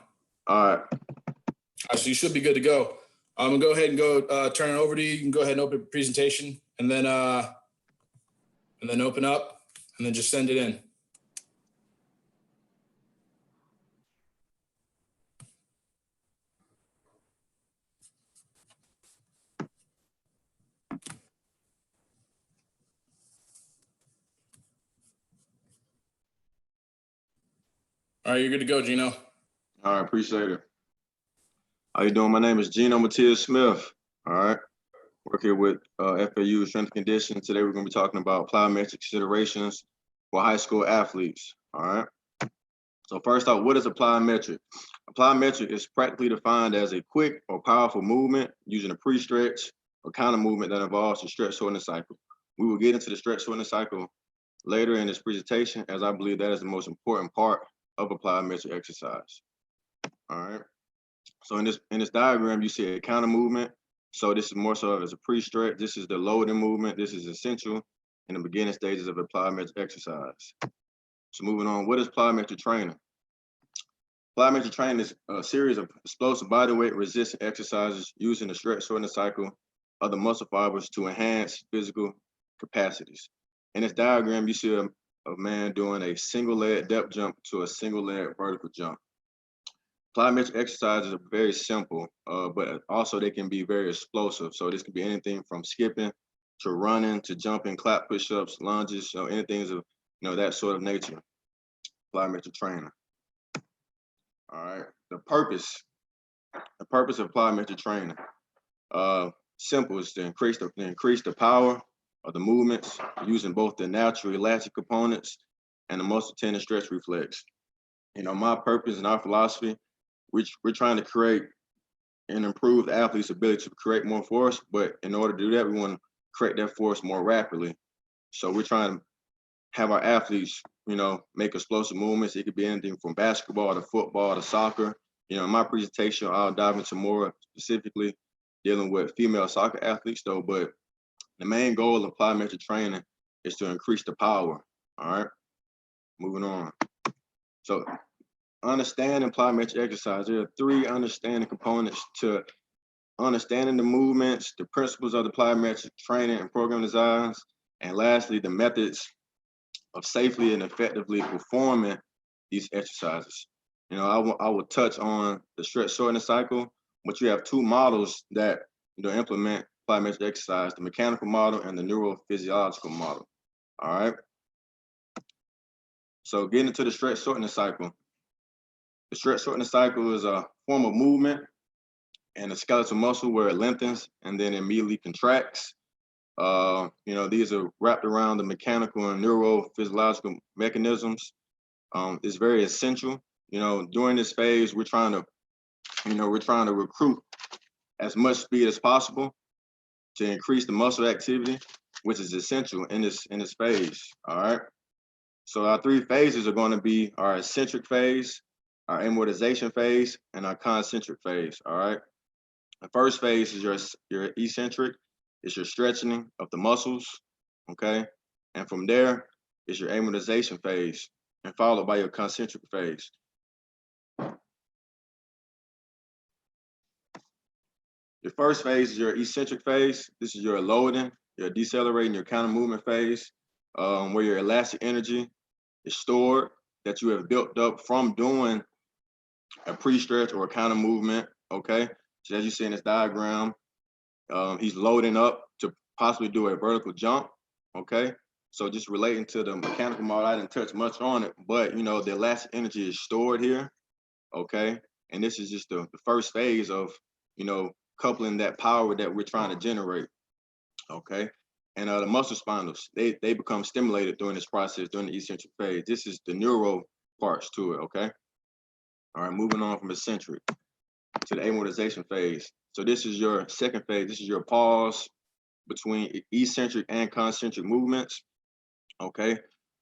[SPEAKER 4] All right.
[SPEAKER 1] So you should be good to go. I'm gonna go ahead and go turn it over to you. You can go ahead and open the presentation and then open up and then just send it in. All right, you're good to go, Gino.
[SPEAKER 4] All right, appreciate it. How you doing? My name is Gino Smith. All right. Work here with FAU Strength and Conditioning. Today we're going to be talking about plyometric considerations for high school athletes. All right. So first off, what is a plyometric? A plyometric is practically defined as a quick or powerful movement using a pre-stretch or counter movement that involves a stretch shortening cycle. We will get into the stretch shortening cycle later in this presentation, as I believe that is the most important part of a plyometric exercise. All right. So in this diagram, you see a counter movement. So this is more so as a pre-stretch. This is the loading movement. This is essential in the beginning stages of a plyometric exercise. So moving on, what is plyometric training? Plyometric training is a series of explosive bodyweight resistant exercises using the stretch shortening cycle of the muscle fibers to enhance physical capacities. In this diagram, you see a man doing a single leg depth jump to a single leg vertical jump. Plyometric exercises are very simple, but also they can be very explosive. So this can be anything from skipping to running to jumping, clap push-ups, lunges, so anything of that sort of nature. Plyometric training. All right. The purpose of plyometric training. Simple is to increase the power of the movements using both the natural elastic components and the muscle tendon stretch reflex. My purpose and our philosophy, we're trying to create and improve the athlete's ability to create more force, but in order to do that, we want to create that force more rapidly. So we're trying to have our athletes, make explosive movements. It could be anything from basketball to football to soccer. In my presentation, I'll dive into more specifically dealing with female soccer athletes though, but the main goal of plyometric training is to increase the power. All right, moving on. So understanding plyometric exercise, there are 3 understanding components to understanding the movements, the principles of the plyometric training and program designs, and lastly, the methods of safely and effectively performing these exercises. I will touch on the stretch shortening cycle, but you have 2 models that implement plyometric exercise: the mechanical model and the neurophysiological model. All right. So getting into the stretch shortening cycle. The stretch shortening cycle is a form of movement and a skeletal muscle where it lengthens and then immediately contracts. These are wrapped around the mechanical and neurophysiological mechanisms. It's very essential. During this phase, we're trying to recruit as much speed as possible to increase the muscle activity, which is essential in this phase. All right. So our 3 phases are going to be our eccentric phase, our amortization phase, and our concentric phase. All right. The first phase is your eccentric. It's your stretching of the muscles. Okay. And from there is your amortization phase, and followed by your concentric phase. Your first phase is your eccentric phase. This is your loading, your decelerating, your counter movement phase, where your elastic energy is stored that you have built up from doing a pre-stretch or a counter movement. Okay. So as you see in this diagram, he's loading up to possibly do a vertical jump. Okay. So just relating to the mechanical model, I didn't touch much on it, but the elastic energy is stored here. Okay. And this is just the first phase of, coupling that power that we're trying to generate. Okay. And the muscle spindles, they become stimulated during this process, during the eccentric phase. This is the neuro parts to it. Okay. All right. Moving on from eccentric to the amortization phase. So this is your second phase. This is your pause, between eccentric and concentric movements. Okay.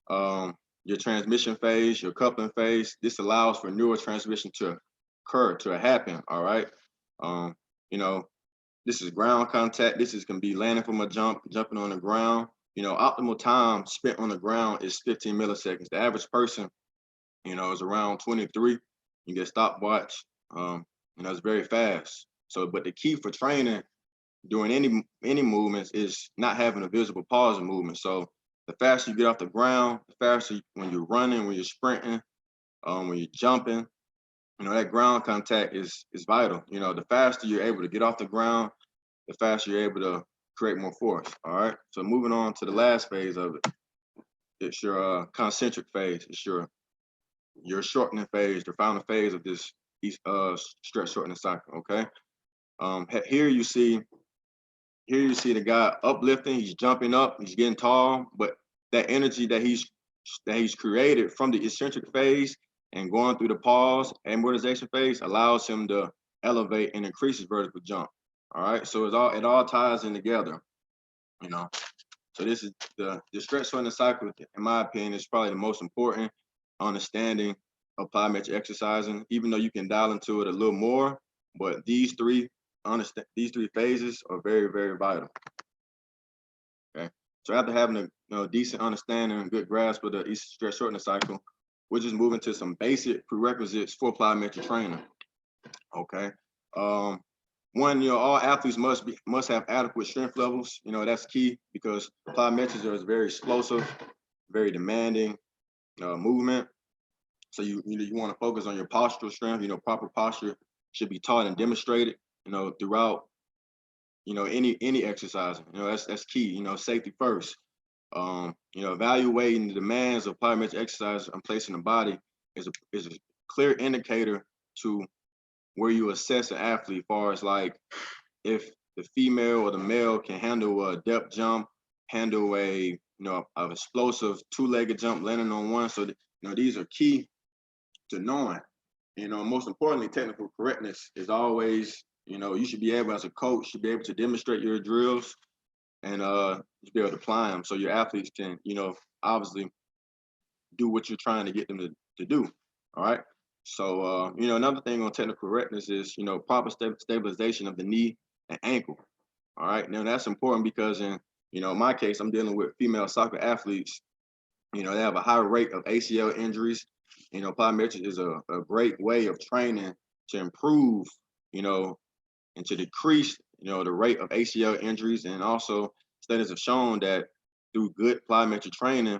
[SPEAKER 4] Your transmission phase, your coupling phase, this allows for neurotransmission to occur, to happen. All right. You know, this is ground contact. This can be landing from a jump, jumping on the ground. You know, optimal time spent on the ground is 15 milliseconds. The average person, you know, is around 23. You get stopwatch. You know, it's very fast. So, but the key for training during any movements is not having a visible pause in movement. So the faster you get off the ground, the faster when you're running, when you're sprinting, when you're jumping, you know, that ground contact is vital. You know, the faster you're able to get off the ground, the faster you're able to create more force. All right. So moving on to the last phase of it, it's your concentric phase. It's your shortening phase, the final phase of this stretch shortening cycle. Okay. Here you see the guy uplifting. He's jumping up. He's getting tall, but that energy that he's created from the eccentric phase and going through the pause amortization phase allows him to elevate and increase his vertical jump. All right, so it all ties in together, you know. So this is the stretch shortening cycle, in my opinion, is probably the most important understanding of plyometric exercising. Even though you can dial into it a little more, but these three phases are very, very vital. Okay, so after having a decent understanding and good grasp of the stretch shortening cycle, we're just moving to some basic prerequisites for plyometric training. Okay. One, you know, all athletes must have adequate strength levels. You know, that's key because plyometrics is very explosive, very demanding movement. So you want to focus on your postural strength. You know, proper posture should be taught and demonstrated, you know, throughout, you know, any exercise. You know, that's key. You know, safety first. You know, evaluating the demands of plyometric exercise and placing the body is a clear indicator to where you assess an athlete, as far as like if the female or the male can handle a depth jump, handle an explosive two-legged jump landing on one. So, you know, these are key to knowing. You know, most importantly, technical correctness is always, you know, you should be able, as a coach, should be able to demonstrate your drills and just be able to apply them so your athletes can, you know, obviously do what you're trying to get them to do. All right. So, you know, another thing on technical correctness is, you know, proper stabilization of the knee and ankle. All right. Now that's important because in, you know, my case, I'm dealing with female soccer athletes. You know, they have a high rate of ACL injuries. You know, plyometrics is a great way of training to improve, you know, and to decrease, you know, the rate of ACL injuries. And also studies have shown that through good plyometric training,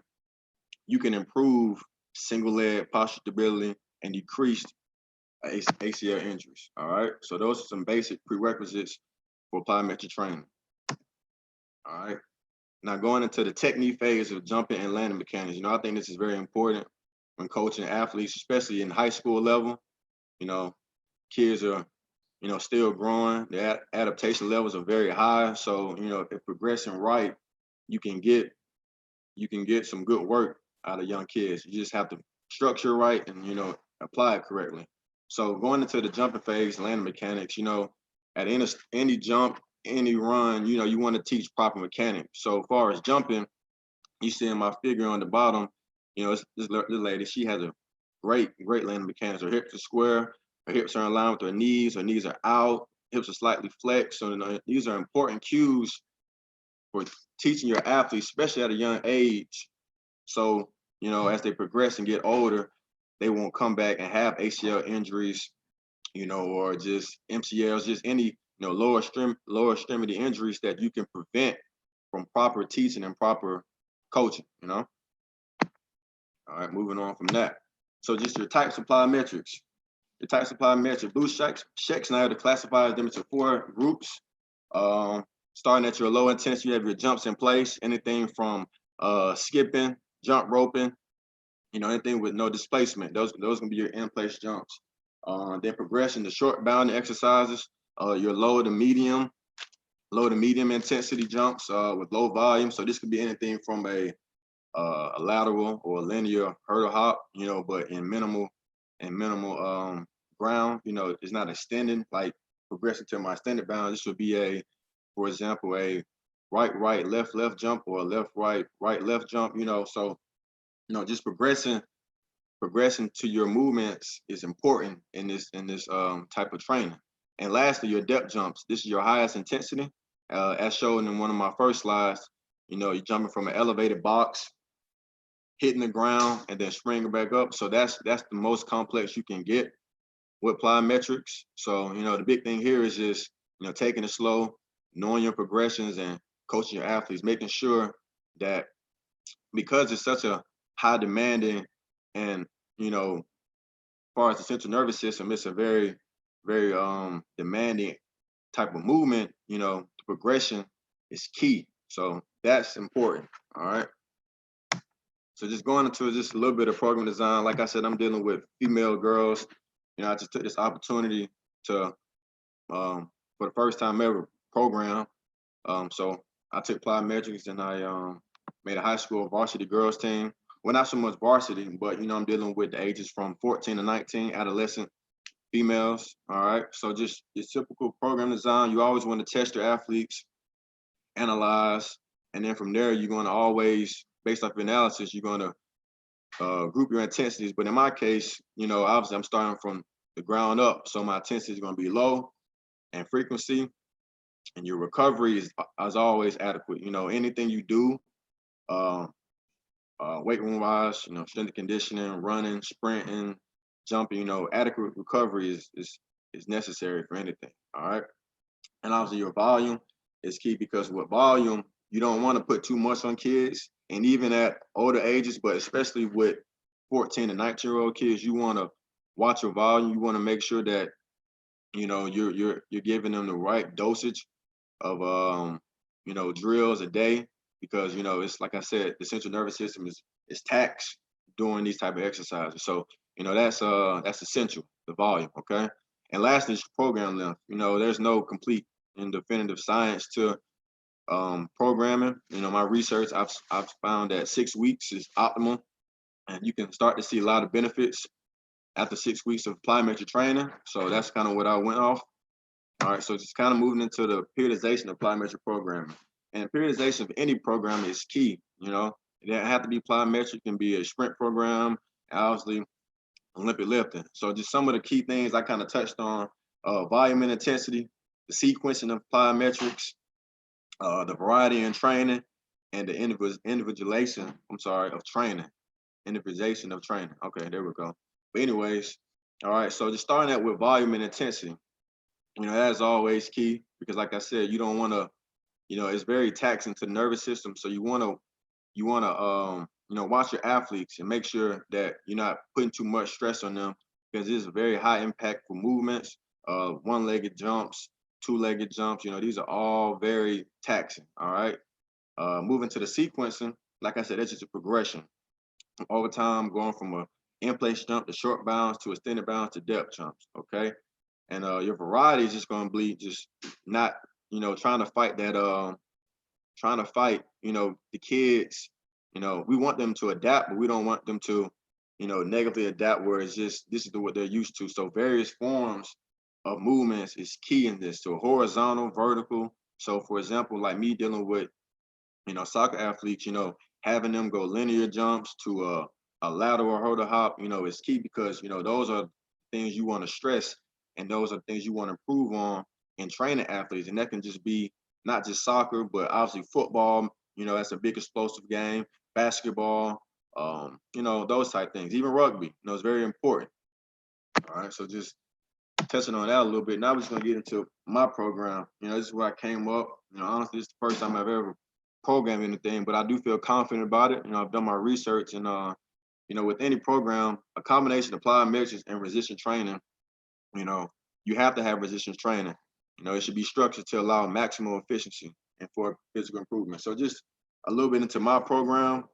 [SPEAKER 4] you can improve single leg posture stability and decrease ACL injuries. All right. So those are some basic prerequisites for plyometric training. All right. Now going into the technique phase of jumping and landing mechanics, you know, I think this is very important when coaching athletes, especially in high school level. You know, kids are, you know, still growing. Their adaptation levels are very high. So, you know, if progressing right, you can get some good work out of young kids. You just have to structure right and, you know, apply it correctly. So going into the jumping phase, landing mechanics, you know, at any jump, any run, you know, you want to teach proper mechanics. So as far as jumping, you see in my figure on the bottom, you know, this lady, she has a great landing mechanics. Her hips are square, her hips are in line with her knees are out, hips are slightly flexed. So, you know, these are important cues for teaching your athletes, especially at a young age. So, you know, as they progress and get older, they won't come back and have ACL injuries, you know, or just MCLs, just any, you know, lower extremity injuries that you can prevent from proper teaching and proper coaching, you know. All right, moving on from that. So just your types of plyometrics. The types of plyometric boost checks now to classify them into 4 groups. Starting at your low intensity, you have your jumps in place, anything from skipping, jump roping, you know, anything with no displacement. Those can be your in-place jumps. Then progression to short bounding exercises, your low to medium intensity jumps with low volume. So this could be anything from a lateral or linear hurdle hop, you know, but in minimal ground, you know, it's not extending, like progressing to my extended bound. This would be for example, a right, left jump, or left, right, left jump, so, just progressing to your movements is important in this type of training. And lastly, your depth jumps. This is your highest intensity, as shown in one of my first slides. You're jumping from an elevated box, hitting the ground, and then springing back up. So that's the most complex you can get with plyometrics. So the big thing here is just taking it slow, knowing your progressions, and coaching your athletes, making sure that, because it's such a high demanding, and as far as the central nervous system, it's a very, very demanding type of movement. The progression is key. So that's important. All right. So just going into just a little bit of program design. Like I said, I'm dealing with female girls. I just took this opportunity to, for the first time ever, program. So I took plyometrics, and I made a high school varsity girls team. Well, not so much varsity, but I'm dealing with the ages from 14 to 19, adolescent females. All right. So just your typical program design. You always want to test your athletes, analyze, and then from there, you're going to always, based off your analysis, you're going to group your intensities. But in my case, obviously I'm starting from the ground up. So my intensity is going to be low and frequency, and your recovery is, as always, adequate. Anything you do, weight room wise, strength and conditioning, running, sprinting, jumping, adequate recovery is necessary for anything. All right. And obviously your volume is key, because with volume, you don't want to put too much on kids, and even at older ages, but especially with 14 and 19-year-old kids, you want to watch your volume. You want to make sure that you're giving them the right dosage of drills a day, because it's like I said, the central nervous system is taxed during these type of exercises. So that's essential, the volume. Okay. And lastly is program length. There's no complete and definitive science to programming. My research, I've found that 6 weeks is optimal, and you can start to see a lot of benefits after 6 weeks of plyometric training. So that's kind of what I went off. All right, so just kind of moving into the periodization of plyometric programming. And periodization of any program is key. It doesn't have to be plyometric, it can be a sprint program, obviously Olympic lifting. So just some of the key things I kind of touched on: volume and intensity, the sequencing of plyometrics, the variety in training, and the individualization of training. Individualization of training. Okay, there we go. But anyways, all right, so just starting out with volume and intensity. That is always key, because like I said, you don't want to, it's very taxing to the nervous system. So you want to watch your athletes and make sure that you're not putting too much stress on them, because it's a very high impact for movements, one-legged jumps, two-legged jumps. These are all very taxing. All right. Moving to the sequencing, like I said, that's just a progression over time, going from a in-place jump to short bounds to extended bounds to depth jumps. Okay. And your variety is just going to be just not, trying to fight that, the kids. We want them to adapt, but we don't want them to, negatively adapt, where it's just, this is what they're used to. So various forms of movements is key in this. So horizontal, vertical. So for example, like me dealing with, soccer athletes, having them go linear jumps to a lateral hurdle hop, is key, because, those are things you want to stress, and those are things you want to improve on in training athletes. And that can just be not just soccer, but obviously football, that's a big explosive game, basketball, those type things, even rugby, it's very important. All right, so just touching on that a little bit. Now we're just gonna get into my program. This is where I came up. Honestly, it's the first time I've ever programmed anything, but I do feel confident about it. I've done my research, and with any program, a combination of plyometrics and resistance training, you have to have resistance training. It should be structured to allow maximum efficiency and for physical improvement. So just a little bit into my program,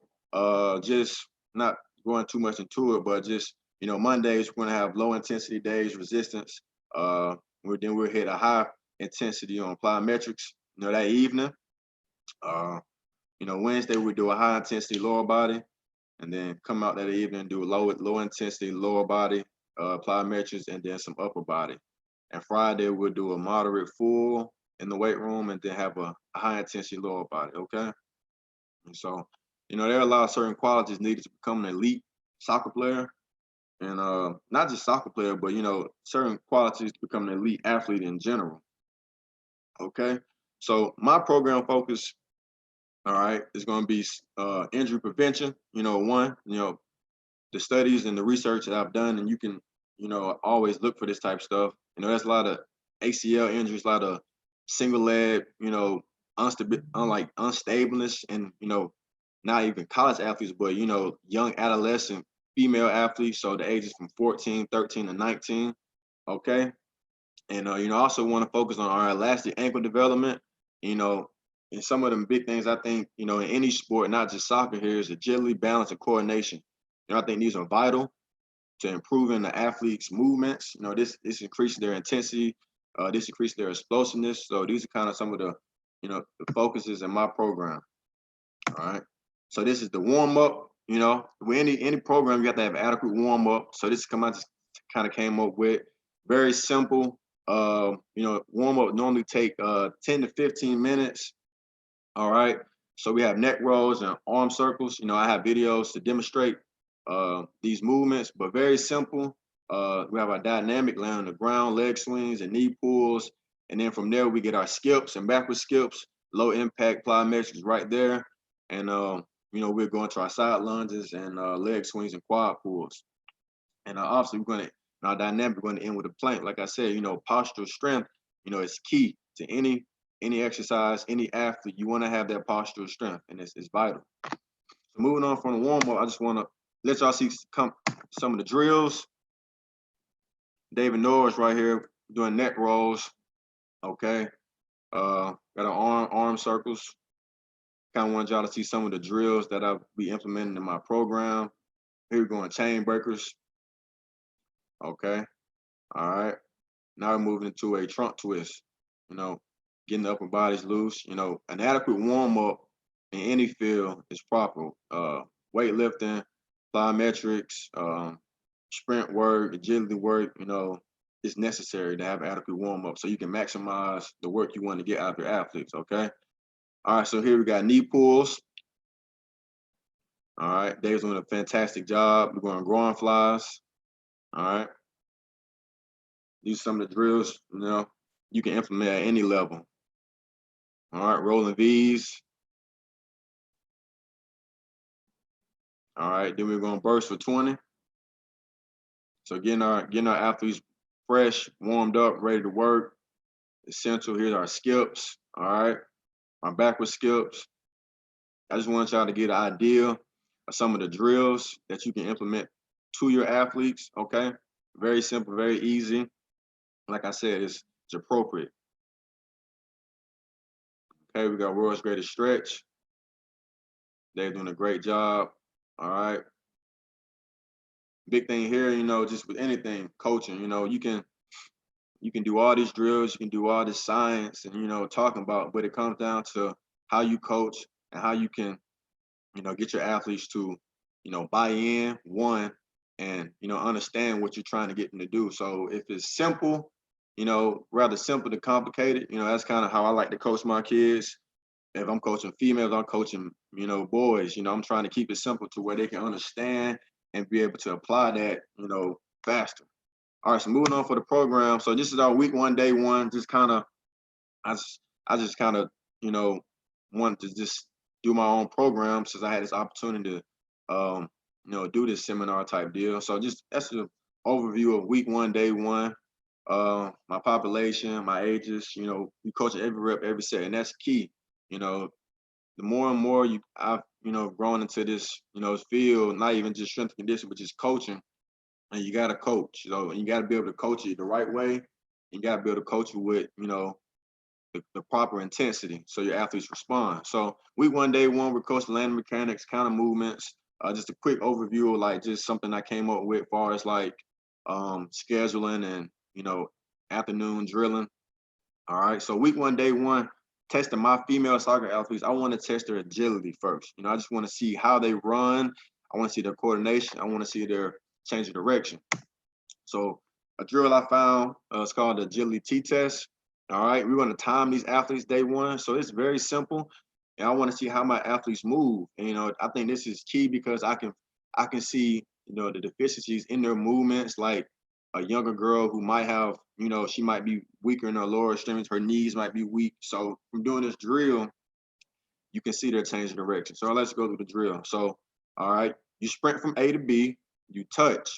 [SPEAKER 4] just not going too much into it, but just, Mondays, we're gonna have low intensity days, resistance. Then we'll hit a high intensity on plyometrics, that evening. Wednesday, we do a high intensity lower body, and then come out that evening and do a low intensity lower body, plyometrics, and then some upper body. And Friday, we'll do a moderate full in the weight room and then have a high intensity lower body, okay? And so, there are a lot of certain qualities needed to become an elite soccer player. And not just soccer player, but, certain qualities to become an elite athlete in general, okay? So my program focus, all right, is going to be injury prevention, one, the studies and the research that I've done, and you can, always look for this type of stuff. There's a lot of ACL injuries, a lot of single leg, unstableness, and not even college athletes, but young adolescent female athletes, so the ages from 14, 13 to 19, okay? And I also want to focus on our elastic ankle development, and some of them big things I think, in any sport, not just soccer here, is agility, balance, and coordination. I think these are vital to improving the athlete's movements. This increases their intensity, this increases their explosiveness. So these are kind of some of the, the focuses in my program. All right. So this is the warm up. With any program, you have to have adequate warm up. So this just kind of came up with very simple. Warm up normally take 10 to 15 minutes. All right. So we have neck rolls and arm circles. I have videos to demonstrate these movements, but very simple. We have our dynamic laying on the ground, leg swings and knee pulls. And then from there, we get our skips and backward skips, low impact plyometrics right there. And, we're going to our side lunges and leg swings and quad pulls. And obviously our dynamic, we're going to end with a plank. Like I said, postural strength, is key to any exercise, any athlete. You want to have that postural strength, and it's vital. So moving on from the warm up, I just want to let y'all see some of the drills. David Norris right here doing neck rolls. Okay. Got our arm circles. Kind of want y'all to see some of the drills that I'll be implementing in my program. Here we're going chain breakers. Okay. All right. Now we're moving into a trunk twist. Getting the upper bodies loose. An adequate warm up in any field is proper. Weightlifting, plyometrics, sprint work, agility work, is necessary to have adequate warm up so you can maximize the work you want to get out of your athletes, okay? All right, so here we got knee pulls. All right, Dave's doing a fantastic job. We're going groin flies. All right. These are some of the drills, you can implement at any level. All right, rolling V's. All right, then we're going to burst for 20. So getting our athletes fresh, warmed up, ready to work. Essential. Here's our skips. All right, our backward skips. I just want y'all to get an idea of some of the drills that you can implement to your athletes. Okay, very simple, very easy. Like I said, it's appropriate. Okay, we got world's greatest stretch. They're doing a great job. All right. Big thing here, just with anything, coaching, you can do all these drills, you can do all this science and, talking about, but it comes down to how you coach and how you can, get your athletes to, buy in, one, and, understand what you're trying to get them to do. So if it's simple, rather simple than complicated, that's kind of how I like to coach my kids. If I'm coaching females, I'm coaching, boys, I'm trying to keep it simple to where they can understand and be able to apply that, faster. All right, so moving on for the program. So this is our week 1, day 1. Just kind of, I just kind of, wanted to just do my own program since I had this opportunity to, do this seminar type deal. So that's an overview of week 1, day 1. My population, my ages, we coach every rep, every set, and that's key. The more and more I've grown into this, field, not even just strength and conditioning, but just coaching. And you got to coach, and you got to be able to coach it the right way. You got to be able to coach it with, the proper intensity so your athletes respond. So week 1, day 1, we're coaching landing mechanics, counter movements. Just a quick overview of like just something I came up with as far as like scheduling and, afternoon drilling. All right. So week 1, day 1, testing my female soccer athletes. I want to test their agility first. I just want to see how they run. I want to see their coordination. I want to see their change of direction. So a drill I found is called the agility T-test. All right, we're going to time these athletes day one. So it's very simple. And I want to see how my athletes move. And, you know, I think this is key because I can see, you know, the deficiencies in their movements, like a younger girl who might have, you know, she might be weaker in her lower extremities, her knees might be weak. So from doing this drill, you can see their change of direction. So let's go through the drill. So, all right, you sprint from A to B, you touch.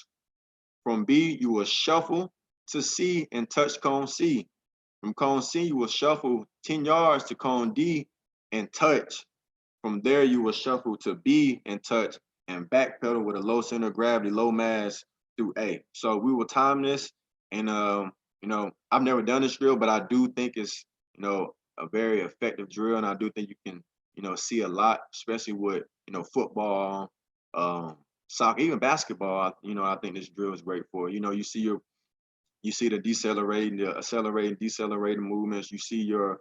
[SPEAKER 4] From B, you will shuffle to C and touch cone C. From cone C, you will shuffle 10 yards to cone D and touch. From there, you will shuffle to B and touch and backpedal with a low center of gravity, low mass through A. So we will time this. And, you know, I've never done this drill, but I do think it's, you know, a very effective drill. And I do think you can, you know, see a lot, especially with, you know, football, soccer, even basketball. You know, I think this drill is great for. You know, you see the decelerating, the accelerating, decelerating movements. You see your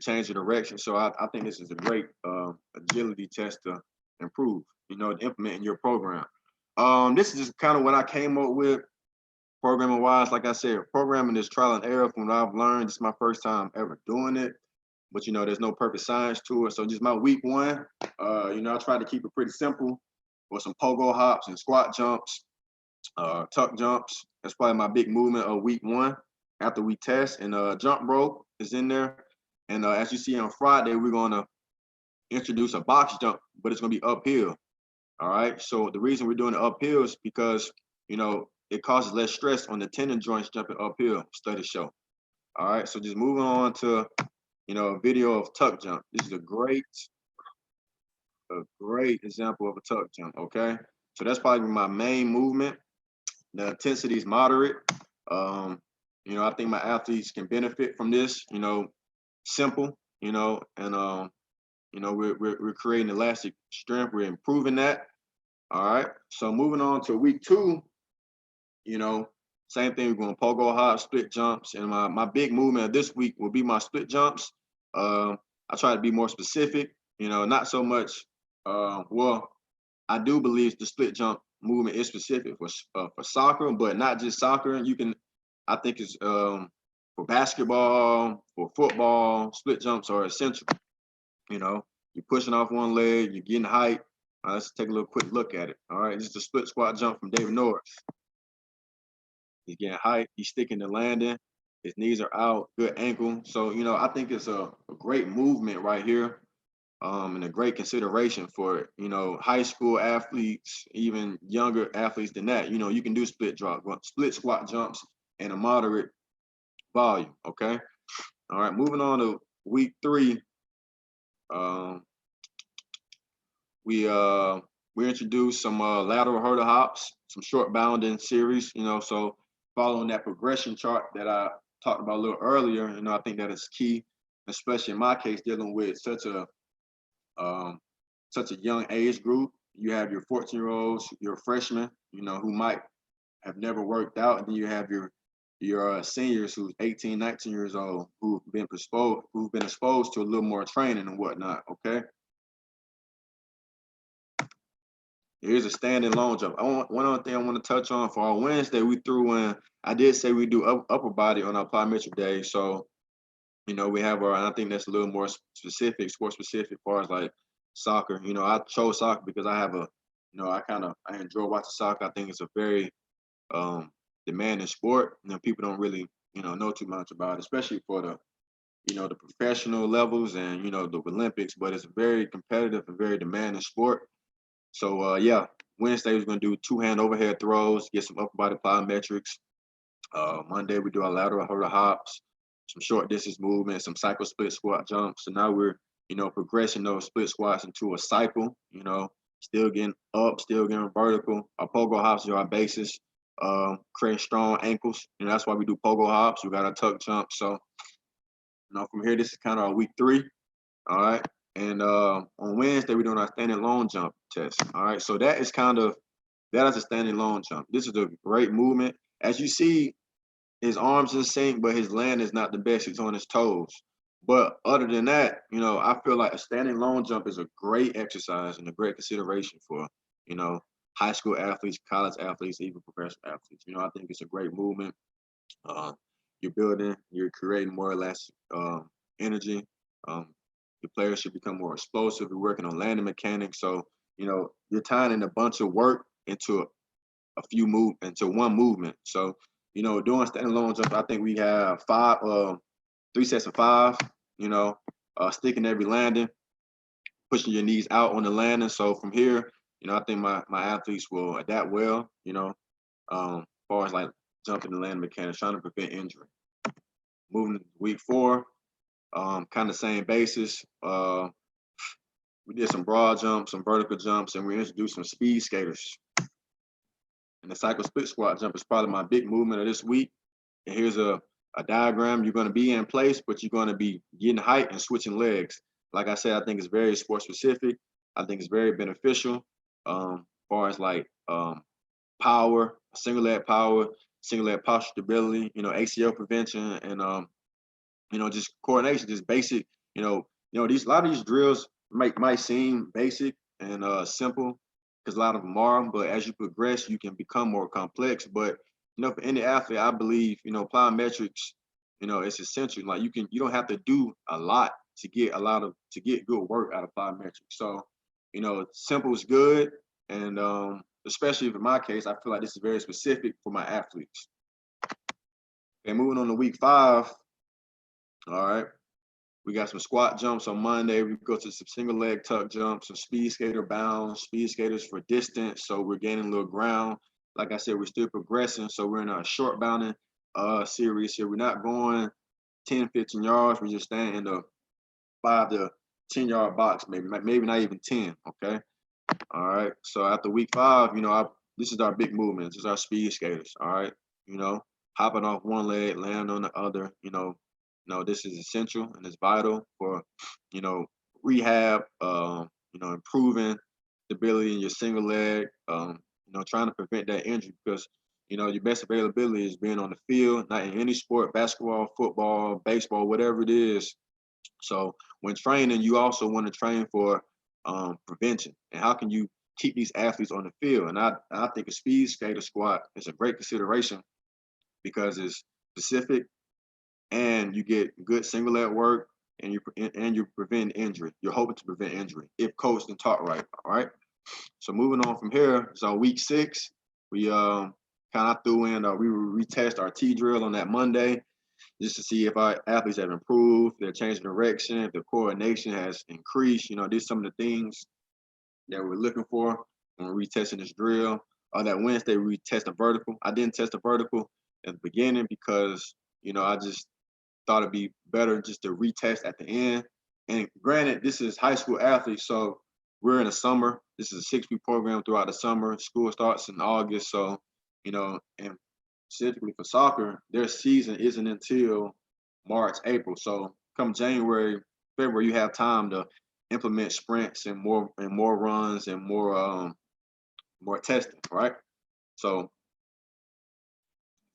[SPEAKER 4] change of direction. So I think this is a great agility test to improve, you know, to implement in your program. This is just kind of what I came up with programming wise. Like I said, programming is trial and error from what I've learned. It's my first time ever doing it, but you know, there's no perfect science to it. So just my week one, you know, I tried to keep it pretty simple with some pogo hops and squat jumps, tuck jumps. That's probably my big movement of week one after we test. And jump rope is in there. And as you see on Friday, we're going to introduce a box jump, but it's going to be uphill. All right. So the reason we're doing it uphill is because, you know, it causes less stress on the tendon joints jumping uphill, studies show. All right. So just moving on to, you know, a video of tuck jump. This is a great example of a tuck jump. Okay. So that's probably my main movement. The intensity is moderate. You know, I think my athletes can benefit from this, you know, simple, you know, and, you know, we're creating elastic strength. We're improving that. All right. So moving on to week two, you know, same thing. We're going pogo hop, split jumps. And my big movement of this week will be my split jumps. I try to be more specific, you know, not so much, well, I do believe the split jump movement is specific for soccer, but not just soccer. I think it's for basketball, for football, split jumps are essential. You know, you're pushing off one leg, you're getting height. Let's take a little quick look at it. All right, this is a split squat jump from David Norris. He's getting height, he's sticking the landing, his knees are out, good ankle. So, you know, I think it's a great movement right here. And a great consideration for, you know, high school athletes, even younger athletes than that. You know, you can do split squat jumps in a moderate volume. Okay. All right. Moving on to week three. We introduced some lateral hurdle hops, some short bounding series. You know, so following that progression chart that I talked about a little earlier. You know, I think that is key, especially in my case, dealing with such a young age group. You have your 14-year-olds, your freshmen, you know, who might have never worked out. And then you have your seniors who's 18, 19 years old, who've been exposed to a little more training and whatnot. Okay. Here's a standing long jump. One other thing I want to touch on for our Wednesday, we threw in, I did say we do upper body on our plyometric day. So, you know, we have and I think that's a little more specific, sport specific, as far as like soccer. You know, I chose soccer because I have you know, I enjoy watching soccer. I think it's a very demanding sport. You know, people don't really, you know too much about it, especially for the, you know, the professional levels and, you know, the Olympics, but it's a very competitive and very demanding sport. So yeah, Wednesday we're gonna do 2-hand overhead throws, get some upper body plyometrics. Monday we do our lateral hurdle hops, some short distance movements, some cycle split squat jumps. So now we're, you know, progressing those split squats into a cycle, you know, still getting up, still getting vertical. Our pogo hops are our basis, creating strong ankles. You know, that's why we do pogo hops. We got our tuck jump. So, you know, from here, this is kind of our week 3. All right. And on Wednesday, we're doing our standing long jump test. All right. So that is a standing long jump. This is a great movement. As you see, his arms in sync, but his land is not the best. He's on his toes. But other than that, you know, I feel like a standing long jump is a great exercise and a great consideration for, you know, high school athletes, college athletes, even professional athletes. You know, I think it's a great movement. you're building, you're creating more or less energy. The players should become more explosive. You're working on landing mechanics. So, you're tying in a bunch of work into into one movement. So, doing standalone jumps, I think we have 3 sets of 5, sticking every landing, pushing your knees out on the landing. So from here, I think my athletes will adapt well, as far as like jumping and landing mechanics, trying to prevent injury. Moving to week 4, kind of same basis. We did some broad jumps, some vertical jumps, and we introduced some speed skaters. And the cycle split squat jump is probably my big movement of this week. And here's a diagram. You're going to be in place, but you're going to be getting height and switching legs. Like I said, I think it's very sport specific. I think it's very beneficial as far as like power, single leg posture stability, ACL prevention, and just coordination, just basic. A lot of these drills might seem basic and simple because a lot of them are, but as you progress, you can become more complex. But for any athlete, I believe plyometrics, it's essential. Like you don't have to do a lot to get good work out of plyometrics. So simple is good, and especially in my case, I feel like this is very specific for my athletes. Okay, moving on to week 5. All right. We got some squat jumps on Monday. We go to some single leg tuck jumps, some speed skater bounds, speed skaters for distance. So we're gaining a little ground. Like I said, we're still progressing. So we're in a short bounding series here. We're not going 10, 15 yards. We're just staying in the 5 to 10 yard box, maybe not even 10. Okay. All right. So after week 5, this is our big movement. This is our speed skaters. All right. Hopping off one leg, land on the other, this is essential and it's vital for, rehab, improving stability in your single leg, trying to prevent that injury because, your best availability is being on the field, not in any sport, basketball, football, baseball, whatever it is. So when training, you also want to train for prevention. And how can you keep these athletes on the field? And I think a speed skater squat is a great consideration because it's specific, and you get good single leg work, and you prevent injury. You're hoping to prevent injury if coached and taught right. All right. So moving on from here, so week 6, we kind of threw in. We will retest our T drill on that Monday, just to see if our athletes have improved, they're changing direction, if the coordination has increased. These are some of the things that we're looking for when we're retesting this drill. That Wednesday, we test the vertical. I didn't test the vertical at the beginning because I just thought it'd be better just to retest at the end. And granted, this is high school athletes, so we're in the summer. This is a 6-week program throughout the summer. School starts in August, so and specifically for soccer, their season isn't until March, April. So come January, February, you have time to implement sprints and more runs and more testing, right? So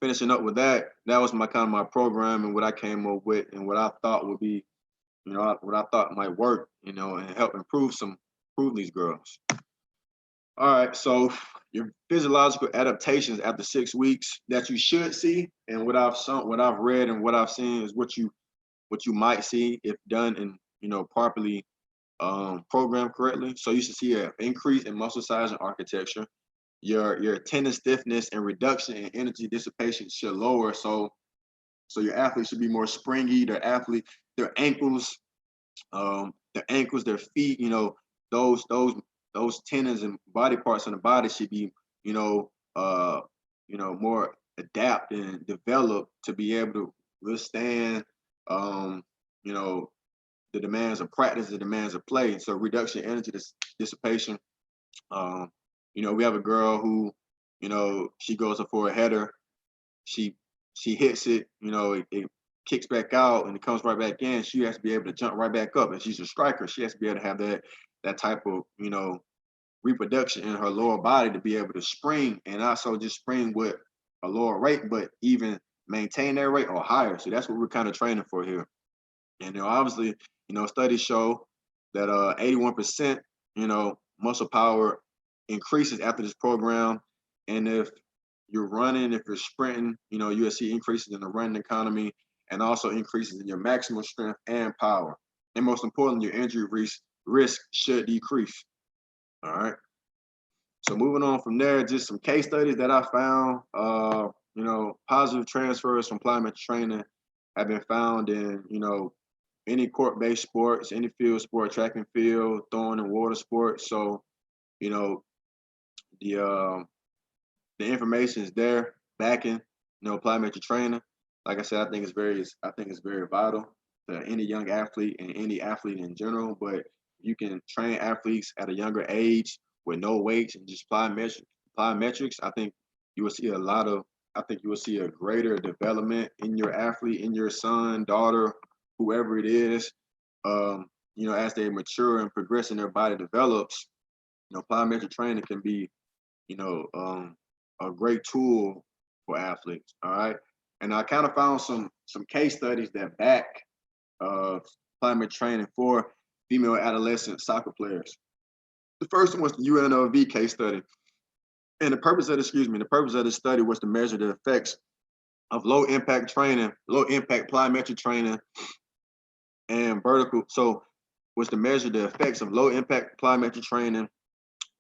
[SPEAKER 4] finishing up with that was my program and what I came up with and what I thought would be, what I thought might work, and help improve these girls. All right, so your physiological adaptations after 6 weeks that you should see, and what I've read and what I've seen is what you might see if done and properly programmed correctly. So you should see an increase in muscle size and architecture. Your tendon stiffness and reduction in energy dissipation should lower. So your athletes should be more springy. Their ankles, their feet, those tendons and body parts in the body should be, more adapt and develop to be able to withstand, the demands of practice, the demands of play. So reduction in energy dissipation. We have a girl who, she goes up for a header. She hits it, it kicks back out and it comes right back in. She has to be able to jump right back up. And she's a striker. She has to be able to have that type of, reproduction in her lower body to be able to spring, and also just spring with a lower rate, but even maintain that rate or higher. So that's what we're kind of training for here. And obviously, studies show that 81%, muscle power increases after this program. And if you're running, if you're sprinting, you know, you'll see increases in the running economy and also increases in your maximum strength and power. And most importantly, your injury risk should decrease. All right. So moving on from there, just some case studies that I found. You know, positive transfers from plyometric training have been found in, you know, any court-based sports, any field sport, track and field, throwing and water sports. So, you know, the information is there backing, you know, plyometric training. Like I said, I think it's very vital to any young athlete and any athlete in general. But you can train athletes at a younger age with no weights and just plyometrics. I think you will see a greater development in your athlete, in your son, daughter, whoever it is. You know, as they mature and progress and their body develops, you know, plyometric training can be, you know, a great tool for athletes. All right. And I kind of found some case studies that back plyometric training for female adolescent soccer players. The first one was the UNLV case study. And the purpose of the study was to measure the effects of low impact plyometric training and vertical. So was to measure the effects of low impact plyometric training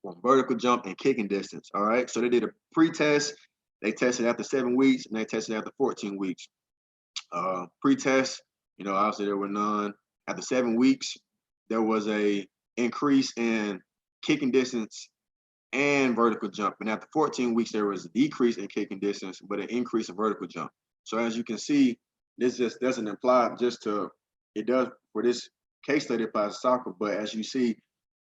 [SPEAKER 4] on vertical jump and kicking distance. All right. So they did a pre-test. They tested after 7 weeks and they tested after 14 weeks. Pre-test, you know, obviously there were none. After 7 weeks, there was a increase in kicking distance and vertical jump. And after 14 weeks, there was a decrease in kicking distance, but an increase in vertical jump. So as you can see, this just doesn't apply it does for this case study applies to soccer, but as you see,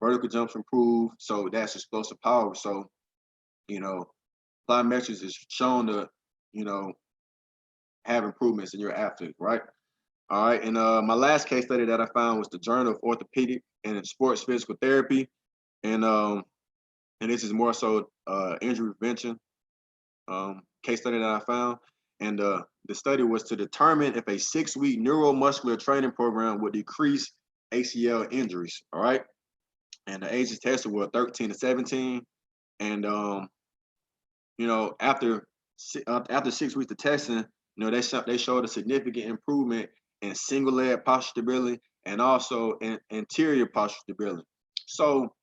[SPEAKER 4] vertical jumps improve. So that's explosive power. So, you know, plyometrics is shown to, you know, have improvements in your athlete, right? All right. And my last case study that I found was the Journal of Orthopedic and Sports Physical Therapy. And this is more so injury prevention case study that I found. And the study was to determine if a 6-week neuromuscular training program would decrease ACL injuries. All right. And the ages tested were 13 to 17. And, you know, after 6 weeks of testing, you know, they showed a significant improvement in single leg posture stability and also in anterior posture stability. So,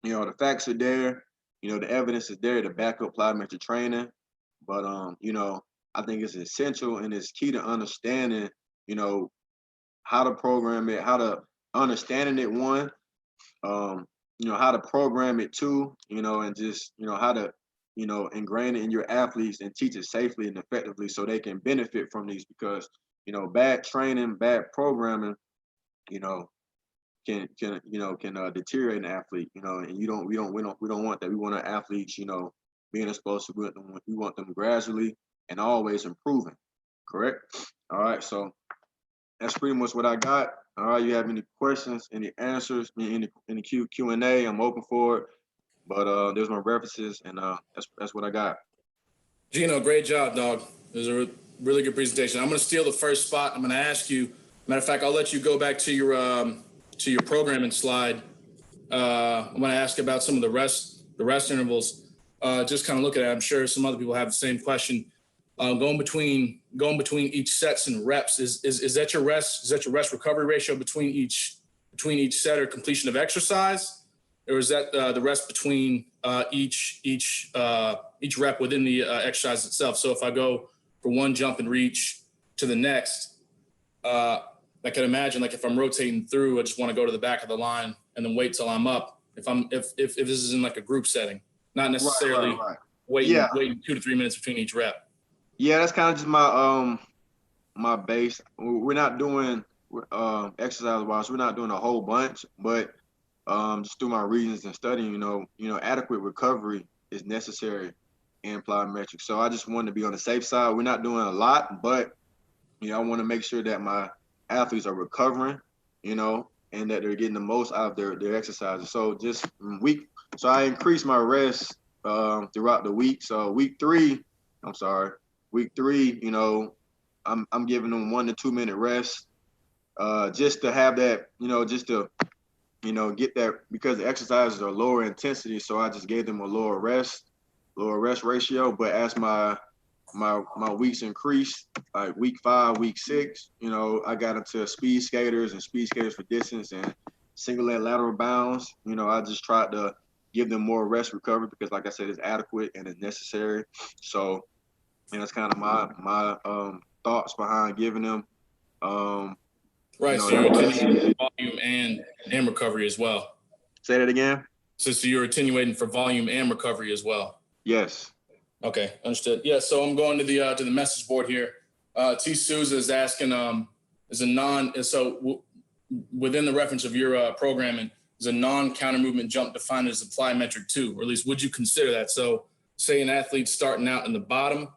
[SPEAKER 4] you know, the facts are there, you know, the evidence is there to back up plyometric training. But, you know, I think it's essential and it's key to understanding, you know, how to program it, how to understanding it, one, you know, how to program it, two, you know, and just, you know, how to, you know, ingrain it in your athletes and teach it safely and effectively so they can benefit from these, because, you know, bad training, bad programming, you know, can deteriorate an athlete, you know, and we don't want that. We want our athletes, you know, being explosive. We want them gradually and always improving. Correct. All right. So that's pretty much what I got. All right. You have any questions, any answers, any Q&A? I'm open for it. But there's my references, and that's what I got.
[SPEAKER 1] Gino, great job, dog. It was a really good presentation. I'm going to steal the first spot. I'm going to ask you. Matter of fact, I'll let you go back to your programming slide. I'm going to ask about some of the rest intervals. Just kind of look at it. I'm sure some other people have the same question. Going between each sets and reps. Is that your rest? Is that your rest recovery ratio between each set or completion of exercise, or is that the rest between each rep within the exercise itself? So if I go for one jump and reach to the next, I can imagine, like, if I'm rotating through, I just want to go to the back of the line and then wait till I'm up. If this is in like a group setting, not necessarily
[SPEAKER 4] right.
[SPEAKER 1] waiting 2 to 3 minutes between each rep.
[SPEAKER 4] Yeah, that's kind of just my my base. We're not doing exercise wise. We're not doing a whole bunch, but just through my reasons and studying, you know, adequate recovery is necessary in plyometrics. So I just wanted to be on the safe side. We're not doing a lot, but you know, I want to make sure that my athletes are recovering, you know, and that they're getting the most out of their exercises. So so I increased my rest throughout the week. So week three, you know, I'm giving them 1 to 2 minute rest, just to have that, you know, just to, you know, get that, because the exercises are lower intensity. So I just gave them a lower rest. lower rest ratio. But as my weeks increased, like week 5, week 6, you know, I got into speed skaters and speed skaters for distance and single leg lateral bounds. You know, I just tried to give them more rest recovery because, like I said, it's adequate and it's necessary. So, and that's kind of my thoughts behind giving them.
[SPEAKER 1] Right.
[SPEAKER 4] You know,
[SPEAKER 1] So you're attenuating for volume and recovery as well.
[SPEAKER 4] Say that again.
[SPEAKER 1] So you're attenuating for volume and recovery as well.
[SPEAKER 4] Yes.
[SPEAKER 1] Okay, understood. Yeah. So I'm going to the message board here. T. Souza is asking, within the reference of your programming, is a non-counter movement jump defined as a plyometric 2, or at least would you consider that? So say an athlete's starting out in the bottom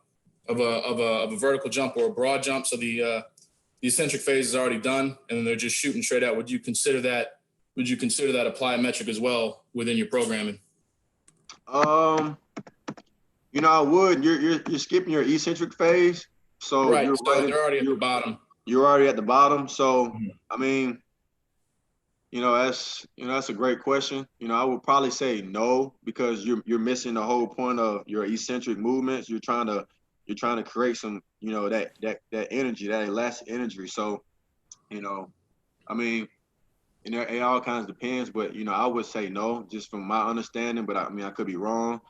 [SPEAKER 1] of a vertical jump or a broad jump. So the eccentric phase is already done and then they're just shooting straight out. Would you consider that a plyometric as well within your programming?
[SPEAKER 4] You know, I would. You're skipping your eccentric phase. So
[SPEAKER 1] right.
[SPEAKER 4] You're
[SPEAKER 1] So they're already at the bottom.
[SPEAKER 4] You're already at the bottom. So I mean, that's a great question. You know, I would probably say no, because you're missing the whole point of your eccentric movements. You're trying to create some, you know, that energy, that elastic energy. So, you know, I mean, it all kinds of depends, but you know, I would say no, just from my understanding. But I mean, I could be wrong.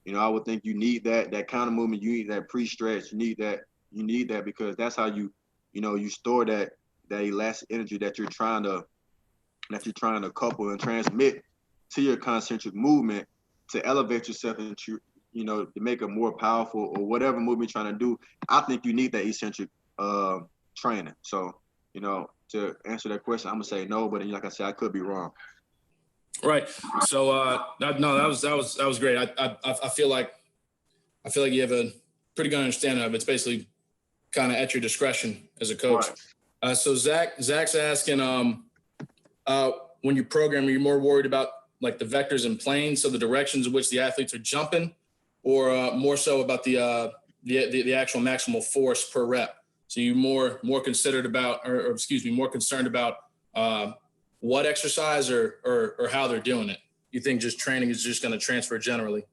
[SPEAKER 4] You know, I would think you need that kind of movement. You need that pre-stretch. You need that because that's how you store that elastic energy that you're trying to couple and transmit to your concentric movement to elevate yourself into, you know, to make it more powerful or whatever movement you're trying to do. I think you need that eccentric training. So, you know, to answer that question, I'm gonna say no, but like I said, I could be wrong.
[SPEAKER 1] Right. So no, that was great. I feel like you have a pretty good understanding of it. It's basically kind of at your discretion as a coach. Right. So Zach's asking, when you program, are you more worried about like the vectors and planes, so the directions in which the athletes are jumping, or more so about the actual maximal force per rep? So you're more concerned about what exercise or how they're doing it? You think just training is just going to transfer generally?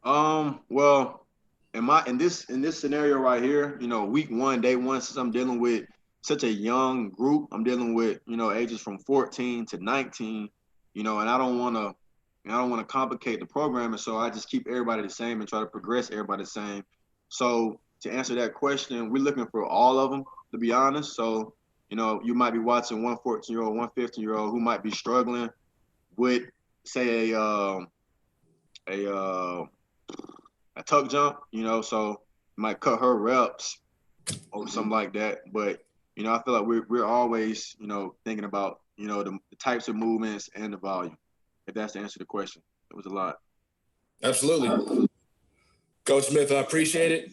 [SPEAKER 4] Well, in this scenario right here, you know, week 1, day 1, since I'm dealing with such a young group, I'm dealing with, you know, ages from 14 to 19, you know, and I don't want to complicate the programming, so I just keep everybody the same and try to progress everybody the same. So to answer that question, we're looking for all of them, to be honest. So, you know, you might be watching one 14-year-old, one 15-year-old who might be struggling with, say, a tuck jump, you know, so might cut her reps or something like that. But, you know, I feel like we're always, you know, thinking about, you know, the types of movements and the volume. If that's the answer to the question. It was a lot.
[SPEAKER 1] Absolutely. Coach Smith, I appreciate it.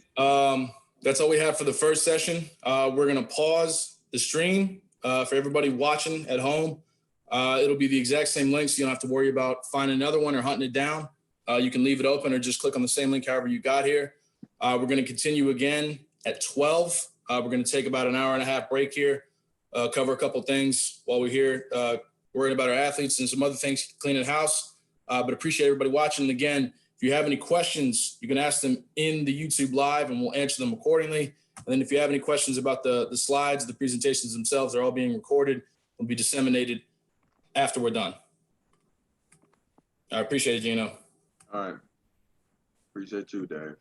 [SPEAKER 1] That's all we have for the first session. We're going to pause the stream for everybody watching at home. It'll be the exact same link, so you don't have to worry about finding another one or hunting it down. You can leave it open or just click on the same link however you got here. We're going to continue again at 12. We're going to take about an hour and a half break here, cover a couple things while we're here, worrying about our athletes and some other things, cleaning the house. But appreciate everybody watching. And again, if you have any questions, you can ask them in the YouTube live and we'll answer them accordingly. And then if you have any questions about the slides, the presentations themselves, they're all being recorded, will be disseminated after we're done. I appreciate it, Gino.
[SPEAKER 4] All right. Appreciate you, Dave.